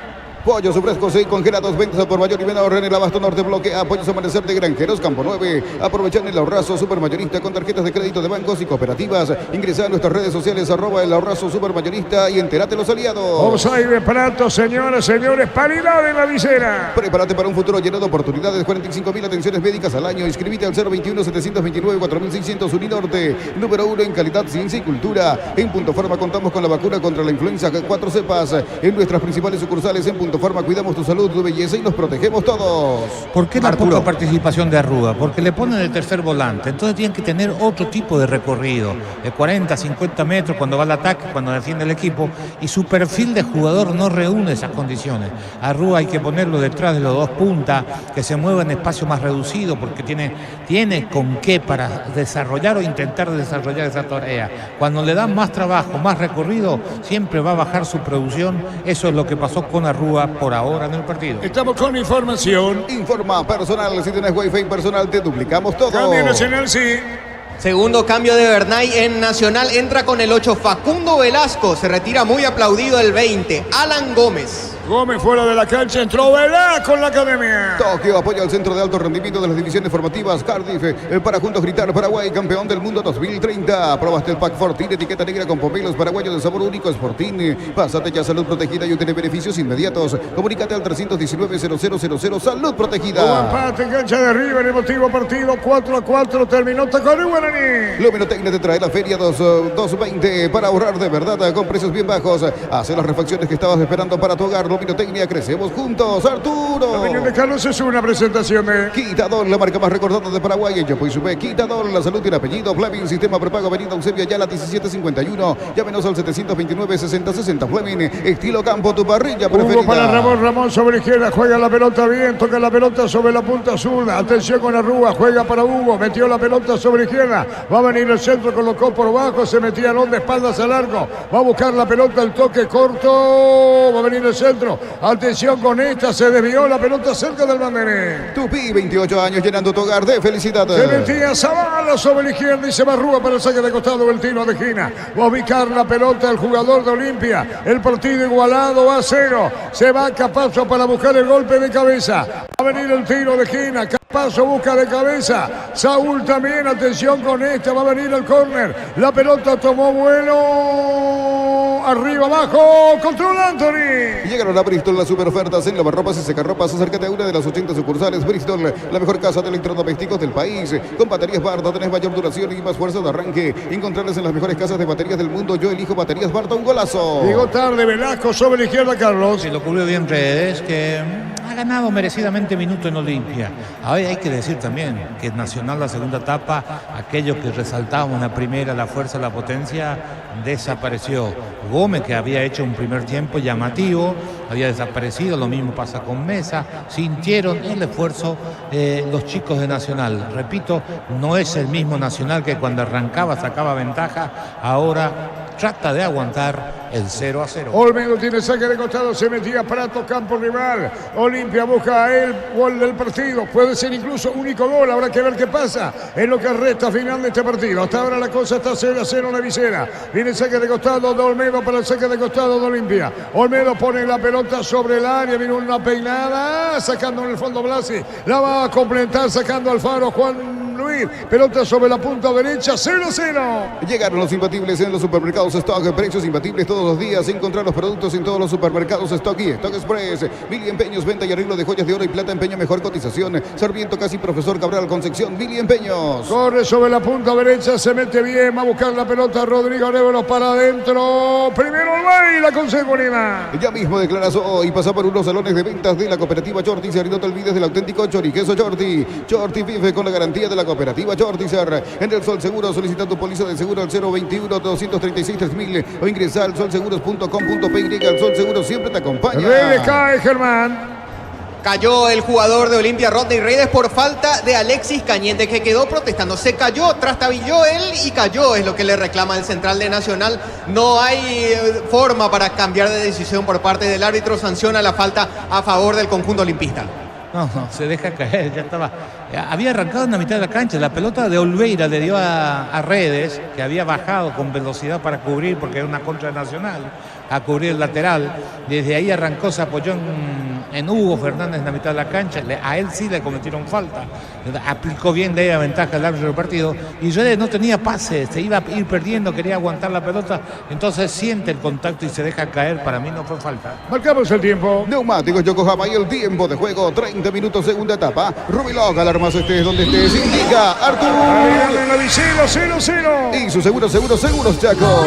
Pollos frescos y congelados, ventas por mayor y menor en el Abasto Norte, bloquea Pollos Amanecer de Granjeros, Campo 9. Aprovechan el ahorrazo supermayorista con tarjetas de crédito de bancos y cooperativas. Ingresa a nuestras redes sociales, @el ahorrazo supermayorista y entérate los aliados. Offside de Prato, señoras, señores, paridad de la visera. Prepárate para un futuro lleno de oportunidades, 45.000 atenciones médicas al año. Inscribite al 021-729-4600 Uninorte, número 1 en calidad, ciencia y cultura. En Punto Farma contamos con la vacuna contra la influenza 4 cepas. En nuestras principales sucursales en Punto Farma cuidamos tu salud, tu belleza y nos protegemos todos. ¿Por qué la poca participación de Arrúa? Porque le ponen el tercer volante, entonces tienen que tener otro tipo de recorrido, de 40, 50 metros cuando va al ataque, cuando defiende el equipo, y su perfil de jugador no reúne esas condiciones. Arrúa hay que ponerlo detrás de los dos puntas, que se mueva en espacio más reducido, porque tiene con qué para desarrollar o intentar desarrollar esa tarea. Cuando le dan más trabajo, más recorrido, siempre va a bajar su producción. Eso es lo que pasó con Arrúa por ahora en el partido. Estamos con información. Informa personal, si tienes wifi personal te duplicamos todo. Cambio nacional, sí. Segundo cambio de Bernay en Nacional, entra con el 8 Facundo Velasco, se retira muy aplaudido el 20 Alan Gómez. Gómez fuera de la cancha, entró Velasco con la academia. Tokio apoya al centro de alto rendimiento de las divisiones formativas Cardiff para juntos gritar Paraguay, campeón del mundo 2030. Probaste el pack Fortín, etiqueta negra con pomelos paraguayos de sabor único, es Fortín. Pásate ya Salud Protegida y obtiene beneficios inmediatos. Comunícate al 319-0000 Salud Protegida. Hubo empate en cancha de River, emotivo partido 4-4, terminó Tacuarí Guaraní. Luminotecnia te trae la feria 220 para ahorrar de verdad con precios bien bajos. Hace las refacciones que estabas esperando para tu hogar. Luminotecnia, crecemos juntos, Arturo. La opinión de Carlos es una presentación de Quitador, la marca más recordada de Paraguay. En Yopo y Sube, Quitador, la salud tiene apellido. Fleming, sistema prepago, avenida Eusebio Ayala 1751. Llámenos al 729-6060. Fleming, estilo campo, tu parrilla preferida. Hugo para Ramón sobre izquierda, juega la pelota bien, toca la pelota sobre la punta azul. Atención con Arrúa, juega para Hugo, metió la pelota sobre izquierda. Va a venir el centro, colocó por bajo, se metía Alón de espaldas al arco. Va a buscar la pelota, el toque corto. Va a venir el centro. Atención con esta, se desvió la pelota cerca del banderín. Tupi, 28 años llenando tu hogar de felicidad. Se metía Zavala sobre la izquierda y se va Rúa para el saque de costado del tiro de esquina. Va a ubicar la pelota el jugador de Olimpia. El partido igualado a 0. Se va Capazo para buscar el golpe de cabeza. Va a venir el tiro de esquina. Capazo busca de cabeza. Saúl también, atención con esta. Va a venir el córner. La pelota tomó vuelo. arriba, abajo, control Anthony. Llegaron a Bristol las super ofertas en lavarropas y secarropas. Acércate a una de las 80 sucursales. Bristol, la mejor casa de electrodomésticos del país. Con baterías Barta tenés mayor duración y más fuerza de arranque. Encontrarlas en las mejores casas de baterías del mundo. Yo elijo baterías Barta, un golazo. Llegó tarde Velasco sobre la izquierda, Carlos. Se lo cubrió bien Redes, que ha ganado merecidamente minuto en Olimpia. Ahora hay que decir también que Nacional la segunda etapa, aquello que resaltábamos la primera, la fuerza, la potencia, desapareció. Gómez, que había hecho un primer tiempo llamativo, había desaparecido, lo mismo pasa con Mesa. Sintieron el esfuerzo los chicos de Nacional. Repito, no es el mismo Nacional que cuando arrancaba sacaba ventaja, ahora trata de aguantar el 0-0. Olmedo tiene saque de costado, se metía Prato, campo rival. Olimpia busca el gol del partido. Puede ser incluso único gol, habrá que ver qué pasa en lo que resta final de este partido. Hasta ahora la cosa está 0-0 en la visera. Viene el saque de costado de Olmedo para el saque de costado de Olimpia. Olmedo pone la pelota sobre el área, viene una peinada, sacando en el fondo Blasi. La va a completar, sacando Alfaro Juan Luis. Pelota sobre la punta derecha, 0-0. Llegaron los imbatibles en los supermercados Stock. Precios imbatibles todos los días. Encontrar los productos en todos los supermercados Stock y Stock Express. Mili Empeños, venta y arreglo de joyas de oro y plata. Empeño, mejor cotización. Sarmiento casi Profesor Cabral Concepción. Mili Empeños. Corre sobre la punta derecha, se mete bien, va a buscar la pelota Rodrigo Arevalo para adentro. Primero el la con seguridad. Ya mismo declaras hoy, pasa por unos salones de ventas de la cooperativa Chortizer y no te olvides del auténtico choriqueso Chorti. Chorti vive con la garantía de la cooperativa Chortizer. En el Sol Seguro solicita tu póliza de seguro al 021-236-3000 o ingresa al solseguros.com.py. El Sol Seguro siempre te acompaña. Redes cae, Germán. Cayó el jugador de Olimpia, Rodney Redes, por falta de Alexis Cañete, que quedó protestando. Se cayó, trastabilló él y cayó, es lo que le reclama el central de Nacional. No hay forma para cambiar de decisión por parte del árbitro. Sanciona la falta a favor del conjunto olimpista. No, se deja caer, ya estaba. Había arrancado en la mitad de la cancha. La pelota de Olveira le dio a Redes, que había bajado con velocidad para cubrir, porque era una contra Nacional, a cubrir el lateral. Desde ahí arrancó, se apoyó en Hugo Fernández en la mitad de la cancha. A él sí le cometieron falta. Aplicó bien de ahí la ventaja el árbitro del partido. Y Redes no tenía pase, se iba a ir perdiendo, quería aguantar la pelota. Entonces siente el contacto y se deja caer. Para mí no fue falta. Marcamos el tiempo. Neumáticos Yokohama y el tiempo de juego, 30 minutos, segunda etapa. Rubilog, alarmas estés donde estés, indica Artur. En la visera, 0-0. Y su seguros, Chaco.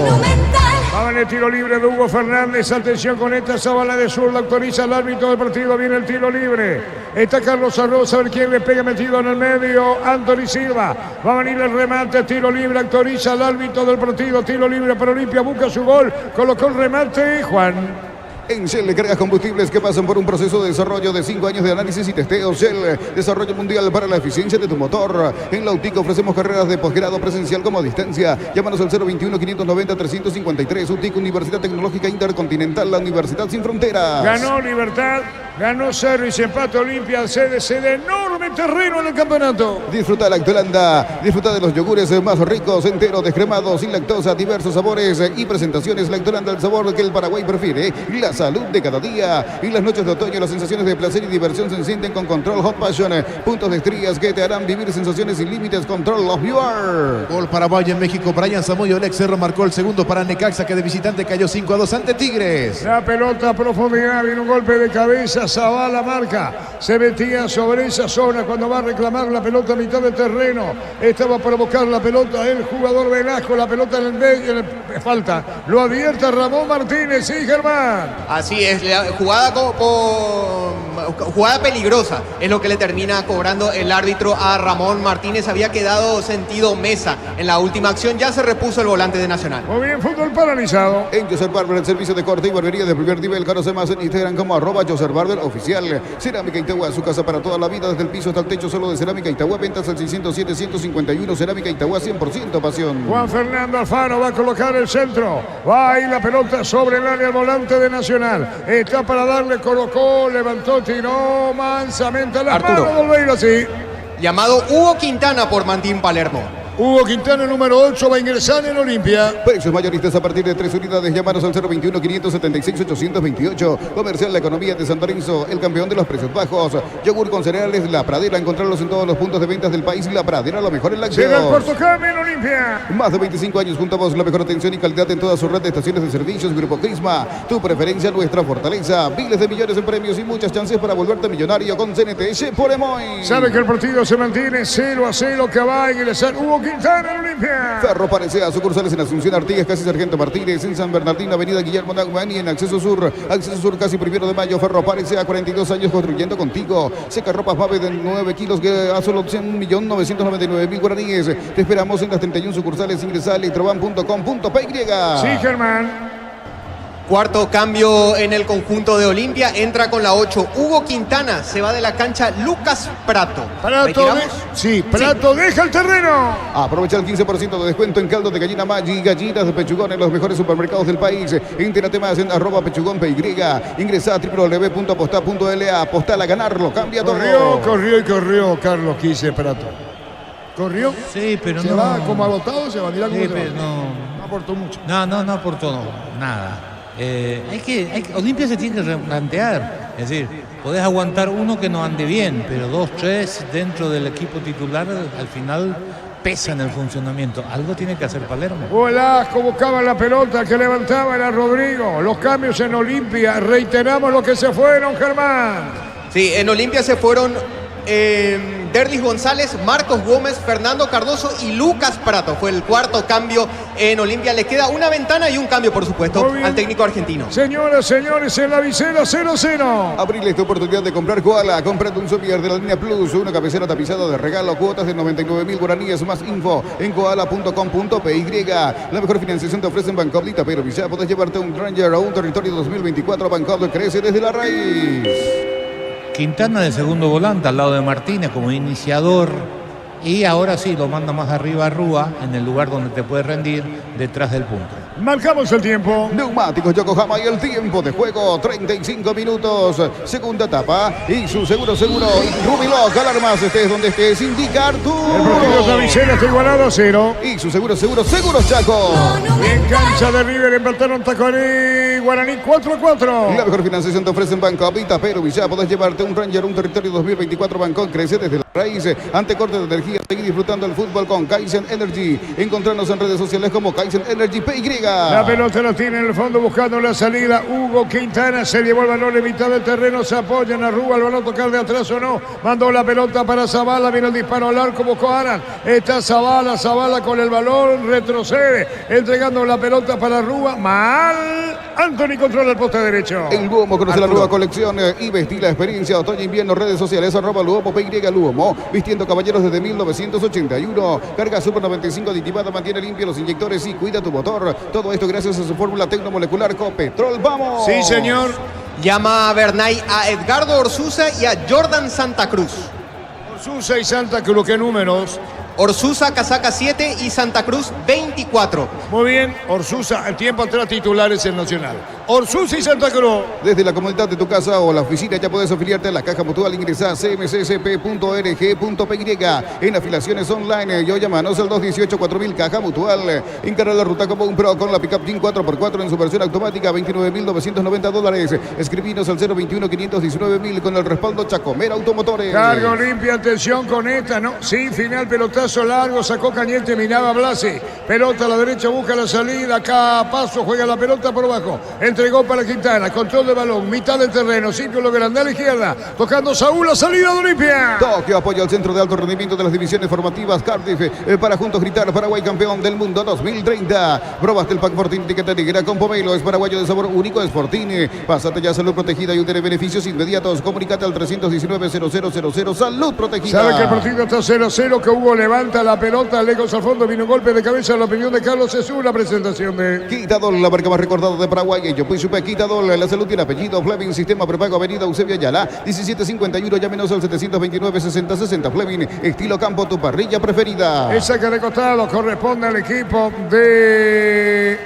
Va en el tiro libre de Hugo Fernández. Atención con esta Zabala de Sur. La autoriza el árbitro del partido. Viene el tiro libre. Está Carlos Arroz. A ver quién le pega, metido en el medio. Anthony Silva. Va a venir el remate. Tiro libre. Autoriza el árbitro del partido. Tiro libre para Olimpia. Busca su gol. Colocó el remate. Juan. En Shell le cargas combustibles que pasan por un proceso de desarrollo de 5 años de análisis y testeo. Shell, desarrollo mundial para la eficiencia de tu motor. En la UTIC ofrecemos carreras de posgrado presencial como a distancia. Llámanos al 021-590-353. UTIC, Universidad Tecnológica Intercontinental, la Universidad Sin Fronteras. Ganó Libertad, ganó Service, empate Olimpia, CDC de enorme terreno en el campeonato. Disfruta de Lactolanda, disfruta de los yogures más ricos, enteros, descremados, sin lactosa, diversos sabores y presentaciones. Lactolanda, el sabor que el Paraguay prefiere. La salud de cada día. Y las noches de otoño, las sensaciones de placer y diversión se encienden con Control Hot Passion. Puntos de estrías que te harán vivir sensaciones sin límites. Control Love You Are. Gol Paraguay en México. Brian Zamudio, el ex Cerro, marcó el segundo para Necaxa, que de visitante cayó 5-2 ante Tigres. La pelota a profundidad, viene un golpe de cabeza. Zavala marca. Se metía sobre esa zona cuando va a reclamar la pelota a mitad de terreno. Estaba para buscar la pelota el jugador Velasco. La pelota en el medio. Falta. Lo advierte Ramón Martínez. Sí, Germán. Así es, jugada peligrosa es lo que le termina cobrando el árbitro a Ramón Martínez. Había quedado sentido Mesa en la última acción, ya se repuso el volante de Nacional. Muy bien, fútbol paralizado. En Joseph Barber, el servicio de corte y barbería de primer nivel. Conoce más en Instagram como @Joseph Barber oficial. Cerámica Itagua, su casa para toda la vida, desde el piso hasta el techo, solo de Cerámica Itagua. Ventas al 607-151. Cerámica Itagua, 100% pasión. Juan Fernando Alfaro va a colocar el centro. Va ahí la pelota sobre el área, el volante de Nacional. Está para darle, colocó, levantó, tiró mansamente a la mano de Olveira, sí. Llamado Hugo Quintana por Martín Palermo. Hugo Quintana, número 8, va a ingresar en Olimpia. Precios mayoristas a partir de 3 unidades. Llámanos al 021-576-828. Comercial La Economía de San Lorenzo, el campeón de los precios bajos. Yogur con cereales La Pradera. Encontrarlos en todos los puntos de ventas del país. La Pradera, lo mejor en lácteos. Llega el cuarto cambio en Olimpia. Más de 25 años junto a vos, la mejor atención y calidad en toda su red de estaciones de servicios. Grupo Crisma, tu preferencia, nuestra fortaleza. Miles de millones en premios y muchas chances para volverte millonario con CNTS por Emoy. Sabe que el partido se mantiene 0-0, que va a ingresar Hugo Quintana en Olimpia. Ferro Parecea, sucursales en Asunción Artigas, casi Sargento Martínez, en San Bernardino, Avenida Guillermo Naumani, en Acceso Sur casi 1 de mayo. Ferro Parecea, 42 años construyendo contigo. Seca ropas Mave de 9 kilos a solo 1.999.000 guaraníes. Te esperamos en las 31 sucursales. Ingresa a electroban.com.py. Sí, Germán. Cuarto cambio en el conjunto de Olimpia. Entra con la 8 Hugo Quintana. Se va de la cancha Lucas Prato. Prato deja el terreno. Aprovecha el 15% de descuento en caldo de gallina Maggi, gallinas de pechugón en los mejores supermercados del país. Entérate más en @pechugón.py. Ingresa a www.aposta.la. Apostala a ganarlo. Cambia todo. Corrió Carlos Quise Prato. ¿Corrió? Sí, pero se no. va como agotado, se va. Mirá cómo Sí, se va. pero No aportó mucho. No aportó nada. Olimpia se tiene que replantear. Es decir, podés aguantar uno que no ande bien, pero 2, 3 dentro del equipo titular al final pesa en el funcionamiento. Algo tiene que hacer Palermo. Velasco buscaba la pelota, que levantaba era Rodrigo. Los cambios en Olimpia, reiteramos los que se fueron, Germán. Sí, en Olimpia se fueron Derlis González, Marcos Gómez, Fernando Cardoso y Lucas Prato. Fue el cuarto cambio en Olimpia. Le queda una ventana y un cambio, por supuesto, al técnico argentino. Señoras, señores, en la visera 0-0. Abrile esta oportunidad de comprar Koala. Comprando un somier de la línea Plus, una cabecera tapizada de regalo, cuotas de 99.000 guaraníes. Más info en koala.com.py. La mejor financiación te ofrecen Bancoblita, pero ya podés llevarte un Ranger a un territorio 2024. Bancoble crece desde la raíz. Quintana de segundo volante al lado de Martínez como iniciador, y ahora sí lo manda más arriba a Rúa en el lugar donde te puede rendir detrás del punto. Marcamos el tiempo. Neumáticos Yokohama y el tiempo de juego 35 minutos. Segunda etapa y su seguro. Y Rubiloc, alarmas, estés donde estés, indicar tú. El partido de la visera está igualado a 0. Y su seguros Chaco. En cancha de River empataron Tacuarí, Guaraní 4-4. La mejor financiación te ofrecen Banco Vita, pero ya podés llevarte un Ranger, un territorio 2024. Banco crece desde la raíz. Ante corte de energía, seguir disfrutando el fútbol con Kaizen Energy. Encontrarnos en redes sociales como Kaizen Energy PY. La pelota la tiene en el fondo buscando la salida. Hugo Quintana se llevó el balón en mitad del terreno. Se apoyan a Rúa. El balón tocar de atrás o no. Mandó la pelota para Zavala. Viene el disparo al arco. Buscó a Aran. Está Zavala con el balón. Retrocede. Entregando la pelota para Rúa. Mal. Anthony controla el poste derecho. El Luomo conoce la nueva colección y vestí la experiencia otoño-invierno. Redes sociales @Luomo PY Luomo. Vistiendo caballeros desde 1981. Carga Super 95 aditivada. Mantiene limpio los inyectores y cuida tu motor. Todo esto gracias a su fórmula tecnomolecular Copetrol. ¡Vamos! Sí, señor. Llama a Bernay a Edgardo Orsuza y a Jordan Santa Cruz. Orsuza y Santa Cruz, ¿qué números? Orsuza, casaca 7 y Santa Cruz 24. Muy bien, Orsuza, el tiempo atrás titulares en Nacional. Orsuza y Santa Cruz. Desde la comodidad de tu casa o la oficina ya puedes afiliarte a la Caja Mutual. Ingresa a cmccp.org.py. En afiliaciones online, yo llámanos al 218-4000 Caja Mutual. Encarga la ruta como un pro con la pickup Jeep 4x4 en su versión automática, $29.990. Escribinos al 021-519.000 con el respaldo Chacomera Automotores. Carga Olimpia, atención con esta, ¿no? Sí, final, pelotazo largo, sacó Cañete, miraba Blasi. Pelota a la derecha, busca la salida. Acá Paso juega la pelota por abajo. Entregó para Quintana, control de balón, mitad del terreno, círculo grande a la izquierda. Tocando Saúl, la salida de Olimpia. Tokio apoya al centro de alto rendimiento de las divisiones formativas Cardiff para juntos gritar Paraguay campeón del mundo 2030. Probaste el pack Fortín etiqueta negra con pomelo. Es paraguayo de sabor único, es Fortín. Pásate ya a salud protegida y obtener beneficios inmediatos. Comunicate al 319-0000. Salud protegida. Sabe que el partido está 0-0, que Hugo levanta la pelota, lejos al fondo, vino un golpe de cabeza. La opinión de Carlos es una presentación de Quitadol, la marca más recordada de Paraguay. Yo pues supe Quitadol, la salud tiene apellido. Fleming, sistema prepago, avenida Eusebio Ayala, 1751, llámenos al 729-6060. Fleming, estilo campo, tu parrilla preferida. El saque de costado corresponde al equipo de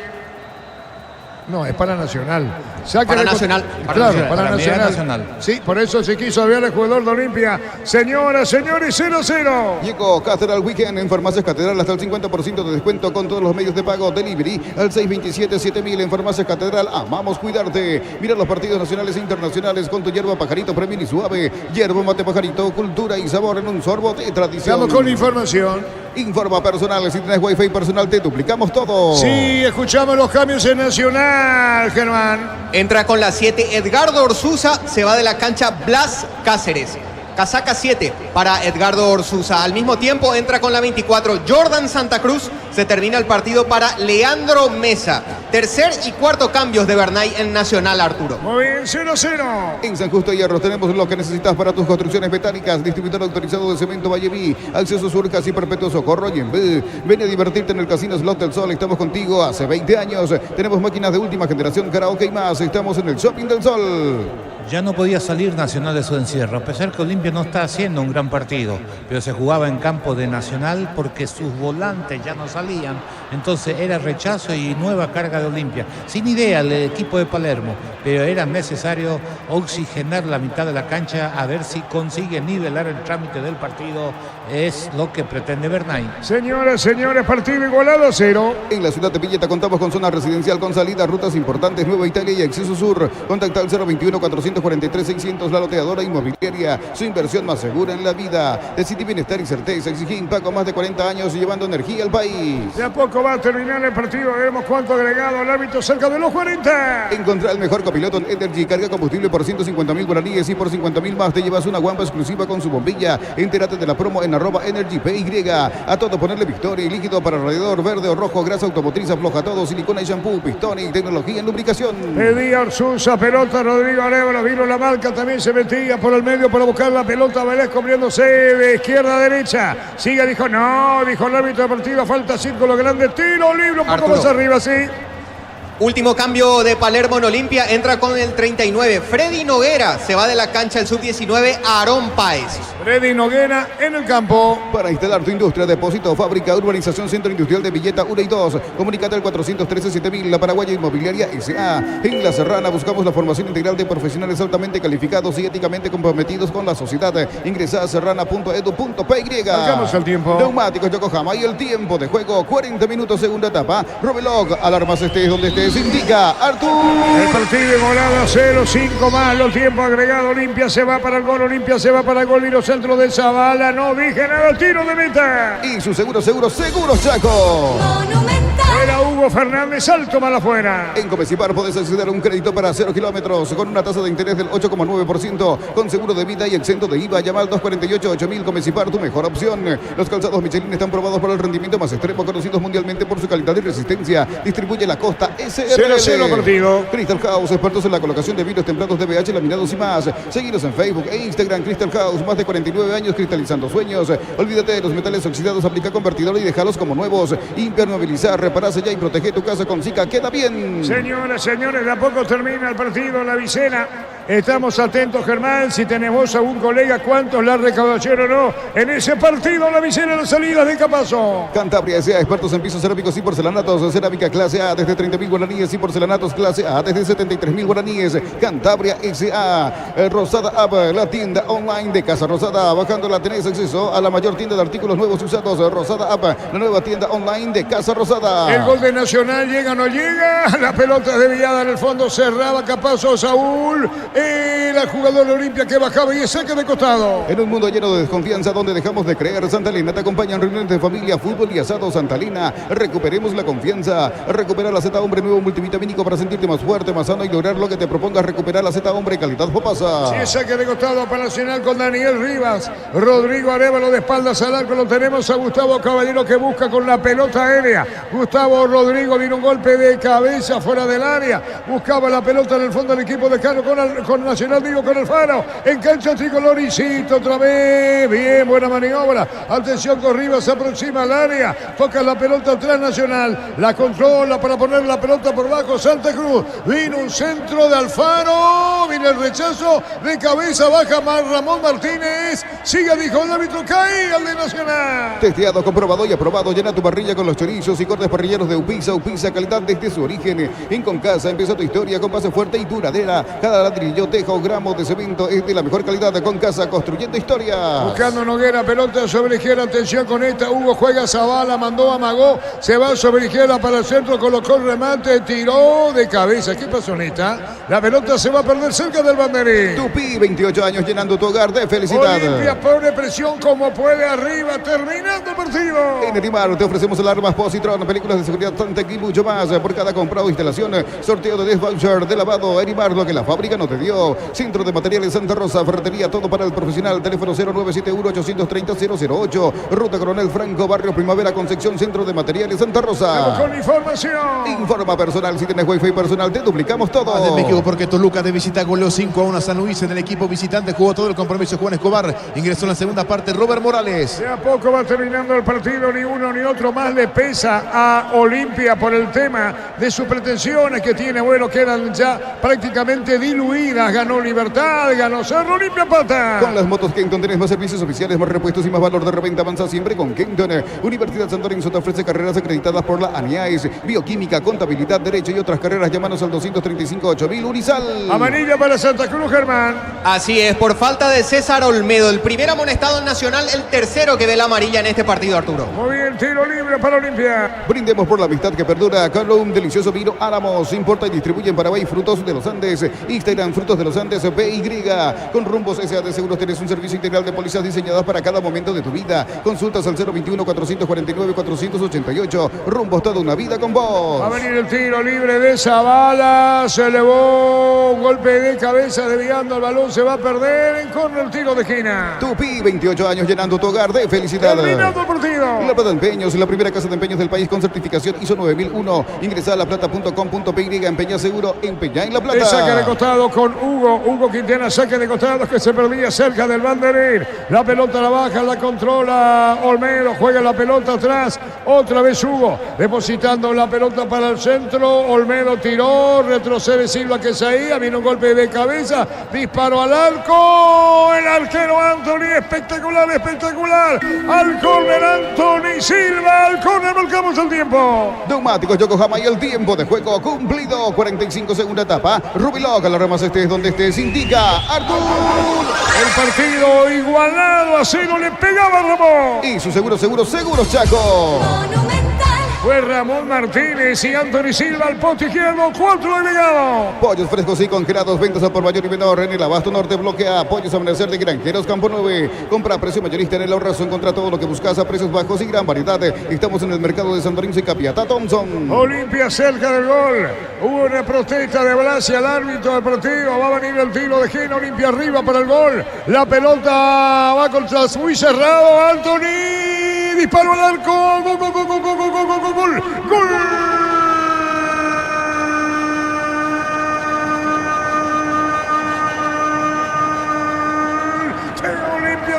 No, es para Nacional. Saque Para de Nacional. Claro, para Para mí es Nacional. Nacional. Sí, por eso se quiso aviar el jugador de Olimpia. Señoras, señores, 0-0. Llegó Catedral Weekend en Farmacias Catedral hasta el 50% de descuento con todos los medios de pago. Delivery al 627-7000 en Farmacias Catedral. Amamos cuidarte. Mira los partidos nacionales e internacionales con tu hierba Pajarito Premium y Suave. Hierba Mate Pajarito, cultura y sabor en un sorbo de tradición. Estamos con información. Informa personal. Si tenés wifi personal te duplicamos todo. Sí, escuchamos los cambios en Nacional, Germán. Entra con la 7 Edgardo Orsuza, se va de la cancha Blas Cáceres. Casaca 7 para Edgardo Orsuza. Al mismo tiempo entra con la 24 Jordan Santa Cruz. Se termina el partido para Leandro Mesa. Tercer y cuarto cambios de Bernay en Nacional, Arturo. Muy bien, 0-0. En San Justo Hierro tenemos lo que necesitas para tus construcciones metálicas. Distribuidor autorizado de cemento Valleví. Acceso Sur, casi perpetuo socorro y en B. Ven a divertirte en el Casino Slot del Sol. Estamos contigo hace 20 años. Tenemos máquinas de última generación, karaoke y más. Estamos en el Shopping del Sol. Ya no podía salir Nacional de su encierro, a pesar que Olimpia no está haciendo un gran partido, pero se jugaba en campo de Nacional porque sus volantes ya no salían, entonces era rechazo y nueva carga de Olimpia. Sin idea el equipo de Palermo, pero era necesario oxigenar la mitad de la cancha a ver si consigue nivelar el trámite del partido, es lo que pretende Bernay. Señoras, señores, partido igualado a 0. En la ciudad de Villeta contamos con zona residencial con salida, rutas importantes, Nueva Italia y Acceso Sur. Contacta al 021-443-600, la loteadora inmobiliaria. Su inversión más segura en la vida. Decidí bienestar y certeza. Exigí Impaco más de 40 años y llevando energía al país. De a poco va a terminar el partido. Veremos cuánto agregado al árbitro, cerca de los 40. Encontrá el mejor copiloto en Energy. Carga combustible por 150.000 guaraníes y por 50.000 más te llevas una guampa exclusiva con su bombilla. Entérate de la promo en @EnergyPY. A todo ponerle victoria y líquido para radiador verde o rojo, grasa automotriz, afloja todo, silicona y shampoo, pistón y tecnología en lubricación. Pedía Orsuza, pelota, Rodrigo Arevalo, vino la marca, también se metía por el medio para buscar la pelota, Vélez cubriéndose de izquierda a derecha. Sigue, dijo no, dijo el árbitro del partido, falta círculo grande, tiro libre, un poco Arturo. más arriba, sí. Último cambio de Palermo en Olimpia, entra con el 39 Freddy Noguera, se va de la cancha el sub-19 Aarón Páez. Freddy Noguera en el campo. Para instalar tu industria, depósito, fábrica, urbanización, centro industrial de Villeta 1 y 2. Comunícate al 413-7000, la Paraguaya Inmobiliaria S.A. En La Serrana buscamos la formación integral de profesionales altamente calificados y éticamente comprometidos con la sociedad. Ingresa a serrana.edu.py. Marcamos el tiempo. Neumáticos Yokohama y el tiempo de juego, 40 minutos, segunda etapa. Robelog, alarmas estés donde estés, indica Artur. El partido igualado a 0-5 más, los tiempos agregados. Olimpia se va para el gol, Olimpia se va para el gol y los centros de Zavala. No dije nada, tiro de meta. Y su seguros Chaco. Era Hugo Fernández, salto mal afuera. En Comecipar podés acceder a un crédito para 0 kilómetros con una tasa de interés del 8,9%, con seguro de vida y exento de IVA. Llama al 248-8000. Comecipar, tu mejor opción. Los calzados Michelin están probados para el rendimiento más extremo, conocidos mundialmente por su calidad y resistencia. Distribuye la Costa SRL. 0-0 partido. Crystal House, expertos en la colocación de vidrios templados de BH, laminados y más. Seguinos en Facebook e Instagram. Crystal House, más de 49 años cristalizando sueños. Olvídate de los metales oxidados, aplica convertidor y déjalos como nuevos. Impermeabilizar, repará, ya y protege tu casa con Zika. Queda bien. Señoras, señores, de a poco termina el partido, la Vicena. Estamos atentos, Germán, si tenemos algún colega, cuántos la recaudación o no en ese partido, la Vicena, las salidas de Capazo. Cantabria S.A., expertos en pisos cerámicos y porcelanatos. Cerámica clase A desde 30.000 guaraníes y porcelanatos clase A desde 73.000 guaraníes. Cantabria S.A. Rosada App, la tienda online de Casa Rosada. Bajándola tenés acceso a la mayor tienda de artículos nuevos y usados. Rosada App, la nueva tienda online de Casa Rosada. El gol de Nacional, llega o no llega. La pelota desviada en el fondo, cerraba Capazo, Saúl. El jugador de Olimpia que bajaba y es saque de costado. En un mundo lleno de desconfianza donde dejamos de creer, Santa Elena te acompaña en reuniones de familia, fútbol y asado. Santa Elena, recuperemos la confianza. Recupera la Z Hombre nuevo multivitamínico para sentirte más fuerte, más sano y lograr lo que te propongas. Recuperar la Z Hombre calidad Popasa. Sí, saque de costado para Nacional con Daniel Rivas. Rodrigo Arevalo de espaldas al arco. Lo tenemos a Gustavo Caballero que busca con la pelota aérea. Gustavo Rodrigo vino un golpe de cabeza fuera del área. Buscaba la pelota en el fondo del equipo de Cano con Nacional, digo con Alfaro. En cancha tricolor, Isito otra vez. Bien, buena maniobra. Atención con Rivas, se aproxima al área. Toca la pelota atrás Nacional. La controla para poner la pelota por bajo Santa Cruz. Vino un centro de Alfaro. Viene el rechazo de cabeza. Baja Ramón Martínez. Sigue, dijo el árbitro. Cae al de Nacional. Testeado, comprobado y aprobado. Llena tu parrilla con los chorizos y cortes parrilleros de Upisa. Upisa, calidad desde su origen. En Concasa empieza tu historia con base fuerte y duradera. Cada ladrillo, teja o gramo de cemento es de la mejor calidad. De Concasa, construyendo historia. Buscando Noguera, pelota sobre izquierda. Atención con esta. Hugo juega Zavala, mandó, amagó. Se va sobre izquierda para el centro. Colocó el remate. Tiró de cabeza. ¿Qué pasó, Neta? La pelota se va a perder cerca del banderín. Tupi, 28 años llenando tu hogar de felicidad. Olimpia pone presión como puede arriba, terminando el partido. En Edimar te ofrecemos alarmas Positron, películas de seguridad Tantec y mucho más. Por cada comprado instalación, sorteo de 10 voucher de lavado. Edimar, lo que la fábrica no te dio. Centro de Materiales Santa Rosa, ferretería, todo para el profesional. Teléfono 0971-830-008. Ruta Coronel Franco, Barrio Primavera, Concepción, Centro de Materiales Santa Rosa. Vamos con información. Informa personal, si tienes wifi personal, te duplicamos todo. De México, porque Toluca de visita goleó 5-1 a San Luis. En el equipo visitante jugó todo el compromiso Juan Escobar. Ingresó en la segunda parte Robert Morales. De a poco va terminando el partido, ni uno ni otro más le pesa a Olimpia por el tema de sus pretensiones que tiene. Bueno, quedan ya prácticamente diluidas. Ganó Libertad, ganó Cerro, Olimpia pata. Con las motos Kenton tenés más servicios oficiales, más repuestos y más valor de reventa. Avanza siempre con Kenton. Universidad San Lorenzo te ofrece carreras acreditadas por la ANIAES, bioquímica, contabilidad, derecho y otras carreras. Llámanos al 235-8000. Unisal. Amarilla para Santa Cruz, Germán. Así es, por falta de César Olmedo, el primer amonestado en Nacional, el tercero que ve la amarilla en este partido, Arturo. Muy bien, tiro libre para Olimpia. Brindemos por la amistad que perdura con un delicioso vino Álamos. Importa y distribuye en Paraguay Frutos de los Andes. Instagram Frutos de los Andes PY. Con Rumbos S.A. de Seguros tenés un servicio integral de pólizas diseñadas para cada momento de tu vida. Consultas al 021-449-488. Rumbos, toda una vida con vos. Va a venir el tiro libre de Zavala. Se elevó. Golpe de cabeza desviando el balón. Se va a perder en córner el tiro de esquina. Tupi, 28 años llenando tu hogar de felicidad. Terminando el partido. La Plata Empeños, la primera casa de empeños del país con certificación ISO 9001. Ingresa a laplata.com.py, empeña seguro, empeña en La Plata. Le saca de costado con Hugo Quintana, saque de costado que se perdía cerca del banderín. La pelota la baja, la controla Olmedo, juega la pelota atrás. Otra vez Hugo, depositando la pelota para el centro. Olmedo tiró, retrocede Silva que se ahí, viene un golpe de cabeza, disparo al arco. El arquero Anthony, espectacular. Al córner Anthony Silva, al córner marcamos el tiempo. Neumáticos Yokohama y el tiempo de juego cumplido. 45 segunda etapa. Rubiloc, la remas estés donde estés, indica Artur. El partido igualado a 0, le pegaba Ramón. Y su seguros Chaco. Fue Ramón Martínez y Anthony Silva al poste izquierdo, 4 agregados. Pollos frescos y congelados, ventas a por mayor y menor en el Abasto Norte. Bloquea Pollos Amanecer de Granjeros Campo 9. Compra a precio mayorista en el Ahorrazo. Encontra todo lo que buscas a precios bajos y gran variedad. Estamos en el mercado de San Lorenzo y Capiatá Thompson. Olimpia cerca del gol. Hubo una protesta de Blasi al árbitro del partido. Va a venir el tiro de esquina. Olimpia arriba para el gol. La pelota va contra muy cerrado. Anthony. Disparo al arco. Gol. Olimpia,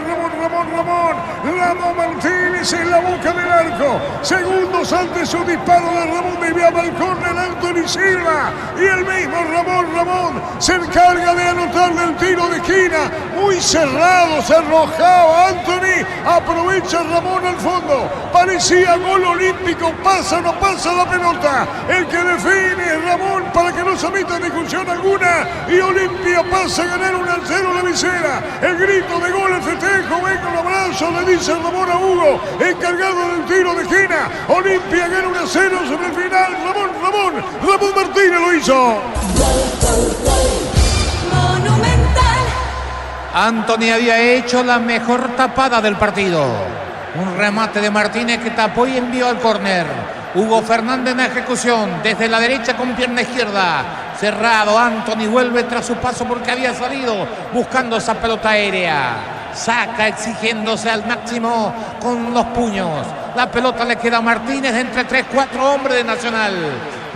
Ramón Martínez en la boca del arco. Segundos antes su disparo de Ramón desviaba el córner Anthony Silva. Y el mismo Ramón se encarga de anotar del tiro de esquina. Muy cerrado, se arrojaba Anthony. Aprovecha Ramón al fondo. Parecía gol olímpico. Pasa o no pasa la pelota. El que define es Ramón para que no se omita discusión alguna. Y Olimpia pasa a ganar 1-0 la visera. El grito de gol, el festejo. Venga un abrazo, le dice Ramón a Hugo. Encargado del tiro de esquina. Olimpia gana 1-0 sobre el final. Ramón Martínez lo hizo. Anthony había hecho la mejor tapada del partido. Un remate de Martínez que tapó y envió al córner. Hugo Fernández en ejecución, desde la derecha con pierna izquierda. Cerrado, Anthony vuelve tras su paso porque había salido buscando esa pelota aérea. Saca exigiéndose al máximo con los puños. La pelota le queda a Martínez entre 3-4 hombres de Nacional.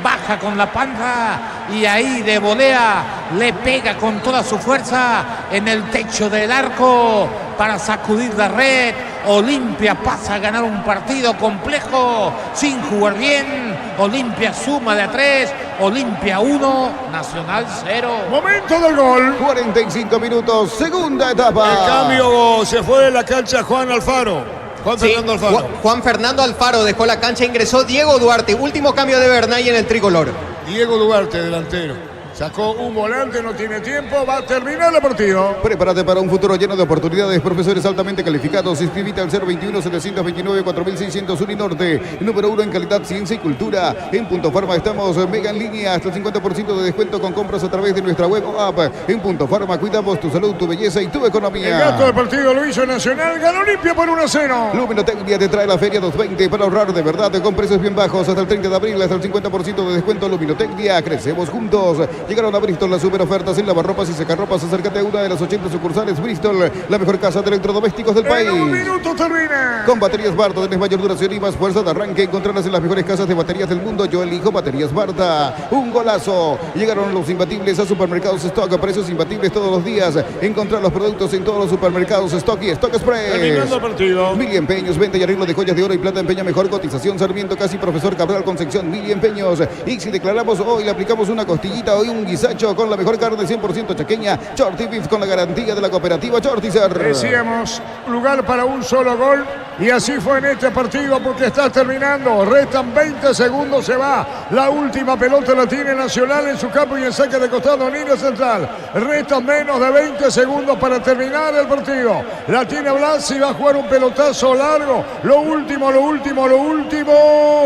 Baja con la panza y ahí de volea le pega con toda su fuerza en el techo del arco para sacudir la red. Olimpia pasa a ganar un partido complejo sin jugar bien. Olimpia suma de a 3. Olimpia 1, Nacional 0. Momento del gol. 45 minutos, segunda etapa. El cambio, se fue de la cancha Juan Alfaro. Fernando Alfaro. Juan Fernando Alfaro dejó la cancha, ingresó Diego Duarte. Último cambio de Bernay en el tricolor. Diego Duarte, delantero. Sacó un volante, no tiene tiempo, va a terminar el partido. Prepárate para un futuro lleno de oportunidades. Profesores altamente calificados. Inscríbete al 021-729-4600 Uninorte. Número 1 en calidad, ciencia y cultura. En Punto Farma estamos mega en línea. Hasta el 50% de descuento con compras a través de nuestra web o app. En Punto Farma cuidamos tu salud, tu belleza y tu economía. El gasto del partido lo hizo Nacional. Ganó Olimpia por 1-0. Luminotecnia te trae la Feria 220 para ahorrar de verdad con precios bien bajos. Hasta el 30 de abril, hasta el 50% de descuento. Luminotecnia, crecemos juntos. Llegaron a Bristol las super ofertas en lavarropas y secarropas. Acércate a una de las 80 sucursales Bristol, la mejor casa de electrodomésticos del país. En un minuto termina. Con baterías Barta tenés mayor duración y más fuerza de arranque. Encontrarlas en las mejores casas de baterías del mundo. Yo elijo baterías Barta. Un golazo. Llegaron los imbatibles a Supermercados Stock. A precios imbatibles todos los días. Encontrar los productos en todos los supermercados Stock y Stock Express. Terminando el partido. Mili Empeños, venta y arreglo de joyas de oro y plata. Empeña mejor cotización. Sarmiento casi Profesor Cabral Concepción. Mili Empeños. Y si declaramos hoy, le aplicamos una costillita, hoy un guisacho con la mejor carne 100% chaqueña. Shorty Beef con la garantía de la cooperativa Shortizer. Decíamos, lugar para un solo gol. Y así fue en este partido porque está terminando. Restan 20 segundos, se va. La última pelota la tiene Nacional en su campo y en saque de costado línea central. Restan menos de 20 segundos para terminar el partido. La tiene Blasi, va a jugar un pelotazo largo. Lo último.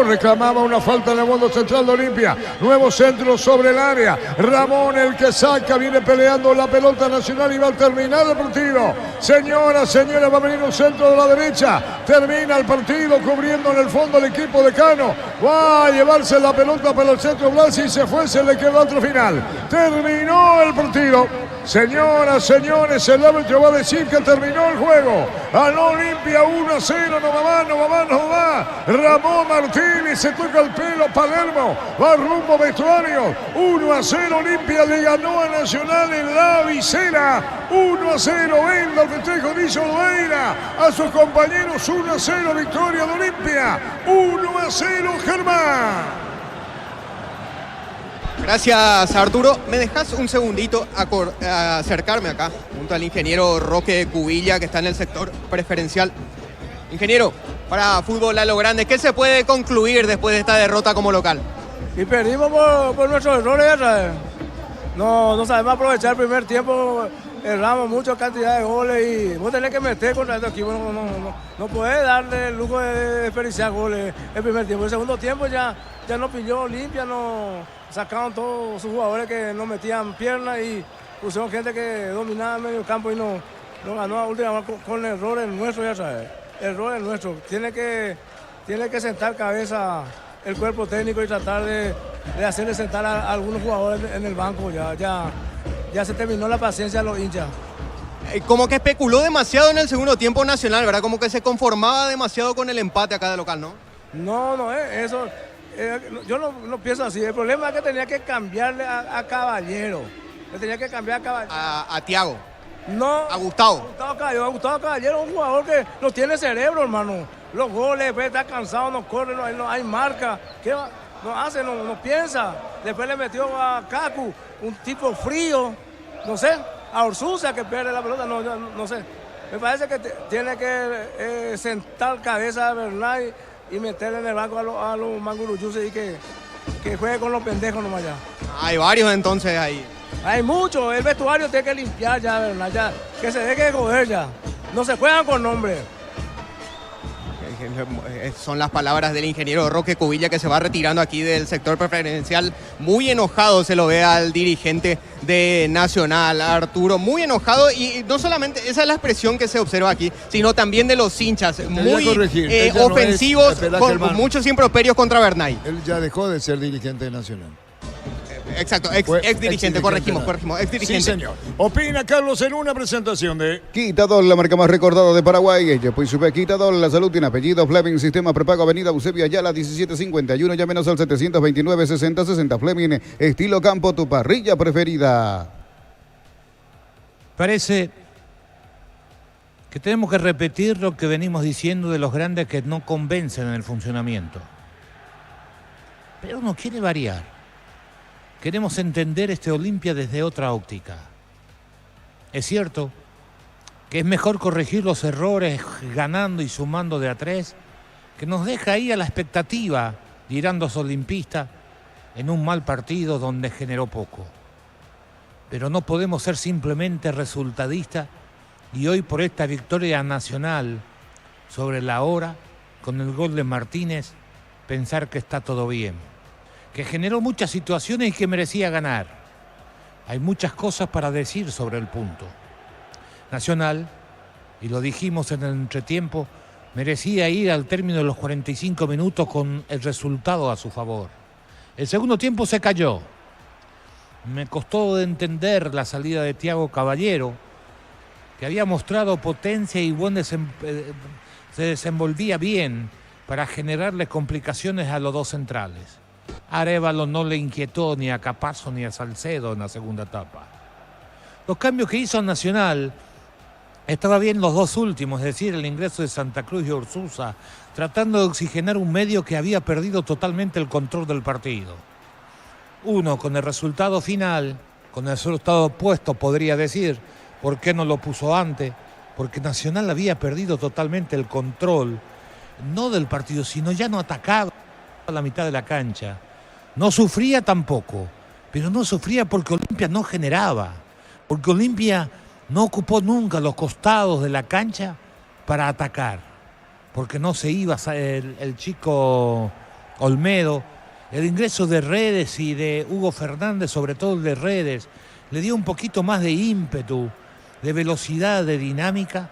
Reclamaba una falta en el fondo central de Olimpia. Nuevo centro sobre el área. Ramón el que saca, viene peleando la pelota Nacional y va a terminar el partido. Señora, va a venir un centro de la derecha. Termina el partido cubriendo en el fondo el equipo de Cano. Va a llevarse la pelota para el centro Blasi y se le quedó otro final. Terminó el partido. Señoras, señores, el árbitro va a decir que terminó el juego. Ganó Olimpia 1-0, no va. Ramón Martínez se toca el pelo, Palermo va rumbo vestuario. 1-0, Olimpia le ganó a Nacional en la visera. 1-0, venda el festejo, dice Olveira a sus compañeros. 1-0, victoria de Olimpia. 1-0, Germán. Gracias, Arturo. ¿Me dejas un segundito acercarme acá junto al ingeniero Roque Cubilla, que está en el sector preferencial? Ingeniero, para Fútbol a lo Grande, ¿qué se puede concluir después de esta derrota como local? Y perdimos por nuestros errores. No sabemos aprovechar el primer tiempo. Erramos mucha cantidad de goles y vos tenés que meter contra estos equipos. No podés darle el lujo de desperdiciar goles el primer tiempo. El segundo tiempo ya no pilló Olimpia, sacaron todos sus jugadores que no metían piernas y pusieron gente que dominaba el medio campo y no ganó a última con errores nuestros, ya sabes. Errores nuestros. Tiene que sentar cabeza el cuerpo técnico y tratar de hacerle sentar a algunos jugadores en el banco. Ya se terminó la paciencia de los hinchas. Como que especuló demasiado en el segundo tiempo Nacional, ¿verdad? Como que se conformaba demasiado con el empate acá de local, ¿no? No, eso. Yo no pienso así. El problema es que tenía que cambiarle a Caballero. Le tenía que cambiar a Caballero. A Thiago. No. A Gustavo. A Gustavo Caballero es un jugador que no tiene cerebro, hermano. Los goles, después está cansado, no corre, no hay marca. ¿Qué va? No hace, no piensa. Después le metió a Cacu, un tipo frío. No sé, a Orsuza que pierde la pelota, no sé. Me parece que tiene que sentar cabeza a Bernay y meterle en el banco a los manguruyuses y que juegue con los pendejos nomás ya. Hay varios entonces ahí. Hay muchos, el vestuario tiene que limpiar ya, ¿verdad? Ya, que se deje de joder ya. No se juegan con nombre. Son las palabras del ingeniero Roque Cubilla, que se va retirando aquí del sector preferencial. Muy enojado se lo ve al dirigente de Nacional, Arturo, muy enojado, y no solamente esa es la expresión que se observa aquí, sino también de los hinchas, muy ofensivos, con muchos improperios contra Bernay. Él ya dejó de ser dirigente de Nacional. Exacto, Fue ex dirigente, corregimos, ex Sí, dirigente. señor. Opina Carlos en una presentación de... Quitadol, la marca más recordada de Paraguay. Después supe Quitadol, la salud tiene apellido. Fleming, sistema prepago, avenida Eusebio Ayala, 1751. Llámenos al 729-6060. Fleming, estilo campo, tu parrilla preferida. Parece que tenemos que repetir lo que venimos diciendo de los grandes que no convencen en el funcionamiento. Pero uno quiere variar. Queremos entender este Olimpia desde otra óptica. Es cierto que es mejor corregir los errores ganando y sumando de a 3, que nos deja ahí a la expectativa, dirán los olimpistas, en un mal partido donde generó poco. Pero no podemos ser simplemente resultadistas y hoy por esta victoria nacional sobre la hora, con el gol de Martínez, pensar que está todo bien, que generó muchas situaciones y que merecía ganar. Hay muchas cosas para decir sobre el punto. Nacional, y lo dijimos en el entretiempo, merecía ir al término de los 45 minutos con el resultado a su favor. El segundo tiempo se cayó. Me costó entender la salida de Thiago Caballero, que había mostrado potencia y se desenvolvía bien para generarle complicaciones a los dos centrales. Arévalo no le inquietó ni a Capazo ni a Salcedo en la segunda etapa. Los cambios que hizo Nacional, estaba bien los dos últimos, es decir, el ingreso de Santa Cruz y Orsuza, tratando de oxigenar un medio que había perdido totalmente el control del partido. Uno, con el resultado final, con el resultado opuesto, podría decir, ¿por qué no lo puso antes? Porque Nacional había perdido totalmente el control, no del partido, sino ya no atacaba a la mitad de la cancha. No sufría tampoco, pero no sufría porque Olimpia no generaba, porque Olimpia no ocupó nunca los costados de la cancha para atacar, porque no se iba el chico Olmedo. El ingreso de Redes y de Hugo Fernández, sobre todo el de Redes, le dio un poquito más de ímpetu, de velocidad, de dinámica,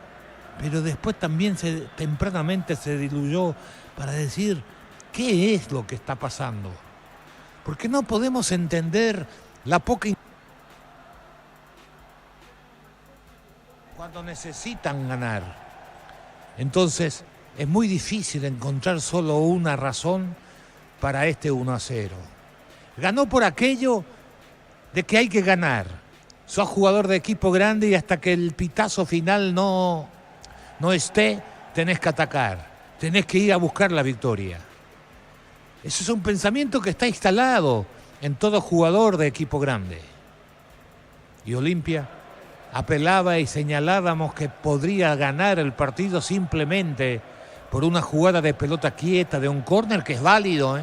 pero después también tempranamente se diluyó para decir qué es lo que está pasando. Porque no podemos entender la poca cuando necesitan ganar. Entonces es muy difícil encontrar solo una razón para este 1-0. Ganó por aquello de que hay que ganar. Sos jugador de equipo grande y hasta que el pitazo final no esté, tenés que atacar. Tenés que ir a buscar la victoria. Ese es un pensamiento que está instalado en todo jugador de equipo grande. Y Olimpia apelaba y señalábamos que podría ganar el partido simplemente por una jugada de pelota quieta, de un córner que es válido, ¿eh?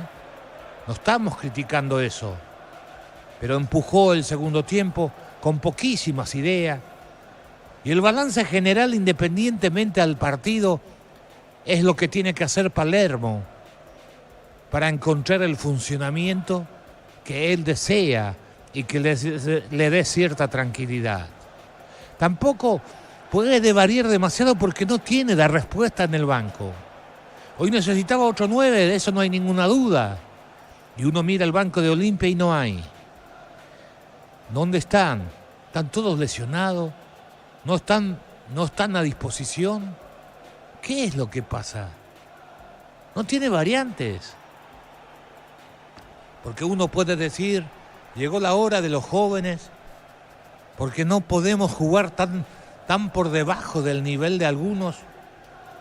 No estamos criticando eso. Pero empujó el segundo tiempo con poquísimas ideas. Y el balance general, independientemente al partido, es lo que tiene que hacer Palermo para encontrar el funcionamiento que él desea y que le dé cierta tranquilidad. Tampoco puede variar demasiado porque no tiene la respuesta en el banco. Hoy necesitaba otro 9, de eso no hay ninguna duda. Y uno mira el banco de Olimpia y no hay. ¿Dónde están? ¿Están todos lesionados? ¿No están a disposición? ¿Qué es lo que pasa? No tiene variantes. Porque uno puede decir, llegó la hora de los jóvenes, porque no podemos jugar tan por debajo del nivel de algunos.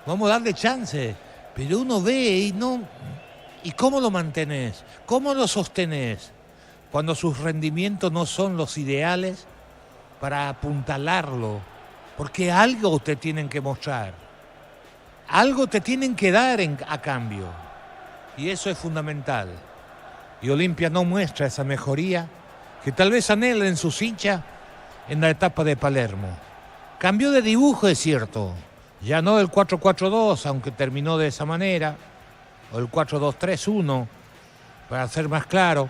Vamos a darle chance. Pero uno ve y no... ¿Y cómo lo mantenés? ¿Cómo lo sostenés? Cuando sus rendimientos no son los ideales para apuntalarlo. Porque algo te tienen que mostrar. Algo te tienen que dar a cambio. Y eso es fundamental. Y Olimpia no muestra esa mejoría que tal vez anhelen sus hinchas en la etapa de Palermo. Cambió de dibujo, es cierto. Ya no el 4-4-2, aunque terminó de esa manera, o el 4-2-3-1, para ser más claro.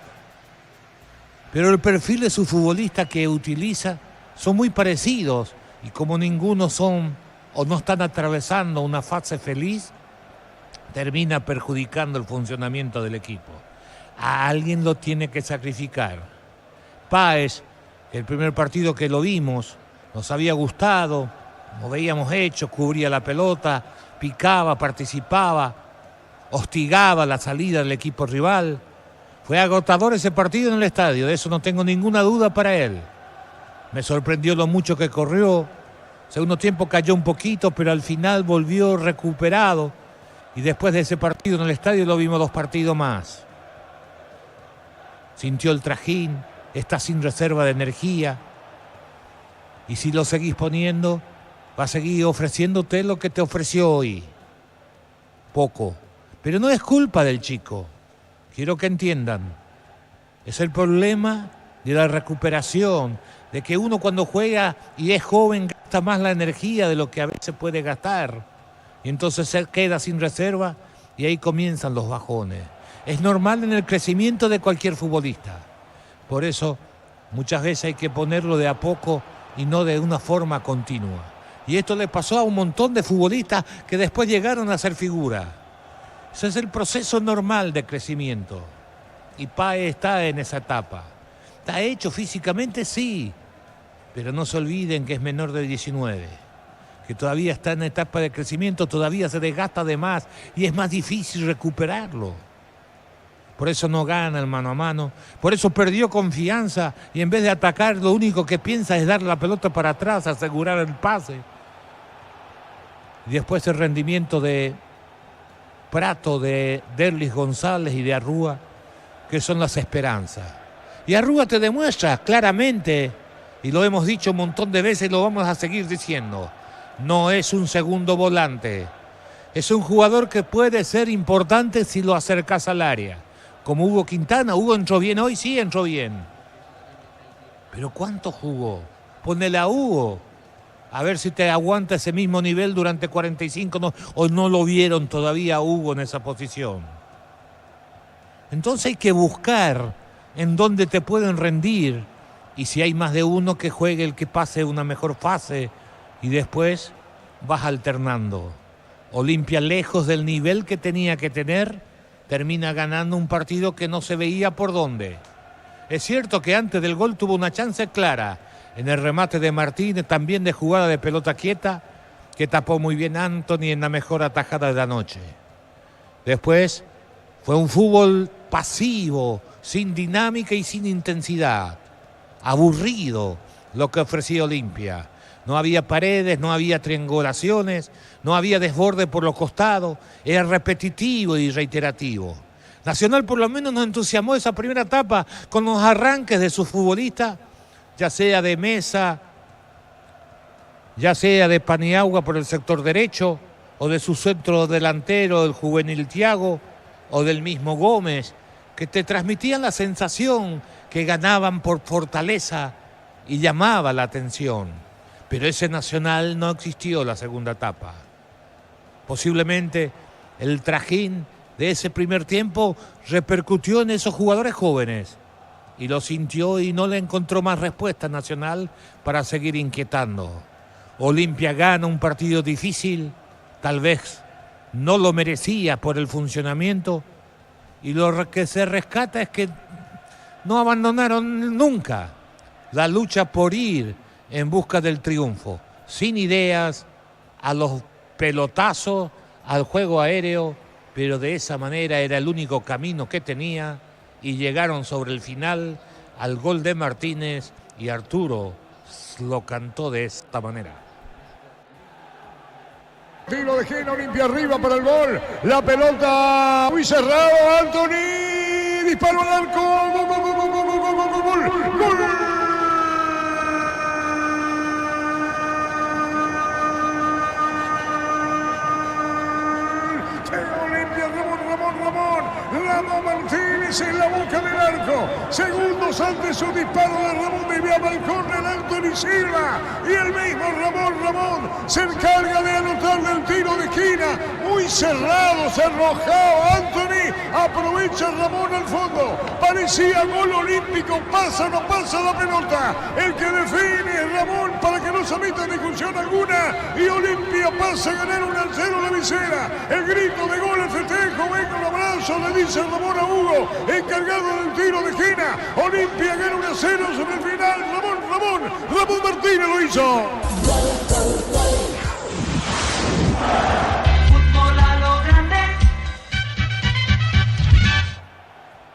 Pero el perfil de su futbolista que utiliza son muy parecidos, y como ninguno son o no están atravesando una fase feliz, termina perjudicando el funcionamiento del equipo. A alguien lo tiene que sacrificar. Páez, el primer partido que lo vimos, nos había gustado, nos veíamos hechos, cubría la pelota, picaba, participaba, hostigaba la salida del equipo rival. Fue agotador ese partido en el estadio, de eso no tengo ninguna duda para él. Me sorprendió lo mucho que corrió. Segundo tiempo cayó un poquito, pero al final volvió recuperado. Y después de ese partido en el estadio lo vimos 2 partidos más. Sintió el trajín, está sin reserva de energía. Y si lo seguís poniendo, va a seguir ofreciéndote lo que te ofreció hoy. Poco. Pero no es culpa del chico. Quiero que entiendan. Es el problema de la recuperación, de que uno cuando juega y es joven gasta más la energía de lo que a veces puede gastar. Y entonces se queda sin reserva y ahí comienzan los bajones. Es normal en el crecimiento de cualquier futbolista. Por eso muchas veces hay que ponerlo de a poco y no de una forma continua. Y esto le pasó a un montón de futbolistas que después llegaron a ser figura. Ese es el proceso normal de crecimiento. Y Páez está en esa etapa. ¿Está hecho físicamente? Sí. Pero no se olviden que es menor de 19. Que todavía está en etapa de crecimiento, todavía se desgasta de más y es más difícil recuperarlo. Por eso no gana el mano a mano, por eso perdió confianza y en vez de atacar lo único que piensa es dar la pelota para atrás, asegurar el pase. Y después el rendimiento de Prato, de Derlis González y de Arrúa, que son las esperanzas. Y Arrúa te demuestra claramente, y lo hemos dicho un montón de veces y lo vamos a seguir diciendo, no es un segundo volante. Es un jugador que puede ser importante si lo acercas al área. Como Hugo Quintana. Hugo entró bien hoy, sí entró bien. Pero ¿cuánto jugó? Ponele a Hugo. A ver si te aguanta ese mismo nivel durante 45. O no lo vieron todavía a Hugo en esa posición. Entonces hay que buscar en dónde te pueden rendir. Y si hay más de uno, que juegue el que pase una mejor fase. Y después vas alternando. Olimpia, lejos del nivel que tenía que tener, termina ganando un partido que no se veía por dónde. Es cierto que antes del gol tuvo una chance clara en el remate de Martínez, también de jugada de pelota quieta, que tapó muy bien Anthony en la mejor atajada de la noche. Después fue un fútbol pasivo, sin dinámica y sin intensidad. Aburrido lo que ofrecía Olimpia. No había paredes, no había triangulaciones, no había desborde por los costados, era repetitivo y reiterativo. Nacional por lo menos nos entusiasmó esa primera etapa con los arranques de sus futbolistas, ya sea de Mesa, ya sea de Paniagua por el sector derecho, o de su centro delantero, el juvenil Thiago, o del mismo Gómez, que te transmitían la sensación que ganaban por fortaleza y llamaba la atención. Pero ese Nacional no existió la segunda etapa. Posiblemente el trajín de ese primer tiempo repercutió en esos jugadores jóvenes y lo sintió y no le encontró más respuesta Nacional para seguir inquietando. Olimpia gana un partido difícil, tal vez no lo merecía por el funcionamiento, y lo que se rescata es que no abandonaron nunca la lucha por ir en busca del triunfo, sin ideas, a los pelotazos, al juego aéreo, pero de esa manera era el único camino que tenía y llegaron sobre el final al gol de Martínez y Arturo lo cantó de esta manera. Tiro de Gena, Olimpia arriba para el gol, la pelota muy cerrado, Anthony, disparo al arco, gol. Ramón Martínez en la boca del arco. Segundos antes su disparo de Ramón desvía balcón del Anthony Silva. Y el mismo Ramón se encarga de anotar del tiro de esquina. Muy cerrado, se arrojaba Anthony aprovecha Ramón al fondo, parecía gol olímpico, pasa o no pasa la pelota, el que define es Ramón para que no se meta discusión alguna, y Olimpia pasa a ganar 1-0 la visera, el grito de gol, el festejo, venga un abrazo, le dice Ramón a Hugo, encargado del tiro de esquina, Olimpia gana 1-0 sobre el final, Ramón Martínez lo hizo.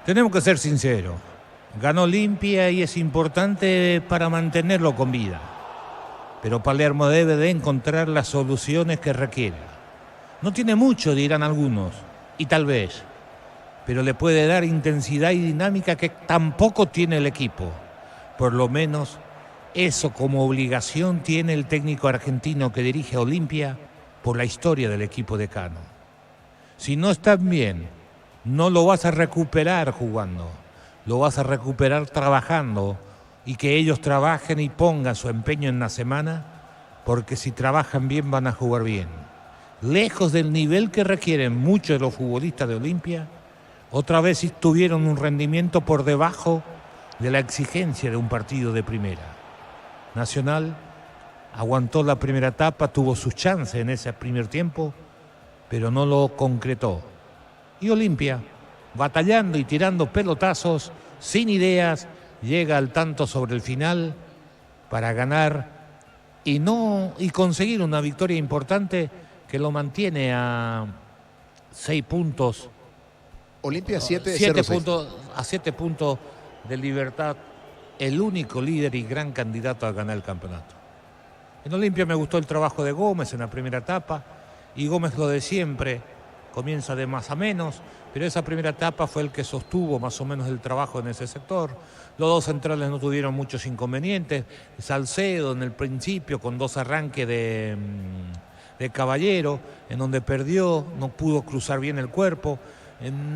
Tenemos que ser sinceros. Ganó Olimpia y es importante para mantenerlo con vida. Pero Palermo debe de encontrar las soluciones que requiere. No tiene mucho, dirán algunos, y tal vez, pero le puede dar intensidad y dinámica que tampoco tiene el equipo. Por lo menos eso como obligación tiene el técnico argentino que dirige a Olimpia por la historia del equipo de Cano. Si no están bien, no lo vas a recuperar jugando, lo vas a recuperar trabajando, y que ellos trabajen y pongan su empeño en la semana, porque si trabajan bien van a jugar bien. Lejos del nivel que requieren muchos de los futbolistas de Olimpia, otra vez tuvieron un rendimiento por debajo de la exigencia de un partido de primera. Nacional aguantó la primera etapa, tuvo sus chances en ese primer tiempo, pero no lo concretó. Y Olimpia, batallando y tirando pelotazos, sin ideas, llega al tanto sobre el final para ganar y conseguir una victoria importante que lo mantiene a 6 puntos. Olimpia 7 puntos, a 7 puntos de Libertad, el único líder y gran candidato a ganar el campeonato. En Olimpia me gustó el trabajo de Gómez en la primera etapa, y Gómez lo de siempre, comienza de más a menos, pero esa primera etapa fue el que sostuvo más o menos el trabajo en ese sector. Los dos centrales no tuvieron muchos inconvenientes. Salcedo en el principio con 2 arranques de Caballero, en donde perdió, no pudo cruzar bien el cuerpo.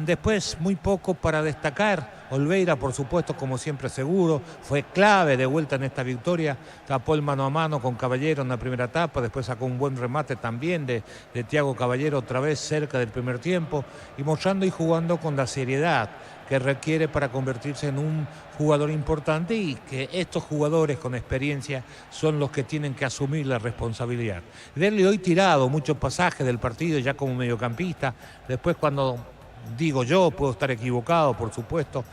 Después muy poco para destacar. Olveira, por supuesto, como siempre seguro, fue clave de vuelta en esta victoria, tapó el mano a mano con Caballero en la primera etapa, después sacó un buen remate también de Thiago Caballero otra vez cerca del primer tiempo, y mostrando y jugando con la seriedad que requiere para convertirse en un jugador importante, y que estos jugadores con experiencia son los que tienen que asumir la responsabilidad. Verle hoy tirado muchos pasajes del partido ya como mediocampista, después cuando... digo yo, puedo estar equivocado, por supuesto,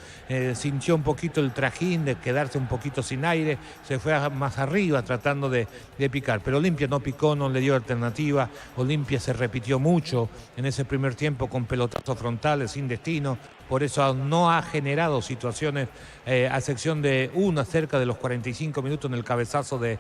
sintió un poquito el trajín de quedarse un poquito sin aire, se fue más arriba tratando de picar, pero Olimpia no picó, no le dio alternativa. Olimpia se repitió mucho en ese primer tiempo con pelotazos frontales sin destino, por eso no ha generado situaciones, a excepción de una cerca de los 45 minutos en el cabezazo de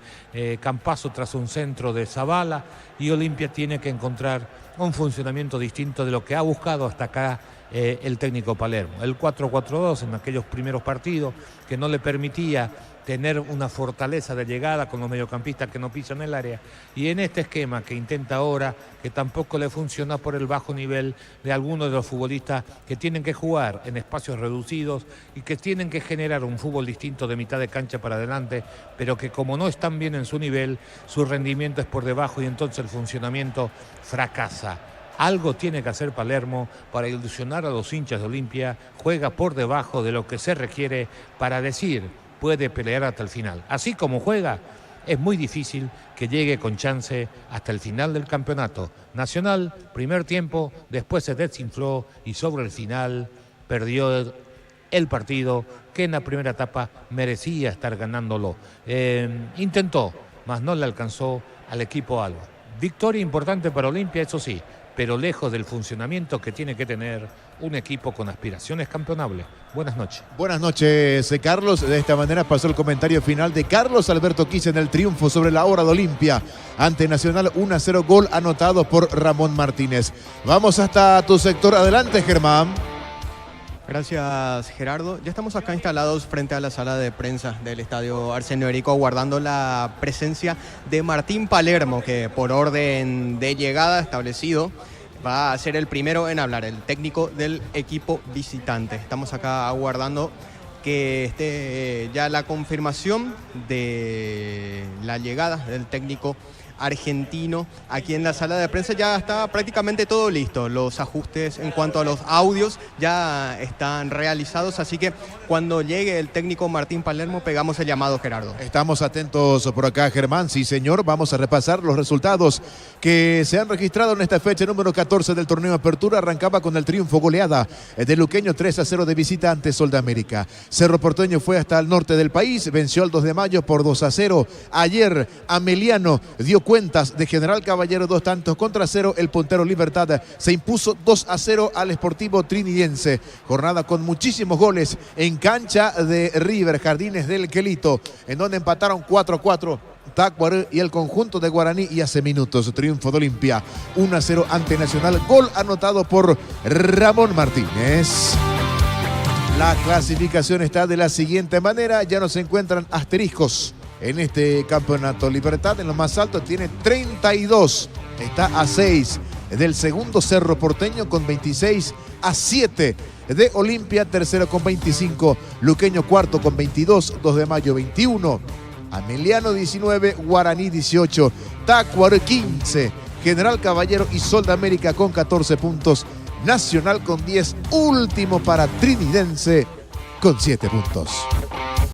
Campazzo tras un centro de Zavala, y Olimpia tiene que encontrar un funcionamiento distinto de lo que ha buscado hasta acá el técnico Palermo. El 4-4-2 en aquellos primeros partidos, que no le permitía tener una fortaleza de llegada con los mediocampistas que no pisan el área, y en este esquema que intenta ahora, que tampoco le funciona por el bajo nivel de algunos de los futbolistas que tienen que jugar en espacios reducidos y que tienen que generar un fútbol distinto de mitad de cancha para adelante, pero que como no están bien en su nivel, su rendimiento es por debajo y entonces el funcionamiento fracasa. Algo tiene que hacer Palermo para ilusionar a los hinchas de Olimpia. Juega por debajo de lo que se requiere para decir puede pelear hasta el final. Así como juega, es muy difícil que llegue con chance hasta el final del campeonato. Nacional, primer tiempo, después se desinfló y sobre el final perdió el partido que en la primera etapa merecía estar ganándolo. Intentó, mas no le alcanzó al equipo Alba. Victoria importante para Olimpia, eso sí, pero lejos del funcionamiento que tiene que tener un equipo con aspiraciones campeonables. Buenas noches. Buenas noches, Carlos. De esta manera pasó el comentario final de Carlos Alberto Quise en el triunfo sobre la obra de Olimpia ante Nacional 1-0, gol anotado por Ramón Martínez. Vamos hasta tu sector. Adelante, Germán. Gracias, Gerardo. Ya estamos acá instalados frente a la sala de prensa del Estadio Arsenio Erico, aguardando la presencia de Martín Palermo, que por orden de llegada establecido va a ser el primero en hablar, el técnico del equipo visitante. Estamos acá aguardando que esté ya la confirmación de la llegada del técnico argentino. Aquí en la sala de prensa ya está prácticamente todo listo. Los ajustes en cuanto a los audios ya están realizados, así que cuando llegue el técnico Martín Palermo pegamos el llamado, Gerardo. Estamos atentos por acá, Germán. Sí, señor. Vamos a repasar los resultados que se han registrado en esta fecha número 14 del torneo Apertura. Arrancaba con el triunfo goleada de Luqueño 3-0 de visita ante Sol de América. Cerro Porteño fue hasta el norte del país, venció al 2 de mayo por 2-0. Ayer Ameliano dio cuentas de General Caballero 2-0. El puntero Libertad se impuso 2-0 al Sportivo Trinidense. Jornada con muchísimos goles en cancha de River, Jardines del Quelito, en donde empataron 4-4. Tacuaré y el conjunto de Guaraní, y hace minutos triunfo de Olimpia 1-0 ante Nacional, gol anotado por Ramón Martínez. La clasificación está de la siguiente manera, ya no se encuentran asteriscos en este campeonato. Libertad en lo más alto tiene 32, está a 6 del segundo Cerro Porteño con 26, a 7 de Olimpia, tercero con 25, Luqueño cuarto con 22, 2 de mayo 21, Ameliano 19, Guaraní 18, Tacuaré 15, General Caballero y Sol de América con 14 puntos, Nacional con 10, último para Trinidense con 7 puntos.